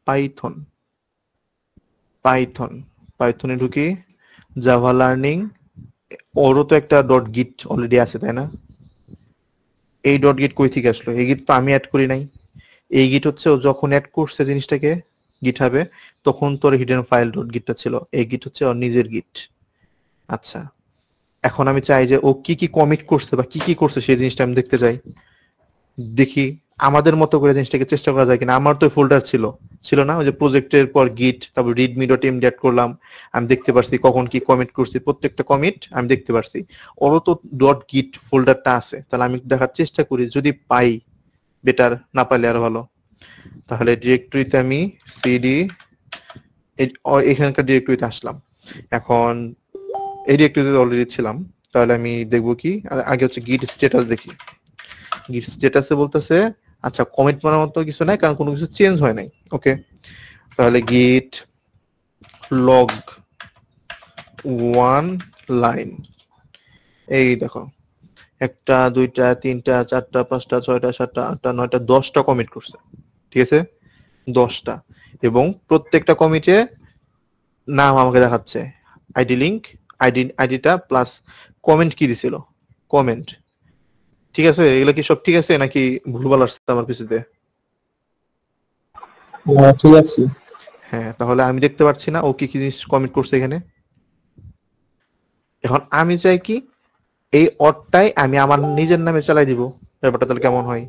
পাইথন। পাইথন পাইথনে ঢুকি, জাভা লার্নিং, ওরও তো একটা ডট গিট অলরেডি আছে তাই না? এই ডট গিট কই থেকে আসলো? এই গিট তো আমি অ্যাড করি নাই। এই গিট হচ্ছে ও যখন অ্যাড করছে জিনিসটাকে গিটহাবে, তখন তোর হিডেন ফাইল ডট গিটটা ছিল। এই গিট হচ্ছে ওর নিজের গিট। আচ্ছা, এখন আমি চাই যে ও কি কি কমিট করছে বা কি কি করছে সেই জিনিসটা আমি দেখতে চাই। দেখি আমাদের মতো করে জিনিসটাকে চেষ্টা করা যায় কিনা। আমার তো ফোল্ডার ছিল ছিল না, ওই যে প্রজেক্টের পর গিট, তারপর রিডমি ডট এমডি অ্যাড করলাম, আমি দেখতে পারছি কখন কি কমিট করছি, প্রত্যেকটা কমিট আমি দেখতে পারছি। ওরও তো ডট গিট ফোল্ডারটা আছে, তাহলে আমি দেখার চেষ্টা করি, যদি পাই বেটার, না পাইলে আরো ভালো। তাহলে ডিরেক্টরিতে আমি সিডি এখানকার ডিরেক্টরিতে আসলাম। এখন এই ডিরেক্টরিতে অলরেডি ছিলাম, তাহলে আমি দেখবো কি, আগে হচ্ছে গিট স্ট্যাটাস দেখি। গিট স্ট্যাটাসে বলতেছে আচ্ছা কমিট করার মতো কিছু নাই, কারণ কোনো কিছু চেঞ্জ হয় নাই। ওকে, তাহলে গিট লগ 1 লাইন, এই দেখো 1টা 2টা 3টা 4টা 5টা 6টা 7টা 8টা 9টা 10টা কমিট করছে। ঠিক আছে, 10টা, এবং প্রত্যেকটা কমিটে নাম আমাকে দেখাচ্ছে, আইডি লিংক, আইডিটা প্লাস কমেন্ট কি দিছিল, কমেন্ট। ঠিক আছে, এগুলো কি সব ঠিক আছে নাকি ভুলভাল আসছে আমার পিসিতে? ঠিক আছে। হ্যাঁ, তাহলে আমি দেখতে পাচ্ছি না ও কি কি জিনিস কমিট করছে এখানে। এখন আমি চাই কি, এই অরটাই আমি আমার নিজের নামে চালাই দিব। ব্যাপারটা তাহলে কেমন হয়?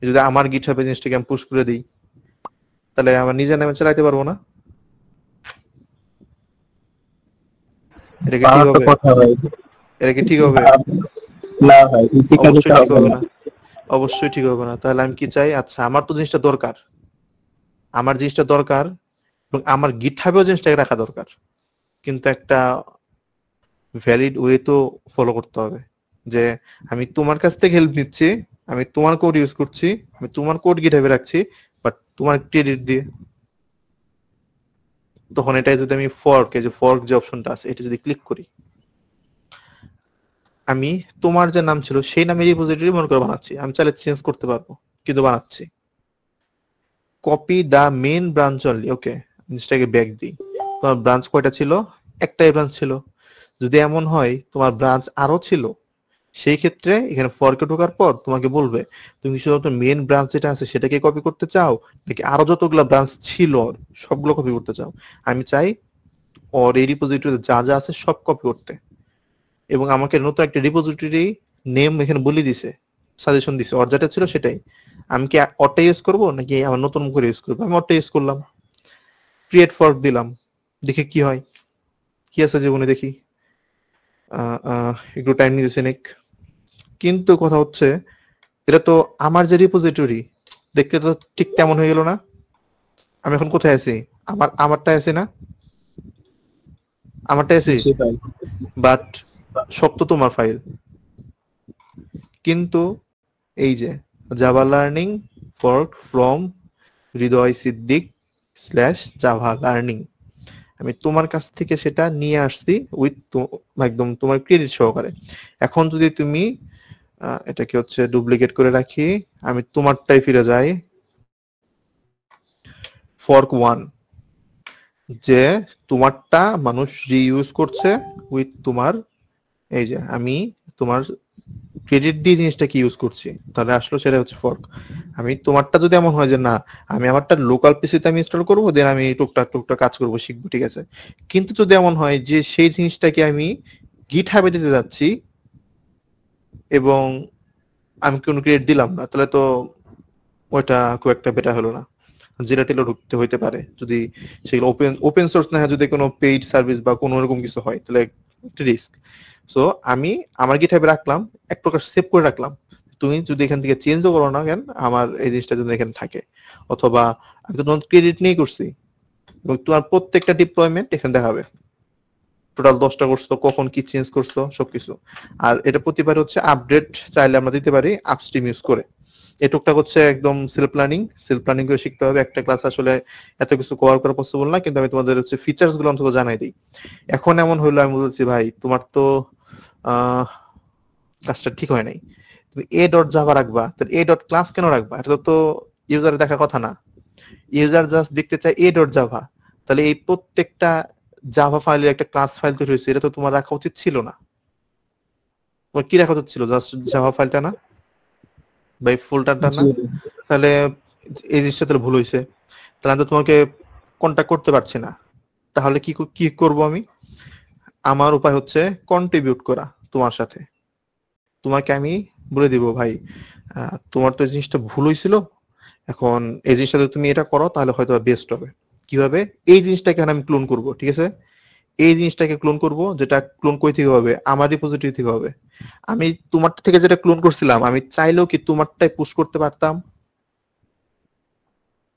যদি আমার গিটহাবে জিনিসটাকে আমি পুশ করে দিই, তাহলে আমার নিজের নামে চালাইতে পারবো না? এটা কি ঠিক বাড়াতে হবে? কথা ভাই। এটা কি ঠিক হবে? না ভাই, ইতিকালি অবশ্যই ঠিক হবে হবে না। না, অবশ্যই ঠিক হবে না। তাহলে আমি কি চাই, আচ্ছা আমার তো জিনিসটা দরকার, আমার জিনিসটা দরকার, এবং আমার গিটহাবেও জিনিসটাকে রাখা দরকার, কিন্তু একটা ভ্যালিড ওয়ে তো ফলো করতে হবে, যে আমি তোমার কাছ থেকে হেল্প নিচ্ছি, আমি তোমার কোড ইউজ করছি, আমি তোমার কোড গিটহাবে রাখছি, বাট তোমার ক্রেডিট দিয়ে। তখন এটাই যদি আমি ফর্ক, এই যে ফর্ক যে অপশনটা আছে এটা যদি ক্লিক করি, আমি তোমার যে নাম ছিল সেই নামে রিপোজিটরি মনে করে বানাচ্ছি, আমি চাইলে চেঞ্জ করতে পারবো, কিন্তু বানাচ্ছি। Copy the main branch only. Okay, জিনিসটাকে ব্যাক দিই। তোমার ব্রাঞ্চ কয়টা ছিল? একটাই ব্রাঞ্চ ছিল। যদি এমন হয় তোমার ব্রাঞ্চ আরো ছিল, সেই ক্ষেত্রে এখানে ফর্কে ঢোকার পর তোমাকে বলবে তুমি শুধুমাত্র মেইন ব্রাঞ্চ যেটা আছে সেটাকে কপি করতে চাও, নাকি আরো যতগুলো ব্রাঞ্চ ছিল সবগুলো কপি করতে চাও। আমি চাই ওর এই রিপোজিটরিতে যা যা আছে সব কপি করতে, এবং আমাকে নতুন একটা রিপোজিটরি নেম এখানে বলে দিছে, সাজেশন দিছে, ওর যেটা ছিল সেটাই। আমি কি ওরটা ইউজ করবো নাকি আমার নতুন করে ইউজ করবো? আমি ওরটা ইউজ করলাম, ক্রিয়েট ফর্ক দিলাম, দেখি কি হয়, কি আছে জীবনে দেখি। একটু টাইম নিয়েছে নিক, কিন্তু কথা হচ্ছে এটা তো আমার যে রিপোজিটরি, দেখতে তো ঠিক তেমন হয়ে গেল না। আমি এখন কোথায় আছি? আমারটা আছে না, আমারটা আছি, জি ভাই। বাট সব তো তোমার ফাইল। কিন্তু এই যে Java learning fork from Hridoy Siddique slash Java learning, আমি তোমার কাছ থেকে সেটা নিয়ে আসছি উইথ একদম তোমার ক্রেডিট সহকারে। এখন যদি তুমি এটাকে হচ্ছে ডুপ্লিকেট করে রাখি, আমি তোমারটাই ফিরে যাই, ফর্ক 1, যে তোমারটা মানুষ রিইউজ করছে উইথ তোমার, এই যে আমি তোমার ক্রেডিট দিয়ে জিনিসটা কি ইউজ করছি, তাহলে আসলে সেটা হচ্ছে ফর্ক। আমি তোমারটা যদি এমন হয় যে না আমি আমারটা লোকাল পিসিতে আমি ইনস্টল করবো, দেন আমি টুকটাক টুকটাক কাজ করবো, শিখবো, ঠিক আছে। কিন্তু যদি এমন হয় যে সেই জিনিসটাকে আমি গিটহাবে দিতে যাচ্ছি এবং আমি কোনো ক্রেডিট দিলাম না, তাহলে তো ওইটা খুব একটা বেটার হলো না। জেরাটেলও ঢুকতে হইতে পারে যদি সেগুলো ওপেন সোর্স না হয়, যদি কোনো পেইড সার্ভিস বা কোনো রকম কিছু হয় তাহলে একটা রিস্ক। সো আমি আমার গিটহাবে রাখলাম, এক প্রকার সেভ করে রাখলাম। তুমি যদি এখান থেকে চেঞ্জও করো না কেন, আমার এই জিনিসটা যদি এখানে থাকে, অথবা আমি তো তোমার ক্রেডিট নিয়েই করছি এবং তোমার প্রত্যেকটা ডিপ্লয়মেন্ট এখানে দেখাবে, টোটাল 10টা করছো, কখন কি চেঞ্জ করছো সবকিছু। আর এটা প্রতিবার হচ্ছে আপডেট চাইলে আমরা দিতে পারি আপস্ট্রিম ইউজ করে। এটুকটা হচ্ছে একদম সেলফ প্ল্যানিং করে শিখতে হবে। একটা ক্লাস আসলে এত কিছু কভার করা পসিবল না, কিন্তু আমি তোমাদের হচ্ছে ফিচার্স গুলো অন্তত জানাই দিই। এখন এমন হইলো আমি বলছি ভাই তোমার তো কাজটা ঠিক হয় নাই, তুমি এ ডট জাভা রাখবা, তাহলে এ ডট ক্লাস কেন রাখবা? এটা তো ইউজারের দেখার কথা না। ইউজার জাস্ট দেখতে চায় এ ডট জাভা, তাহলে এই প্রত্যেকটা জাভা ফাইলের একটা ক্লাস ফাইল তৈরি হয়েছে, এটা তো তোমার রাখা উচিত ছিল না। তোমার কি রাখা উচিত ছিল? জাস্ট জাভা ফাইলটা না বা ফোল্ডারটা না? জি তাহলে এই জিনিসটা তাহলে ভুল হয়েছে, তাহলে আমি তো তোমাকে কন্ট্যাক্ট করতে পারছি না। তাহলে কি করব আমি? আমার উপায় হচ্ছে কন্ট্রিবিউট করা তোমার সাথে। তোমাকে আমি বলে দিব ভাই তোমার তো এই জিনিসটা ভুল হয়েছিল, এখন এই জিনিসটা যদি তুমি এটা করো তাহলে হয়তো বেস্ট হবে। কিভাবে? এই জিনিসটাকে আমি ক্লোন করব, ঠিক আছে? এই জিনিসটাকে ক্লোন করব, যেটা ক্লোন কই থেকে হবে? আমার রিপোজিটরি থেকে হবে। আমি তোমার থেকে যেটা ক্লোন করছিলাম, আমি চাইলেও কি তোমারটাই পুশ করতে পারতাম?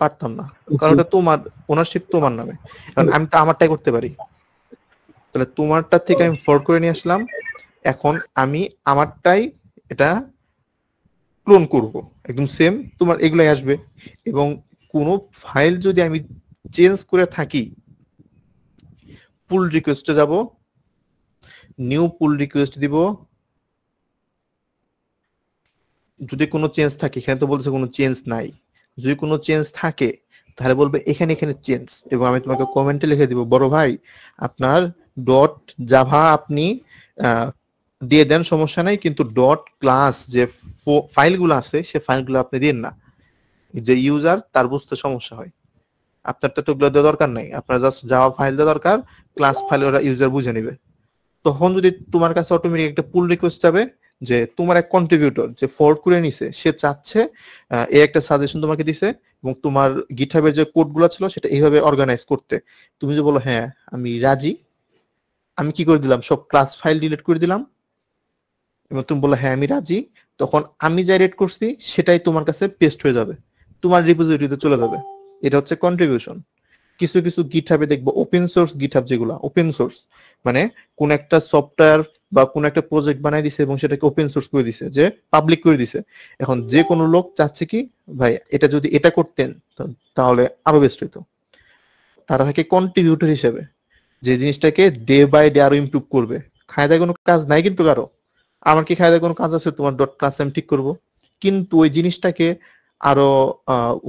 পারতাম না, কারণ ওটা তোমার ওনারশিপ তোমার নামে। কারণ আমি তো আমারটাই করতে পারি। তাহলে তোমারটা থেকে আমি ফরওয়ার্ড করে নিয়ে আসলাম, এখন আমি আমারটাই এটা ক্লোন করব, একদম সেম তোমার এগুলাই আসবে। এবং কোনো ফাইল যদি আমি চেঞ্জ করে থাকি, পুল রিকোয়েস্টে যাব, নিউ পুল রিকোয়েস্ট দিব। যদি কোনো চেঞ্জ থাকে, এখানে তো বলছে কোনো চেঞ্জ নাই, যদি কোনো চেঞ্জ থাকে তাহলে বলবে এখানে চেঞ্জ, এবং আমি তোমাকে কমেন্টে লিখে দিব বড় ভাই আপনার ডট জাভা আপনি দিয়ে দেন, সমস্যা নাই, কিন্তু ডট ক্লাস যে ফাইলগুলো আছে সে ফাইলগুলো আপনি দিন না, যে ইউজার তার বুঝতে সমস্যা হয়। আপনার তো ওগুলো দেওয়া দরকার নাই, আপনার জাস্ট জাভা ফাইল দেওয়া দরকার, ক্লাস ফাইল ওরা ইউজার বুঝে নিবে। তখন যদি তোমার কাছে অটোমেটিক একটা পুল রিকোয়েস্ট যাবে যে তোমার এক কন্ট্রিবিউটর যে ফরওয়ার্ড করে নিছে, সে চাচ্ছে এই একটা সাজেশন তোমাকে দিছে এবং তোমার গিটহাবের যে কোডগুলো ছিল সেটা এইভাবে অর্গানাইজ করতে। তুমি যে বলো হ্যাঁ আমি রাজি, আমি কি করে দিলাম, সব ক্লাস ফাইল ডিলিট করে দিলাম, এবং তুমি বললো হ্যাঁ আমি রাজি, তখন আমি যা রেড করছি সেটাই তোমার কাছে পেস্ট হয়ে যাবে, তোমার রিপোজিটরিতে চলে যাবে। এটা হচ্ছে কন্ট্রিবিউশন। কিছু কিছু গিটহাবে দেখবো ওপেন সোর্স গিটহাব, যেগুলো ওপেন সোর্স মানে কোন একটা সফটওয়্যার বা কোন একটা প্রজেক্ট বানাই দিছে এবং সেটাকে ওপেন সোর্স করে দিছে, যে পাবলিক করে দিছে। এখন যে কোনো লোক চাচ্ছে কি ভাই এটা যদি এটা করতেন তাহলে আরো বেস্ট হইতো। তারা থাকে কন্ট্রিবিউটর হিসেবে, যে জিনিসটাকে ডে বাই ডে আরো ইমপ্রুভ করবে। খায়দায় কোনো কাজ নাই কিন্তু কারো, আমার কি খায়দায় কোনো কাজ আছে তোমার ডট ক্লাস আমি ঠিক করব? কিন্তু ওই জিনিসটাকে আরো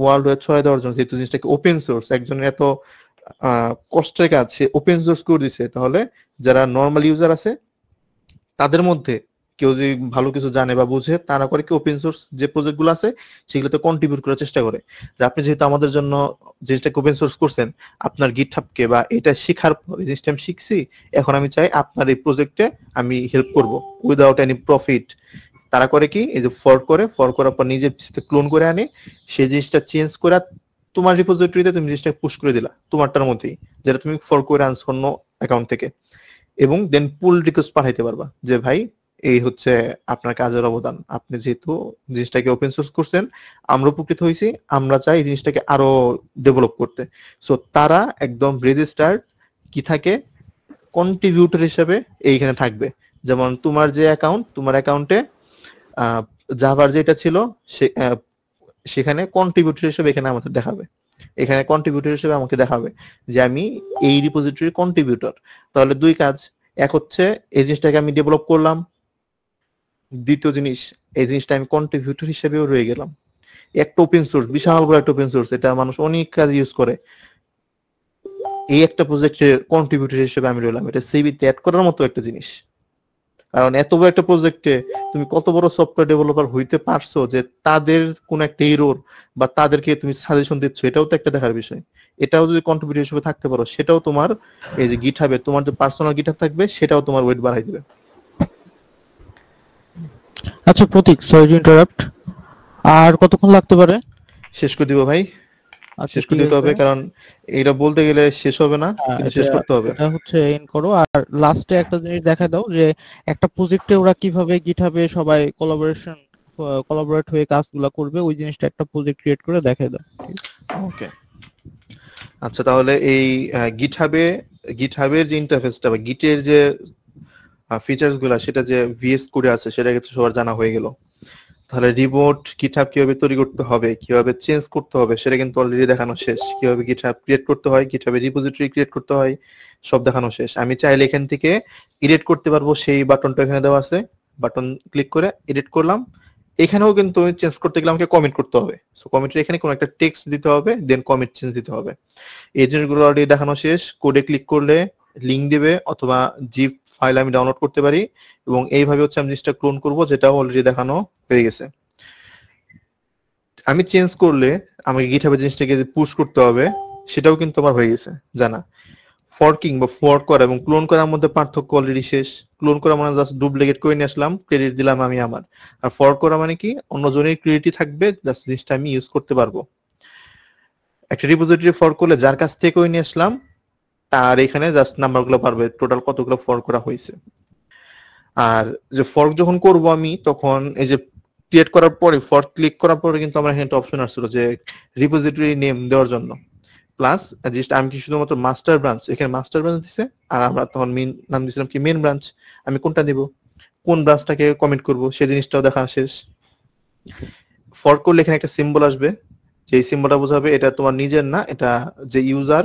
ওয়ার্ল্ড ওয়াইড ছড়াই দেওয়ার জন্য, যেহেতু জিনিসটাকে ওপেন সোর্স, একজনের এত কষ্টের কাজ সে ওপেন সোর্স করে দিছে, তাহলে যারা নর্মাল ইউজার আছে তাদের মধ্যে কেউ যদি ভালো কিছু জানে বা বুঝে, তারা করে কি ওপেন সোর্স যে প্রজেক্ট গুলো আছে সেগুলোতে কন্ট্রিবিউট করার চেষ্টা করে। যে আপনি যেহেতু আমাদের জন্য জিনিসটাকে ওপেন সোর্স করছেন, আপনার গিটহাবকে বা এটা শেখার এই জিনিসটা আমি শিখছি, এখন আমি চাই আপনার এই প্রজেক্টে আমি হেল্প করব উইদাউট এনি প্রফিট। তারা করে কি, এই যে ফরওয়ার্ড করার পর নিজে ক্লোন করে আনে, সেই জিনিসটা চেঞ্জ করে তোমার রিপোজিটরিতে তুমি জিনিসটা পুশ করে দিলা তোমারটার মধ্যেই, যেটা তুমি ফরওয়ার্ড করে আনছো অন্য অ্যাকাউন্ট থেকে, এবং দেন পুল রিকোয়েস্ট পাঠাইতে পারবা যে ভাই এই হচ্ছে আপনার কাজের অবদান, আপনি যেহেতু জিনিসটাকে ওপেন সোর্স করছেন, আমরা উপকৃত হয়েছি, আমরা চাই এই জিনিসটাকে আরো ডেভেলপ করতে। সো তারা একদম রেজিস্টার্ড কি থাকে, কন্ট্রিবিউটর হিসেবে এইখানে থাকবে। যেমন তোমার যে অ্যাকাউন্ট, তোমার অ্যাকাউন্টে জাভার যেটা ছিল সেখানে কন্ট্রিবিউটর হিসেবে এখানে আমাদের দেখাবে, এখানে কন্ট্রিবিউটর হিসেবে আমাকে দেখাবে যে আমি এই রিপোজিটরির কন্ট্রিবিউটর। তাহলে দুই কাজ, এক হচ্ছে এই জিনিসটাকে আমি ডেভেলপ করলাম, দ্বিতীয় জিনিস এই জিনিসটা আমি কন্ট্রিবিউটর হিসেবেও রয়ে গেলাম। একটা ওপেন সোর্স, বিশাল বড় একটা ওপেন সোর্স, এটা মানুষ অনেক কাজ ইউজ করে, এই একটা প্রজেক্টের কন্ট্রিবিউটর হিসেবে আমি রইলাম। এটা সিভিতে অ্যাড করার মতো একটা জিনিস, কারণ এত বড় একটা প্রজেক্টে তুমি কত বড় সফটওয়্যার ডেভেলপার হইতে পারছো যে তাদের কোন একটা এরর বা তাদেরকে তুমি সাজেশন দিচ্ছ, এটাও তো একটা দেখার বিষয়। এটাও যদি কন্ট্রিবিউটর হিসেবে থাকতে পারো, সেটাও তোমার এই যে গিটহাবে তোমার যে পার্সোনাল গিটহাব থাকবে সেটাও তোমার ওয়েট বাড়াই দিবে। আচ্ছা প্রতীক, সরি টু ইন্টারাপ্ট, আর কতক্ষণ লাগতে পারে? শেষ করে দিব ভাই। আচ্ছা শেষ করে ঠিক দিতে হবে, আছে। কারণ এটা বলতে গেলে শেষ হবে না, হ্যাঁ, কিন্তু শেষ এটা করতে হবে। এটা হচ্ছে এন্ড করো। আর লাস্টে একটা জিনিস দেখা দাও যে একটা প্রজেক্টে ওরা কিভাবে গিটহাবে সবাই কোলাবোরেট হয়ে কাজগুলো করবে, ওই জিনিসটা একটা প্রজেক্ট ক্রিয়েট করে দেখাই দাও। ওকে, আচ্ছা তাহলে এই গিটহাবের যে ইন্টারফেসটা বা গিটের যে ফিচার্স গুলা, সেটা যে ভিএস কোডে আছে সেটা কিন্তু সবার জানা হয়ে গেল। তাহলে রিমোট গিটহাব কিভাবে তৈরি করতে হবে, কিভাবে চেঞ্জ করতে হবে, সেটা কিন্তু অলরেডি দেখানো শেষ। কিভাবে গিটহাব ক্রিয়েট করতে হয়, গিটহাবে রিপোজিটরি ক্রিয়েট করতে হয়, সব দেখানো শেষ। আমি চাইলে এখান থেকে এডিট করতে পারবো, সেই বাটনটা এখানে দেওয়া আছে, বাটন ক্লিক করে এডিট করলাম। এখানেও কিন্তু চেঞ্জ করতে গেলে আমাকে কমিট করতে হবে। সো কমিটের এখানে কোনো একটা টেক্সট দিতে হবে, দেন কমিট চেঞ্জ দিতে হবে। এই জিনিসগুলো অলরেডি দেখানো শেষ। কোডে ক্লিক করলে লিঙ্ক দিবে, অথবা জিপ ফাইল আমি ডাউনলোড করতে পারি, এবং এইভাবে হচ্ছে আমি জিনিসটা ক্লোন করব, যেটা অলরেডি দেখানো হয়ে গেছে। আমি চেঞ্জ করলে আমাকে গিটহাবে জিনিসটাকে পুশ করতে হবে, সেটাও কিন্তু আমার হয়ে গেছে জানা। ফর্কিং বা ফর্ক করা এবং ক্লোন করার মধ্যে পার্থক্য অলরেডি শেষ। ক্লোন করা মানে জাস্ট ডুপ্লিকেট করে নিয়ে আসলাম, ক্রেডিট দিলাম আমি আমার। আর ফর্ক করা মানে কি, অন্যজনের ক্রেডিটই থাকবে, জাস্ট জিনিসটা আমি ইউজ করতে পারবো। একটা রিপোজিটরি ফর্ক করলে যার কাছ থেকে নিয়ে আসলাম, তার এখানে জাস্ট নাম্বারগুলো পারবে, টোটাল কতগুলো ফর্ক করা হয়েছে। আর যে ফর্ক যখন করব আমি, তখন এই যে ক্রিয়েট করার পরে ফর্ক ক্লিক করার পরে কিন্তু আমার এখানে একটা অপশন আসছিল যে রিপোজিটরি নেম দেওয়ার জন্য। প্লাস জাস্ট আমি কি শুধুমাত্র মাস্টার ব্রাঞ্চ, এখানে মাস্টার ব্রাঞ্চ দিছে, আর আমরা তখন মেন নাম দিয়েছিলাম কি মেন ব্রাঞ্চ। আমি কোনটা দিব, কোন ব্রাঞ্চটাকে কমিট করব, সেই জিনিসটাও দেখা শেষ। ফর্ক করলে এখানে একটা সিম্বল আসবে, যে সিম্বলটা বোঝাবে এটা তোমার নিজের না, এটা যে ইউজার,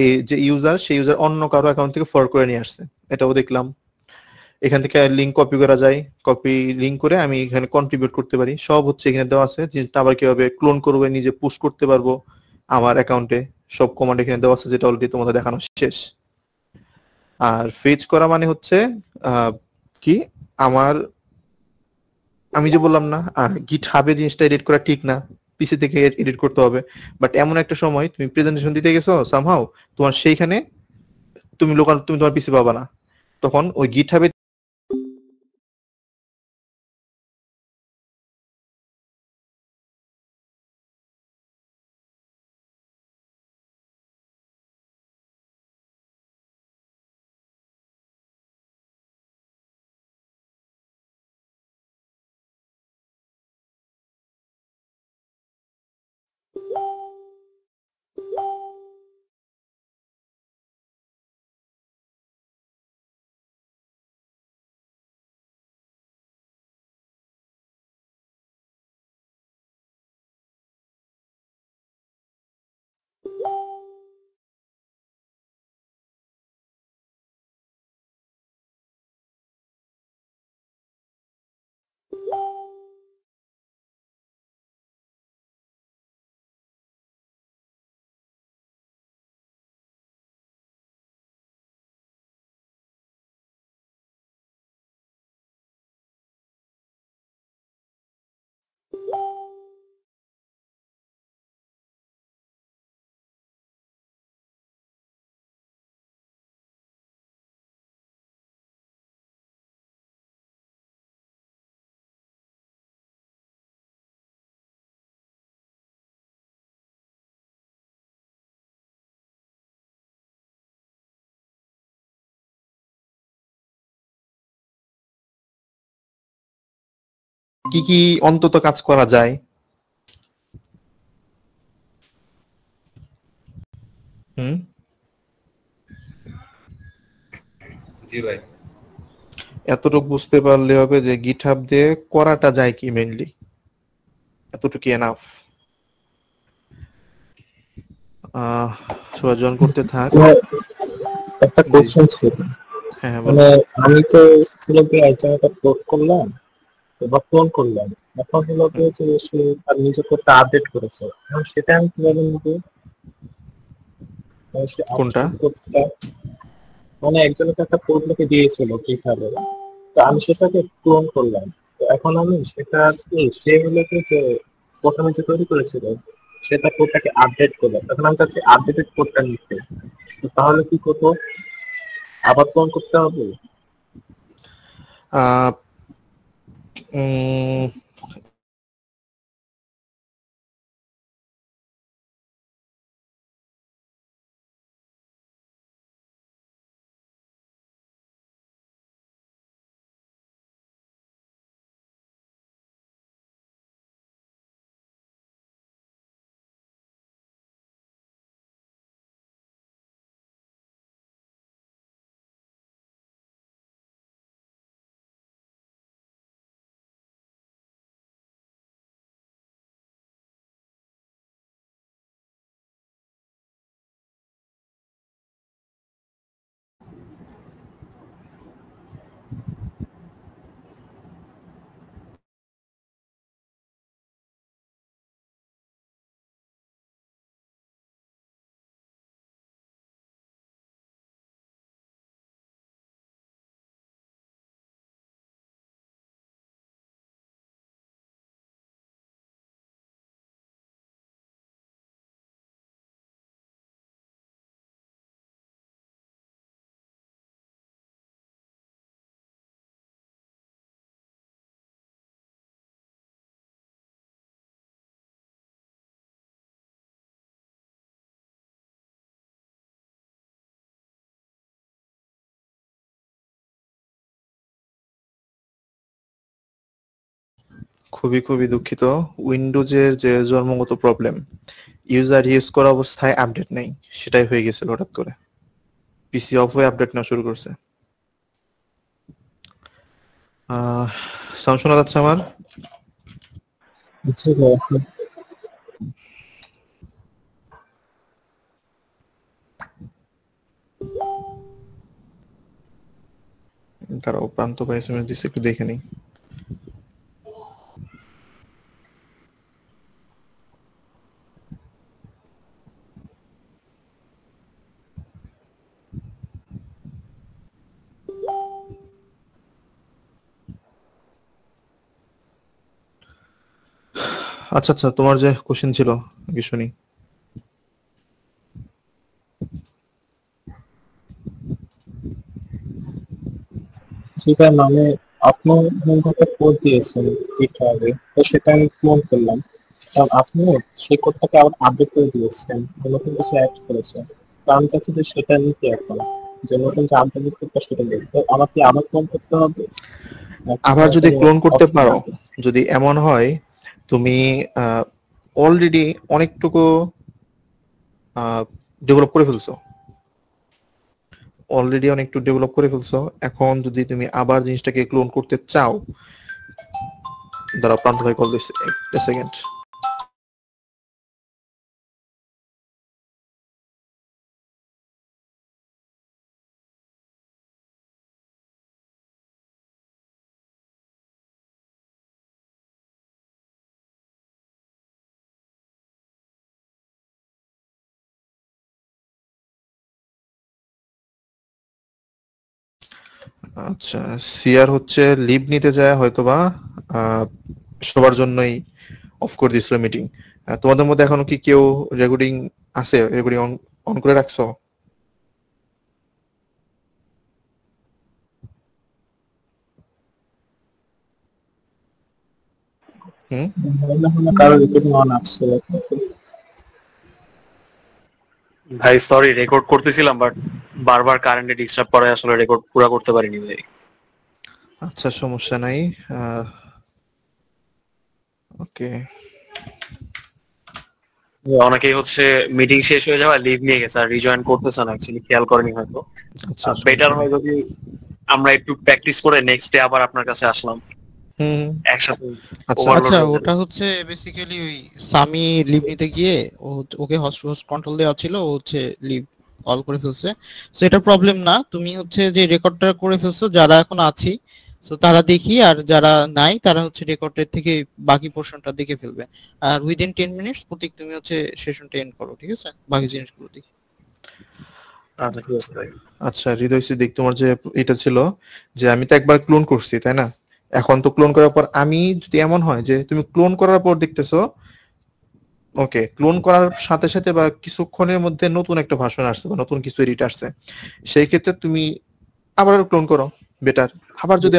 এই যে ইউজার, সেই ইউজার অন্য কারো অ্যাকাউন্ট থেকে ফর্ক করে নিয়ে আসছে, এটাও দেখলাম। এখান থেকে লিঙ্ক কপি করা যায়, কপি লিঙ্ক করে আমি এখানে কন্ট্রিবিউট করতে পারি, সব হচ্ছে এখানে দেওয়া আছে। জিনিসটা আবার কিভাবে ক্লোন করবে, নিজে পুশ করতে পারবো আমার অ্যাকাউন্টে, সব কমান্ড এখানে দেওয়া আছে, যেটা অলরেডি তোমাদের দেখানো শেষ। আর ফেচ করা মানে হচ্ছে কি, আমার, আমি যে বললাম না গিট হাবে জিনিসটা এডিট করা ঠিক না, পিসি থেকে এডিট করতে হবে। বাট এমন একটা সময় তুমি প্রেজেন্টেশন দিতে গেছো সামহাউ, তোমার সেইখানে তুমি তোমার পিসি পাবা না, তখন ওই গিট হাবে কি কি অন্তত কাজ করা যায়। হুম, জি ভাই। এতটুকু বুঝতে পারলে হবে যে গিটহাব দিয়ে করাটা যায় কি মেইনলি, এতটুকু এনাফ। আহ সবাই জয়েন করতে থাক। তোমার একটা জি, কোশ্চেন ছিল, হ্যাঁ হ্যাঁ বলো। মানে আমি তো ছিল কি এক জায়গাটা পোস্ট করলাম, তো বা ফোন করলাম, এখন হলো কি হুম, যে সে তার নিজের কোডটা আপডেট করেছে, এখন সেটা আমি কিভাবে নিবো? মানে সে কোনটা? আপডেট কোডটা, মানে একজনকে একটা কোড লিখে দিয়েছিল কিভাবে, তো আমি সেটাকে পূরণ করলাম। তো এখন আমি সেটা কি, সে হলো কি যে প্রথমে যে তৈরি করেছিল সেটা কোডটাকে আপডেট করলাম, এখন আমি চাচ্ছি আপডেটেড কোডটা নিতে, তো তাহলে কি করবো? আবার পূরণ করতে হবে? আহ উম খুবই খুবই দুঃখিত। উইন্ডোজের যে জন্মগত প্রবলেম, ইউজার ইউজ করা অবস্থায় আপডেট নেই, সেটাই হয়ে গেছিল হঠাৎ করে। পিসি অফ হয়ে আপডেট নেওয়া শুরু করছে। সাউন্ড শোনা যাচ্ছে আমার? জি ভাই। দাঁড়াও, প্রান্ত ভাই এসএমএস দিচ্ছে, একটু দেখে নিই। আচ্ছা আচ্ছা, তোমার যে কোশ্চেন ছিল আগে শুনি। সেটা মানে আপনি একটা কোড দিয়েছেন GitHub-এ, তো সেটা আমি ক্লোন করলাম। কারণ আপনি সেই কোডটাকে আবার আপডেট করে দিয়েছেন, নতুন কিছু অ্যাড করেছেন। তো আমি চাচ্ছি যে সেটা নিতে এখন, যে নতুন যে আপডেট কোডটা সেটা নিতে। তো আমার কি আবার ক্লোন করতে হবে? আবার যদি ক্লোন করতে পারো, যদি এমন হয় তুমি অলরেডি অনেকটুকু ডেভেলপ করে ফেলছো, এখন যদি তুমি আবার জিনিসটাকে ক্লোন করতে চাও, দাঁড়াও, প্রান্ত ভাই কল দিচ্ছে, একটা সেকেন্ড। আচ্ছা, সিআর হচ্ছে লিভ নিতে যায় হয়তোবা, আহ, সবার জন্যই অফ করে দিছিল মিটিং। তোমাদের মধ্যে এখনো কি কেউ রেকর্ডিং আছে? রেকর্ডিং অন অন করে রাখছো? হুম। কারো রেকর্ডিং অন আসছে। ভাই সরি, রেকর্ড করতেছিলাম বাট বারবার কারেন্টে ডিস্টার্ব করায় আসলে রেকর্ড পুরো করতে পারিনি ভাই। আচ্ছা, সমস্যা নাই। ওকে। অনেকেই হচ্ছে মিটিং শেষ হয়ে যাওয়ায় লিভ নিয়ে গেছে আর রিজয়েন করতেছে না, অ্যাকচুয়ালি খেয়াল করেনি হয়তো। আচ্ছা, বেটার সমস্যা হয় নাই। যদি আমরা একটু প্র্যাকটিস করে নেক্সট ডে আবার আপনার কাছে আসলাম হুম। একসাথে। আচ্ছা ওভারলোড আচ্ছা, হয়ে যাবে। ওটা হচ্ছে বেসিক্যালি ওই সামি লিভ নিতে গিয়ে ওকে হোস্ট হোস্ট কন্ট্রোল দেওয়া ছিল, ও হচ্ছে লিভ অল করে ফেলছে। সো এটা প্রবলেম না, তুমি হচ্ছে যে রেকর্ডটা করে ফেলছো, যারা এখন আছি সো তারা দেখি, আর যারা নাই তারা হচ্ছে রেকর্ডের থেকে বাকি পোর্শনটা দেখে ফেলবে। আর উইদিন 10 মিনিটস প্রতীক তুমি হচ্ছে সেশনটা এন্ড করো, ঠিক আছে? বাকি জিনিসগুলো দেখি। আচ্ছা ঠিক আছে ভাই। আচ্ছা, হৃদয় সিদ্দিক, তোমার যে এটা ছিল যে আমি তো একবার ক্লোন করছি, তাই না? এখন তো ক্লোন করার পর আমি যদি এমন হয় যে তুমি ক্লোন করার পর দেখতেছো, ওকে, ক্লোন করার সাথে সাথে বা কিছুক্ষণের মধ্যে নতুন একটা ভার্সন আসছে বা নতুন কিছু এডিট আসছে, সেই ক্ষেত্রে তুমি আবার ক্লোন করো, বেটার। আবার যদি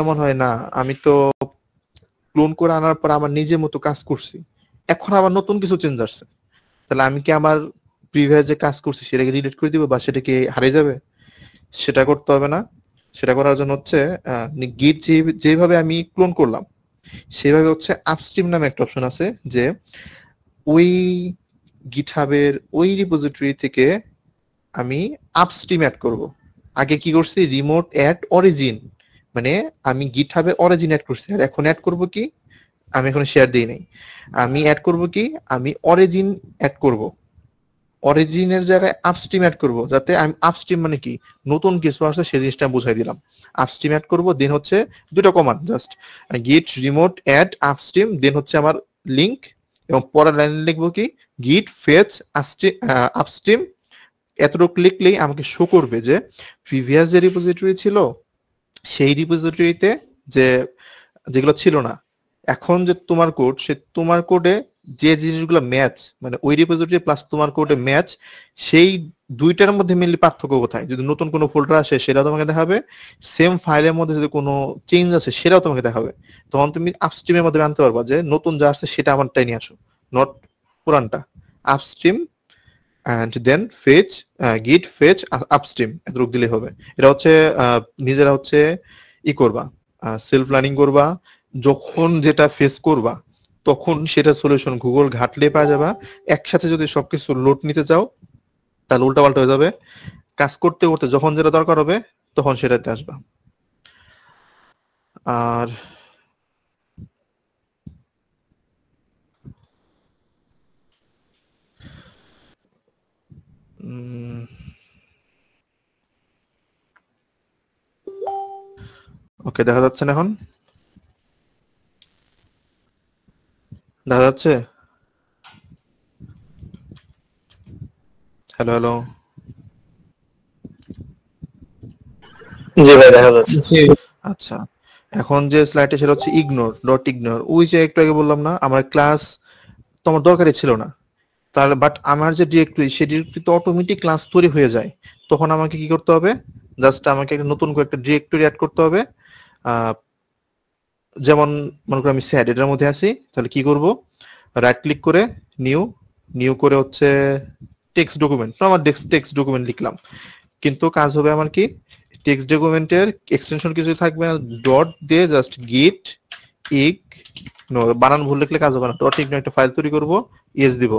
এমন হয়, না আমি তো ক্লোন করে আনার পর আমার নিজের মতো কাজ করছি, এখন আবার নতুন কিছু চেঞ্জ আসছে, তাহলে আমি কি আমার প্রিভিয়াস যে কাজ করছি সেটাকে ডিলিট করে দিব বা সেটা কি হারিয়ে যাবে? সেটা করতে হবে না। সেটা করার জন্য হচ্ছে গিট যেভাবে আমি ক্লোন করলাম সেভাবে হচ্ছে আপস্ট্রিম নামে একটা অপশন আছে, যে ওই গিটহাবের ওই রিপোজিটরি থেকে আমি আপস্ট্রিম অ্যাড করব। আগে কি করছি, রিমোট অ্যাড অরিজিন, মানে আমি গিটহাবে অরিজিন অ্যাড করছি, আর এখন অ্যাড করব কি, আমি এখন শেয়ার দিই নাই, আমি অ্যাড করব কি, আমি অরিজিন অ্যাড করব, অরিজিনের জায়গায় আপস্ট্রিম অ্যাড করব, যাতে আমি আপস্ট্রিম মানে কি, নতুন কিছু আসছে সেই জিনিসটা বুঝাই দিলাম। আপস্ট্রিম অ্যাড করব, দেন হচ্ছে দুটো কমান্ড, জাস্ট গিট রিমোট অ্যাড আপস্ট্রিম, দেন হচ্ছে আমার লিংক, এবং পরের লাইনে লিখবো কি, গিট ফেচ আপস্ট্রিম। এতটুকু লিখলেই আমাকে শো করবে যে প্রিভিয়াস যে রিপোজিটরি ছিল সেই রিপোজিটরিতে যে যেগুলো ছিল না, এখন যে তোমার কোড, সে তোমার কোডে যে জিনিসগুলো ম্যাচ, মানে ওই রিপোজিটরি প্লাস তোমার কোডে ম্যাচ, সেই দুইটার মধ্যে মেনলি পার্থক্য কোথায়, যদি নতুন কোনো ফোল্ডার আসে সেটাও তোমাকে দেখাবে, সেম ফাইলের মধ্যে যদি কোনো চেঞ্জ আছে সেটাও তোমাকে দেখাবে। তখন তুমি আপস্ট্রিমের মধ্যে আনতে পারবা যে নতুন যা আসছে সেটা আমারটাই নিয়ে আসো, নট পুরানটা। Upstream and then fetch, git fetch upstream, এতটুকু দিলেই হবে। এটা হচ্ছে নিজেরা হচ্ছে ই করবা, সেলফ লার্নিং করবা, যখন যেটা ফেস করবা তখন সেটা সলিউশন গুগল ঘাটলে পাওয়া যাবা। একসাথে যদি সবকিছু লোড নিতে চাও তাহলে উল্টাপাল্টা হয়ে যাবে। কাজ করতে করতে যখন যেটা দরকার হবে তখন সেটাতে আসবা। আর ওকে, দেখা যাচ্ছে না এখন? দেখা যাচ্ছে? Hello hello. জি ভাই দেখা যাচ্ছে। জি আচ্ছা, এখন যে স্লাইডটা সেটা হচ্ছে ইগনোর, ডট ইগনোর। ওই যে একটু আগে বললাম না আমার ক্লাস তোমার দরকারই ছিল না, তাহলে বাট আমার যে ডিরেক্টরি সেই ডিরেক্টরিতে অটোমেটিক ক্লাস তৈরি হয়ে যায়। তখন আমাকে কি করতে হবে? জাস্ট আমাকে একটা নতুন করে একটা ডিরেক্টরি অ্যাড করতে হবে। আহ, যেমন মনে করো আমি স্যাড এটার মধ্যে আছি, তাহলে কি করব? রাইট ক্লিক করে নিউ, নিউ করে হচ্ছে টেক্সট ডকুমেন্ট, আমার টেক্সট ডকুমেন্ট লিখলাম। কিন্তু কাজ হবে আমার কি, টেক্সট ডকুমেন্টের এক্সটেনশন কিছু থাকবে না, ডট দিয়ে জাস্ট গিট ইগ বানান ভুল লিখলে কাজ হবে না, ডট ইগনো একটা ফাইল তৈরি করব, ইএস দিব।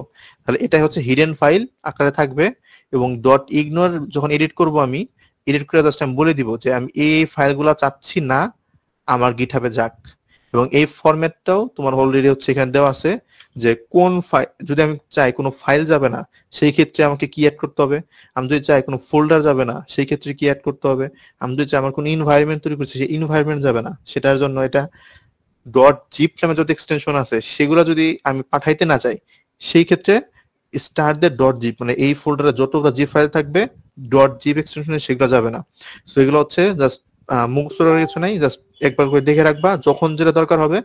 তাহলে এটা হচ্ছে হিডেন ফাইল আকারে থাকবে। এবং ডট ইগনোর যখন এডিট করব আমি, এডিট করে জাস্ট আমি বলে দিব যে আমি এই ফাইলগুলো চাচ্ছি না আমার গিটহাবে যাক। এবং এই ফরম্যাটটাও তোমার অলরেডি হচ্ছে এখানে দেওয়া আছে যে কোন ফাইল, যদি আমি চাই কোনো ফাইল যাবে না সেই ক্ষেত্রে আমাকে কি অ্যাড করতে হবে, আমি যদি চাই কোনো ফোল্ডার যাবে না সেই ক্ষেত্রে কি অ্যাড করতে হবে, আমি যদি চাই আমার কোনো ইনভায়রনমেন্ট তৈরি করছি সেই ইনভায়রনমেন্ট যাবে না সেটার জন্য এটা ডট জিপ নামে যত এক্সটেনশন আছে সেগুলো যদি আমি পাঠাইতে না চাই সেই ক্ষেত্রে স্টার দে ডট জিপ, মানে এই ফোল্ডারে যতগুলো জিপ ফাইল থাকবে ডট জিপ এক্সটেনশনে সেগুলো যাবে না। তো এগুলো হচ্ছে জাস্ট মুখস্থ করার কিছু নাই, জাস্ট একবার করে দেখে রাখবা, যখন যেটা দরকার হবে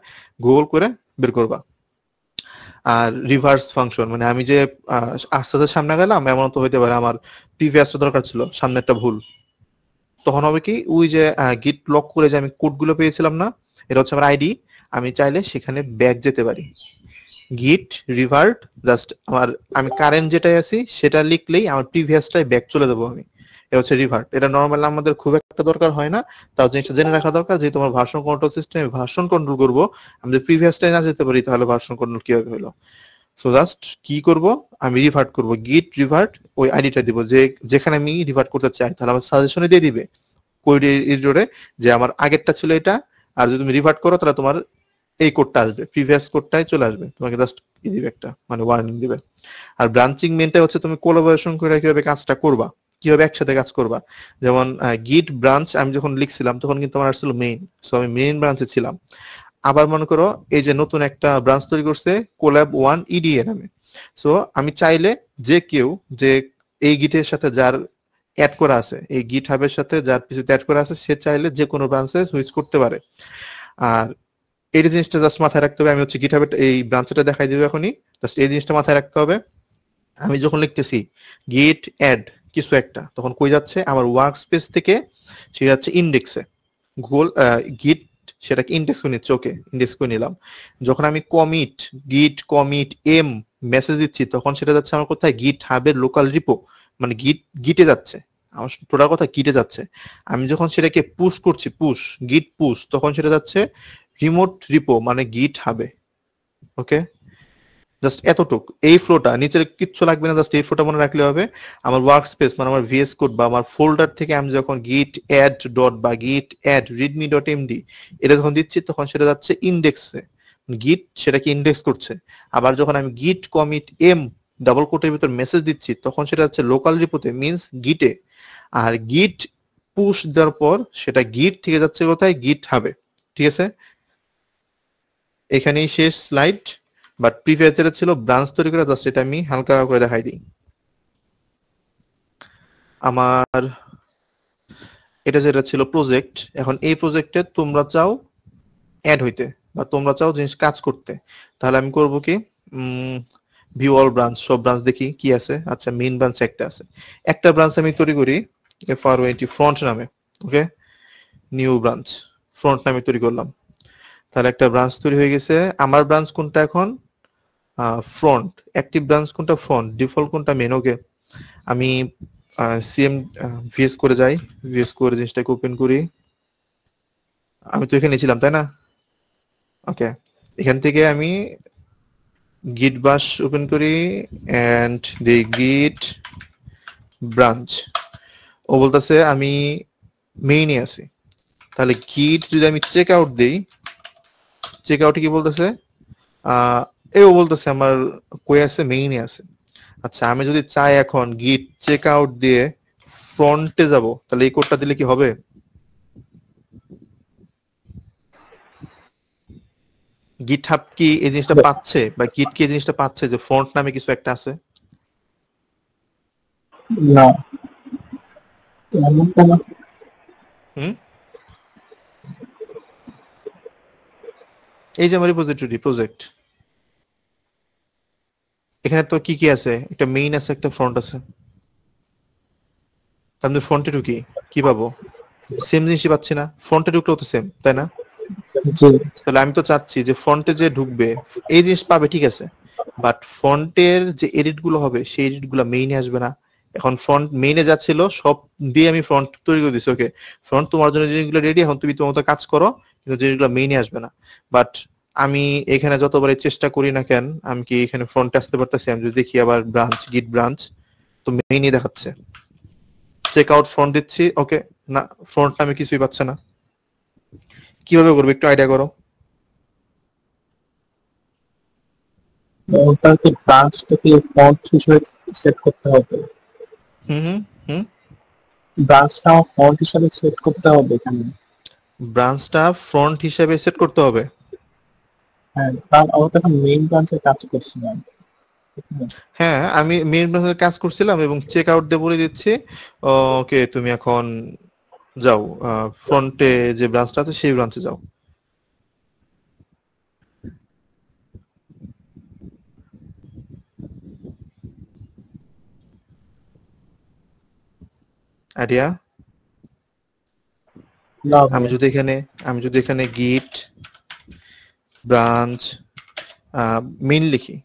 গুগল করে বের করবা। আর রিভার্স ফাংশন মানে আমি যে আস্তে আস্তে সামনে গেলাম এমন তো হইতে পারে আমার প্রিভিয়াসটা দরকার ছিল, সামনে একটা ভুল, তখন হবে কি ওই যে গিট লক করে যে আমি কোডগুলো পেয়েছিলাম না, এটা হচ্ছে আমার আইডি, আমি চাইলে সেখানে ব্যাক যেতে পারি। গিট রিভার্ট জাস্ট আমার, আমি কারেন্ট যেটাই আছি সেটা লিখলেই আমার প্রিভিয়াসটাই ব্যাক চলে যাবো আমি। এটা হচ্ছে রিভার্ট। এটা নর্মালি আমাদের খুব একটা দরকার হয় না, তাও জিনিসটা জেনে রাখা দরকার যে তোমার ভার্সন কন্ট্রোল সিস্টেমে ভার্সন কন্ট্রোল করবো, আমি যদি প্রিভিয়াসটাই না যেতে পারি তাহলে ভার্সন কন্ট্রোল কিভাবে হলো। সো জাস্ট কি করব, আমি রিভার্ট করব, গিট রিভার্ট ওই আইডিটা দিব যে যেখানে আমি রিভার্ট করতে চাই, তাহলে আমার সাজেশনে দিয়ে দিবে কোড এডিটরে যে আমার আগেরটা ছিল এটা, আর যদি তুমি রিভার্ট করো তাহলে তোমার এই কোডটা আসবে, প্রিভিয়াস কোডটাই চলে আসবে, তোমাকে জাস্ট দিবে একটা মানে ওয়ার্নিং দিবে। আর ব্রাঞ্চিং মেনটা হচ্ছে তুমি কোলাবোরেশন করে কিভাবে কাজটা করবা, কিভাবে একসাথে কাজ করবা। যেমন গিট ব্রাঞ্চ আমি যখন লিখছিলাম তখন কিন্তু আমার আসলে মেইন, সো আমি মেইন ব্রাঞ্চে ছিলাম। আবার মনে করো এই যে নতুন একটা ব্রাঞ্চ তৈরি করছে কোল্যাব 1 ইডিএ নামে, সো আমি চাইলে যে কেউ যে এই গিটের সাথে যার অ্যাড করা আছে, এই গিট হাবের সাথে যার পিছনে অ্যাড করা আছে সে চাইলে যে কোনো ব্রাঞ্চে সুইচ করতে পারে। আর এই জিনিসটা জাস্ট মাথায় রাখতে হবে, আমি হচ্ছে গিটহাবে এই ব্রাঞ্চটা দেখাই দিবে এখনই, জাস্ট এই জিনিসটা মাথায় রাখতে হবে। আমি যখন লিখতেছি গিট অ্যাড কিছু একটা, তখন কই যাচ্ছে আমার ওয়ার্ক স্পেস থেকে সে যাচ্ছে ইন্ডেক্সে, গুগল গিট সেটাকে ইন্ডেক্স করে নিচ্ছে, ওকে ইন্ডেক্স করে নিলাম। যখন আমি কমিট গিট কমিট এম মেসেজ দিচ্ছি তখন সেটা যাচ্ছে আমার কোথায়, গিট হাবের লোকাল রিপো, মানে গিটে যাচ্ছে, আমার টোটাল কথা গিটে যাচ্ছে। আমি যখন সেটাকে পুশ করছি পুশ গিট পুশ তখন সেটা যাচ্ছে রিমোট রিপো মানে গিট হাবে। ওকে, জাস্ট এতটুক, এই ফ্লোটা নিচের কিচ্ছু লাগবে না, জাস্ট এই ফ্লোটা মনে রাখলে হবে। আমার ওয়ার্ক স্পেস মানে আমার ভিএস কোড বা আমার ফোল্ডার থেকে আমি যখন গিট অ্যাড ডট বা গিট অ্যাড রিডমি ডট এমডি এটা যখন দিচ্ছি তখন সেটা যাচ্ছে ইন্ডেক্সে, গিট সেটাকে ইন্ডেক্স করছে। আবার যখন আমি গিট কমিট এম ডাবল কোটের ভিতর মেসেজ দিচ্ছি তখন সেটা যাচ্ছে লোকাল রিপোতে মিনস গিটে। আর গিট পুশ দেওয়ার পর সেটা গিট থেকে যাচ্ছে কোথায়, গিট হাবে। ঠিক আছে, এখানেই শেষ স্লাইড। বাট প্রিভিয়াস যেটা ছিল ব্রাঞ্চ তৈরি করে, জাস্ট এটা আমি হালকা করে দেখাই দিই। আমার এটা যেটা ছিল প্রজেক্ট, এখন এই প্রজেক্টে তোমরা চাও অ্যাড হইতে বা তোমরা চাও জিনিস কাজ করতে, তাহলে আমি করব কি, ভিউ অল ব্রাঞ্চ, সব ব্রাঞ্চ দেখি কি আছে। আচ্ছা মেইন ব্রাঞ্চ একটা আছে, একটা ব্রাঞ্চ আমি তৈরি করি FR20 ফ্রন্ট নামে। ওকে, নিউ ব্রাঞ্চ ফ্রন্ট নামে তৈরি করলাম, তাহলে একটা ব্রাঞ্চ তৈরি হয়ে গেছে। আমার ব্রাঞ্চ কোনটা এখন, ফ্রন্ট। অ্যাক্টিভ ব্রাঞ্চ কোনটা, ফ্রন্ট। ডিফল্ট কোনটা, মেন। ওকে, আমি সিএম ভিএস করে যাই, ভিএস করে জিনিসটাকে ওপেন করি। আমি তো এখানে ছিলাম তাই না, ওকে, এখান থেকে আমি git bash ওপেন করি and the git branch। ও বলতেছে আমি মেইনে আছি, তাহলে git যদি আমি চেক আউট দিই, চেক আউটে কি বলতেছে, ও বলতেছে আমার কই আছে, মেইনে আছে। আচ্ছা, আমি যদি চাই এখন git চেক আউট দিয়ে ফ্রন্টে যাব, তাহলে এই কোডটা দিলে কি হবে? গিটহাব কি এই জিনিসটা পাচ্ছে, বা গিট কি এই জিনিসটা পাচ্ছে যে ফ্রন্ট নামে কিছু একটা আছে? না, এমনটা না। হুম, এই যে আমার রিপোজিটরি প্রজেক্ট, এখানে তো কি কি আছে, একটা মেইন আছে, একটা ফ্রন্ট আছে। আমি ফ্রন্টে ঢুকি, কি পাবো? সেম জিনিসই পাচ্ছি না? ফ্রন্টে ঢুকলেও তো সেম, তাই না? জি, তাহলে আমি তো চাচ্ছি যে ফ্রন্টে যে ঢুকবে এই জিনিস পাবে, ঠিক আছে, বাট ফ্রন্টের যে এডিট গুলো হবে সেই এডিট গুলো মেইনে আসবে না। এখন ফ্রন্ট মেইনে যাচ্ছিল সব দিয়ে আমি ফ্রন্ট তৈরি করে দিচ্ছি, ওকে ফ্রন্ট তোমার জন্য জিনিসগুলো রেডি, এখন তুমি তোমার মতো কাজ করো, কিন্তু জিনিসগুলো মেইনে আসবে না। বাট আমি এখানে যতবারই চেষ্টা করি না কেন, আমি কি এখানে ফ্রন্টে আসতে পারতেছি? আমি যদি দেখি আবার ব্রাঞ্চ, গিট ব্রাঞ্চ, তো মেইনে দেখাচ্ছে। চেক আউট ফ্রন্ট দিচ্ছি, ওকে না, ফ্রন্ট আমি কিছুই পাচ্ছে না। কিভাবে করবো একটু আইডিয়া করো। ওটাকে ব্রাঞ্চটাকে ফন্ট হিসেবে সেট করতে হবে। হুম হুম হুম ব্রাঞ্চটা ফন্ট হিসেবে সেট করতে হবে এখানে। ব্রাঞ্চটা ফ্রন্ট হিসেবে সেট করতে হবে। হ্যাঁ, কারণ আমরা তো এখন মেইন ব্রাঞ্চে কাজ করছিলাম। হ্যাঁ, আমি মেইন ব্রাঞ্চের কাজ করছিলাম এবং চেক আউট দিয়ে বলে দিচ্ছি ওকে তুমি এখন যাও, ফ্রন্টে যে ব্রাঞ্চটা আছে সেই ব্রাঞ্চে যাও। আইডিয়া? না আমি যদি এখানে গিট ব্রাঞ্চ মেইন লিখি,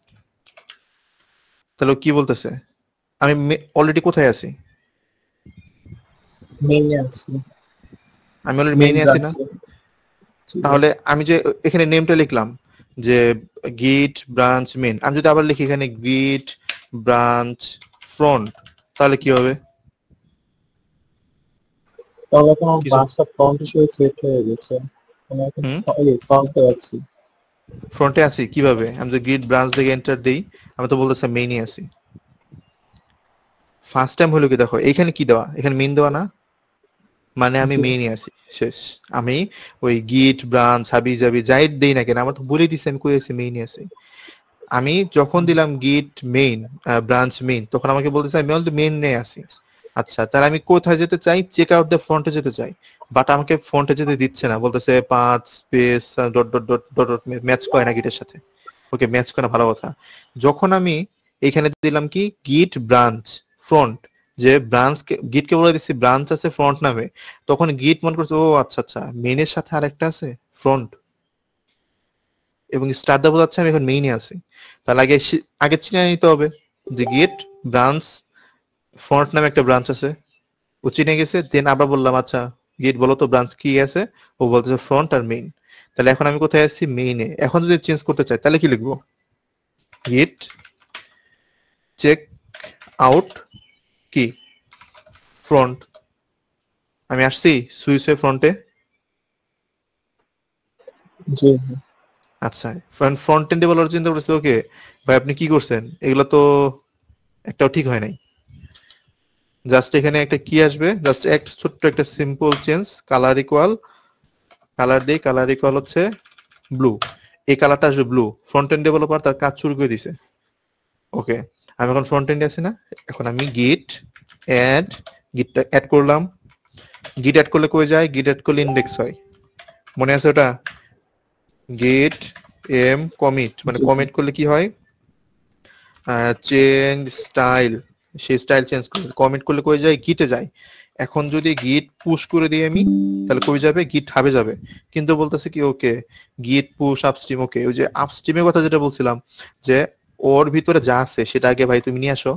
তাহলে ও কি বলতেছে? আমি অলরেডি কোথায় আছি? মেইনে আছি, আমি অলরেডি মেইন মেইনে আছি না? ব্রাঞ্চে। তাহলে আমি যে এখানে নেমটা লিখলাম যে গিট ব্রাঞ্চ মেইন, আমি যদি আবার লিখি এখানে গিট ব্রাঞ্চ ফ্রন্ট, তাহলে কি হবে? তাহলে এখন আমার কিছু ব্রাঞ্চটা ফন্ট হিসেবে সেট হয়ে গেছে। আমি এখন হুম ফ্রন্টে আছি। ফ্রন্টে আছি কিভাবে? আমি যে গিট ব্রাঞ্চ থেকে এন্টার দেই, আমি তো বলতেছে মেইনে আছি। ফার্স্ট টাইম হলো কি, দেখো এখানে কি দেওয়া, এখানে মেইন দেওয়া না, মানে আমি জি, মেইনে আছি, শেষ। আমি ওই গিট ব্রাঞ্চ হাবি জাবি যাই দেই না কেন, আমার তো বলে দিছে আমি কই আছি, মেইনে আছি। আমি যখন দিলাম গিট মেইন ব্রাঞ্চ মেইন, তখন আমাকে বলতেছে আমি অলরেডি মেইনে আছি। আচ্ছা, তাহলে আমি কোথায় যেতে চাই? চেক আউট দ্য ফ্রন্টে যেতে চাই, বাট আমাকে ফ্রন্টে যেতে দিচ্ছে না, বলতেছে 5 space dot dot dot dot dot match করে না গিটের সাথে। ওকে, ম্যাচ করে না, ভালো কথা। যখন আমি এখানে দিলাম কি গিট ব্রাঞ্চ ফ্রন্ট, যে ব্রাঞ্চ গিটকে বলে দিচ্ছি ব্রাঞ্চ আছে ফ্রন্ট নামে, তখন গিট মনে করছে ও আচ্ছা আচ্ছা মেইনের সাথে আরেকটা আছে ফ্রন্ট, এবং স্টার্ট দা বোঝাচ্ছে আমি এখন মেইনে আছি। তাহলে আগে চিনে নিতে হবে যে গিট ব্রাঞ্চ ফ্রন্ট নামে একটা ব্রাঞ্চ আছে, ও চিনে গেছে। দেন আবার বললাম আচ্ছা গিট বলো তো ব্রাঞ্চ কি আছে, ও বলতেছে ফ্রন্ট আর মেইন। তাহলে এখন আমি কোথায় আছি? মেইনে। এখন যদি চেঞ্জ করতে চাই তাহলে কি লিখবো? গিট চেক আউট কি ফ্রন্ট। আমি আসছি সুইচে ফ্রন্টে। জি। আচ্ছা, ফ্রন্ট এন্ডে বলার চিন্তা করছি, ওকে ভাই আপনি কি করছেন, এগুলো তো একটাও ঠিক হয় নাই। জাস্ট এখানে একটা কি আসবে, জাস্ট একটা ছোট্ট একটা simple change, colour equal, colour দেই, কালার ইকুয়াল হচ্ছে ব্লু, এই কালারটা আসবে ব্লু। ফ্রন্ট এন্ড ডেভেলপার তার কাজ শুরু করে দিছে। ওকে, আমি এখন ফ্রন্ট এন্ডে আছি না, এখন আমি গিট গিটটা অ্যাড করলাম। গিট অ্যাড করলে কই যায়? গিট অ্যাড করলে ইন্ডেক্স হয়, মনে আছে ওটা? গিট কমিট, মানে কমিট করলে কি হয়? চেঞ্জ স্টাইল, সেই স্টাইল চেঞ্জ করে কমিট করলে কই যায়? গিটে যায়। এখন যদি গিট পুশ করে দিই আমি, তাহলে কই যাবে? গিট হাবে যাবে। কিন্তু বলতেছে কি ওকে গিট পুশ আপস্ট্রিম, ওকে ওই যে আপস্ট্রিমের কথা যেটা বলছিলাম, যে ওর ভিতরে যা আছে সেটা আগে ভাই তুমি নিয়ে আসো,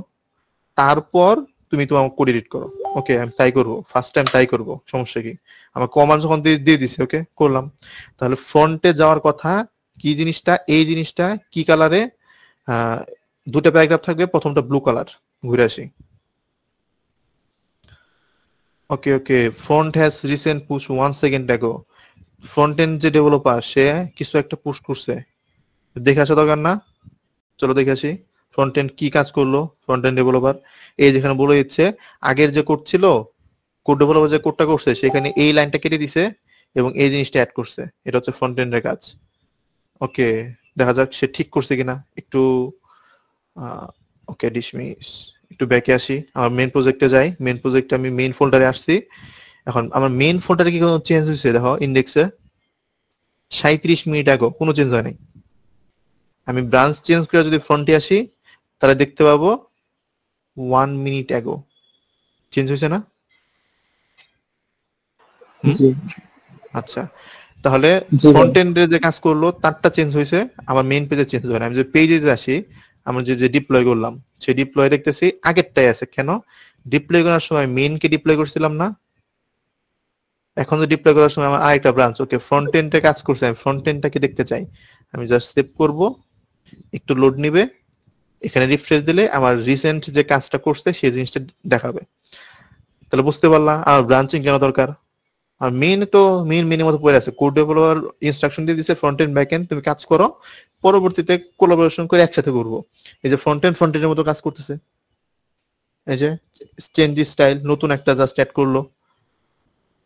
তারপর তুমি তোমার কোড এডিট করো। ওকে আমি তাই করব, ফার্স্ট টাইম তাই করব, সমস্যা কি? আমার কমান্ড যখন দিয়ে দিছে, ওকে করলাম। তাহলে ফ্রন্টে যাওয়ার কথা, কি জিনিসটা, এই জিনিসটা কি কালারে? দুটো প্যারাগ্রাফ থাকবে, প্রথমটা ব্লু কালার। ঘুরে আসি। Okay okay, front has recent push 1 second ago. Front end যে ডেভেলপার, সে কিছু একটা পুশ করছে, দেখে আসা দরকার না? চলো দেখে আসি ফ্রন্ট এন্ড কি কাজ করলো। ফ্রন্ট এন্ড ডেভেলপার এই যেখানে বলে দিচ্ছে, আগের যে কোড ছিল, কোড ডেভেলপার যে কোডটা করছে সেখানে এই লাইনটা কেটে দিছে এবং এই জিনিসটা অ্যাড করছে। এটা হচ্ছে ফ্রন্ট এন্ডের কাজ। ওকে, দেখা যাক সে ঠিক করছে কিনা একটু। ওকে ডিসমিস, একটু ব্যাকে আসি, আমার মেইন প্রজেক্টে যাই। মেইন প্রজেক্টে আমি মেইন ফোল্ডারে আসছি। এখন আমার মেইন ফোল্ডারে কি কোনো চেঞ্জ হয়েছে? দেখো ইন্ডেক্সে 37 মিনিট আগে কোনো চেঞ্জ হয় নাই। আমি ব্রাঞ্চ চেঞ্জ করে যদি ফ্রন্টে আসি, তাহলে দেখতে পাবো 1 মিনিট আগে চেঞ্জ হয়েছে না? হুম? জি আচ্ছা, তাহলে জি ভাই। ফ্রন্ট এন্ডে যে কাজ করলো তারটা চেঞ্জ হয়েছে, আমার মেইন পেজে চেঞ্জ হয় না। আমি যে পেজে আসি, আমরা যে ডিপ্লয় করলাম, সেই ডিপ্লয় দেখতেছি আগেরটাই আছে। কেন? ডিপ্লয় করার সময় মেইন কে ডিপ্লয় করছিলাম না? এখন যে ডিপ্লয় করার সময় আমার আরেকটা ব্রাঞ্চ, ওকে ফ্রন্ট এন্ডে কাজ করছে, আমি ফ্রন্ট এন্ডটাকে দেখতে চাই। আমি জাস্ট সেভ করব, একটু লোড নিবে, এখানে রিফ্রেশ দিলে আমার রিসেন্ট যে কাজটা করছে সেই জিনিসটা দেখাবে। তাহলে বুঝতে পারলাম আমার ব্রাঞ্চিং কেন দরকার। আর মেইন তো মেইনের মতো পড়ে আছে, কোড ডেভেলপার ইনস্ট্রাকশন দিয়ে দিছে ফ্রন্ট এন্ড ব্যাক এন্ড তুমি কাজ করো, পরবর্তীতে কোলাবোরেশন করে একসাথে করবো। এই যে ফ্রন্ট এন্ডের মতো কাজ করতেছে, এই যে চেঞ্জ স্টাইল নতুন একটা জাস্ট অ্যাড করলো,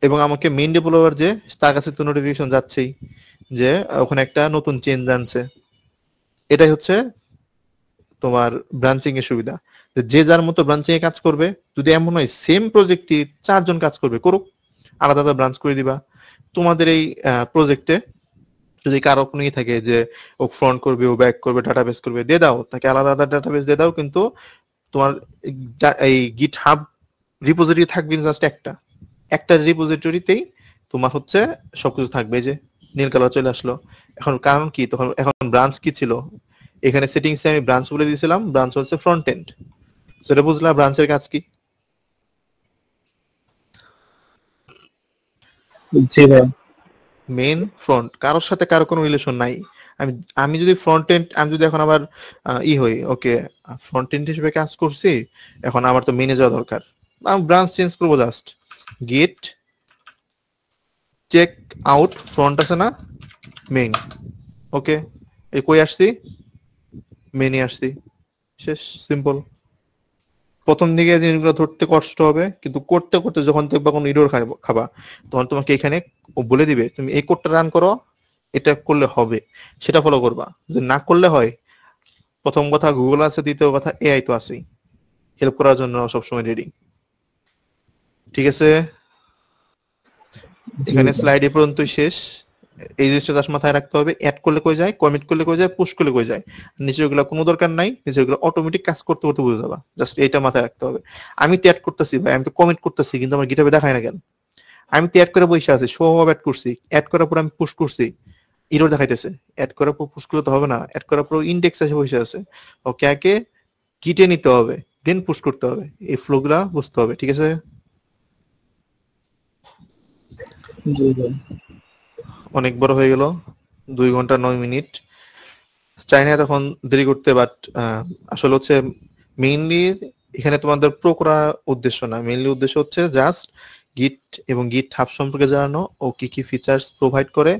এবং আমাকে মেইন ডেভেলপার যে, তার কাছে তো নোটিফিকেশন যাচ্ছেই যে ওখানে একটা নতুন চেঞ্জ আনছে। এটাই হচ্ছে তোমার ব্রাঞ্চিং এর সুবিধা। যে যার মতো ব্রাঞ্চিং এ কাজ করবে। যদি এমন হয় সেম প্রজেক্টে 4 জন কাজ করবে, করুক, আলাদা আলাদা ব্রাঞ্চ করে দিবা। তোমাদের এই প্রজেক্টে যদি কারো কোনো থাকে যে ও ফ্রন্ট করবে, ও ব্যাক করবে, ডাটাবেস করবে, দিয়ে দাও তাকে, আলাদা আলাদা ডাটাবেস দিয়ে দাও। কিন্তু তোমার এই গিট হাব রিপোজিটরি থাকবে জাস্ট একটা, একটা রিপোজিটরিতেই তোমার হচ্ছে সবকিছু থাকবে। যে নীল কালার চলে আসলো। এখন কারণ কি, তখন এখন ব্রাঞ্চ কি ছিল, এখানে সেটিংসে আমি ব্রাঞ্চ বলে দিয়েছিলাম, ব্রাঞ্চ হচ্ছে ফ্রন্ট এন্ড। সেটা বুঝলাম ব্রাঞ্চের কাজ কি। জি ভাই। মেন ফ্রন্ট, কারোর সাথে কারো কোনো রিলেশন নাই। আমি আমি যদি ফ্রন্ট এন্ড, আমি যদি এখন আবার ই হই, ওকে ফ্রন্ট এন্ড হিসেবে কাজ করছি, এখন আমার তো মেনে যাওয়া দরকার। আমি ব্রাঞ্চ চেঞ্জ করবো, just git check out front আছে না, মেইন। ওকে, এই কই আসছি, মেনে আসছি, শেষ, সিম্পল। প্রথম দিকে জিনিসগুলো ধরতে কষ্ট হবে, কিন্তু করতে করতে যখন দেখবা কোনো ইরর খাবা, তখন তোমাকে এখানে ও বলে দিবে তুমি এই কোডটা রান করো, এটা করলে হবে, সেটা ফলো করবা। যদি না করলে হয়, প্রথম কথা গুগল আছে, দ্বিতীয় কথা এআই তো আছেই হেল্প করার জন্য সবসময় রেডি। ঠিক আছে, জি এখানে ভাই। স্লাইড এ পর্যন্তই শেষ। এই জিনিসটা জাস্ট মাথায় রাখতে হবে, অ্যাড করলে কই যায়, কমিট করলে কই যায়, পুশ করলে কই যায়। নিচে ওগুলো কোনো দরকার নাই, নিচে ওগুলো অটোমেটিক কাজ করতে করতে বুঝে যাবা। জাস্ট এইটা মাথায় রাখতে হবে। আমি তো অ্যাড করতেছি ভাই, আমি তো কমিট করতেছি, কিন্তু আমার গিটহাবে দেখায় না কেন? আমি তো অ্যাড করে বসে আছি, সব অ্যাড করছি, অ্যাড করার পর আমি পুশ করছি, ইরর দেখাইতেছে। অ্যাড করার পর পুশ করলে তো হবে না, অ্যাড করার পর ইন্ডেক্স এসে বসে আছে। ওকে, আগে গিটে নিতে হবে, দেন পুশ করতে হবে। এই ফ্লো গুলা বুঝতে হবে, ঠিক আছে? জি ভাই। অনেক বড় হয়ে গেল, 2 ঘন্টা 9 মিনিট। চাই না তখন দেরি করতে, বাট আসলে হচ্ছে মেইনলি এখানে তোমাদের প্রো করা উদ্দেশ্য না, মেইনলি উদ্দেশ্য হচ্ছে জাস্ট গিট এবং গিট হাব সম্পর্কে জানানো, ও কি কি ফিচার্স প্রোভাইড করে,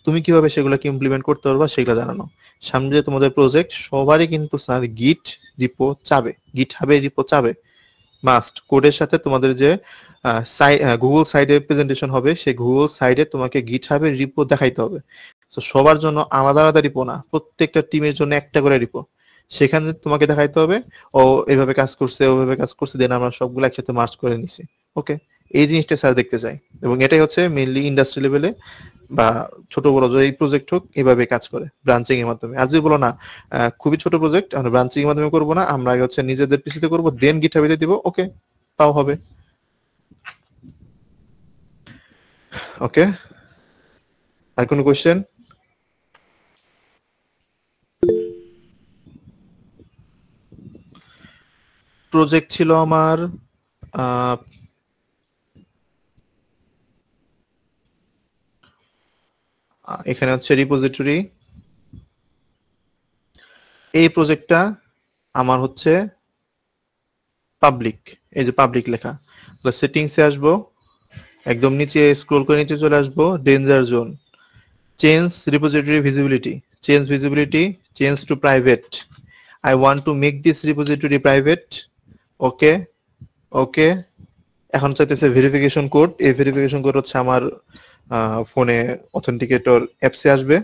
তুমি কিভাবে সেগুলোকে ইমপ্লিমেন্ট করতে পারবা সেগুলো জানানো। সামনে যে তোমাদের প্রজেক্ট, সবারই কিন্তু স্যার গিট রিপো চাবে, গিট হাবে রিপো চাবে, মাস্ট। কোডের সাথে তোমাদের যে গুগল সাইডে প্রেজেন্টেশন হবে, সেই গুগল সাইডে তোমাকে গিটহাবের রিপো দেখাইতে হবে। তো সবার জন্য আলাদা আলাদা রিপো না, প্রত্যেকটা টিমের জন্য একটা করে রিপো, সেখানে তোমাকে দেখাইতে হবে ও এভাবে কাজ করছে, ওভাবে কাজ করছে, দেন আমরা সবগুলো একসাথে মার্চ করে নিছি। ওকে, এই জিনিসটা স্যার দেখতে চাই, এবং এটাই হচ্ছে মেইনলি ইন্ডাস্ট্রি লেভেলে বা ছোট বড় যে প্রজেক্ট হোক, এভাবে কাজ করে ব্রাঞ্চিং এর মাধ্যমে। আর যদি বলো না খুবই ছোট প্রজেক্ট, আমরা ব্রাঞ্চিং এর মাধ্যমে করবো না, আমরা আগে হচ্ছে নিজেদের পিসিতে করবো, দেন গিটহাবে দিয়ে দিব, ওকে, তাও হবে। ওকে, আর কোনো কোয়েশ্চেন? প্রজেক্ট ছিল আমার এখানে হচ্ছে রিপোজিটরি। এই প্রজেক্টটা আমার হচ্ছে পাবলিক, এই যে পাবলিক লেখা। তো সেটিংসে আসবো, একদম নিচে স্ক্রল করে নিচে চলে আসবো, danger zone, change repository visibility, change visibility, change to private. I want to make this repository private. ওকে ওকে। এখন চাইতেছে ভেরিফিকেশন কোড। এই ভেরিফিকেশন কোড হচ্ছে আমার ফোনে অথেন্টিকেটর অ্যাপসে আসবে।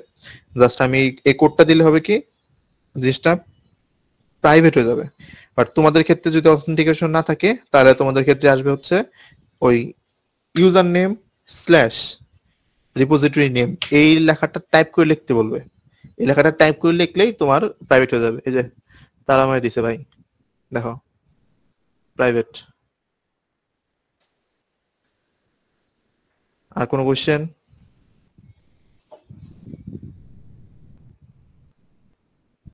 জাস্ট আমি এই কোডটা দিলে হবে কি জিনিসটা প্রাইভেট হয়ে যাবে। বাট তোমাদের ক্ষেত্রে যদি অথেন্টিকেশন না থাকে তাহলে তোমাদের ক্ষেত্রে আসবে হচ্ছে ওই user name slash repository name, এই লেখাটা টাইপ করে লিখতে বলবে। এই লেখাটা টাইপ করে লিখলেই তোমার প্রাইভেট হয়ে যাবে। এই যে তারা আমায় দিছে ভাই, দেখো প্রাইভেট। আর কোনো কোশ্চেন?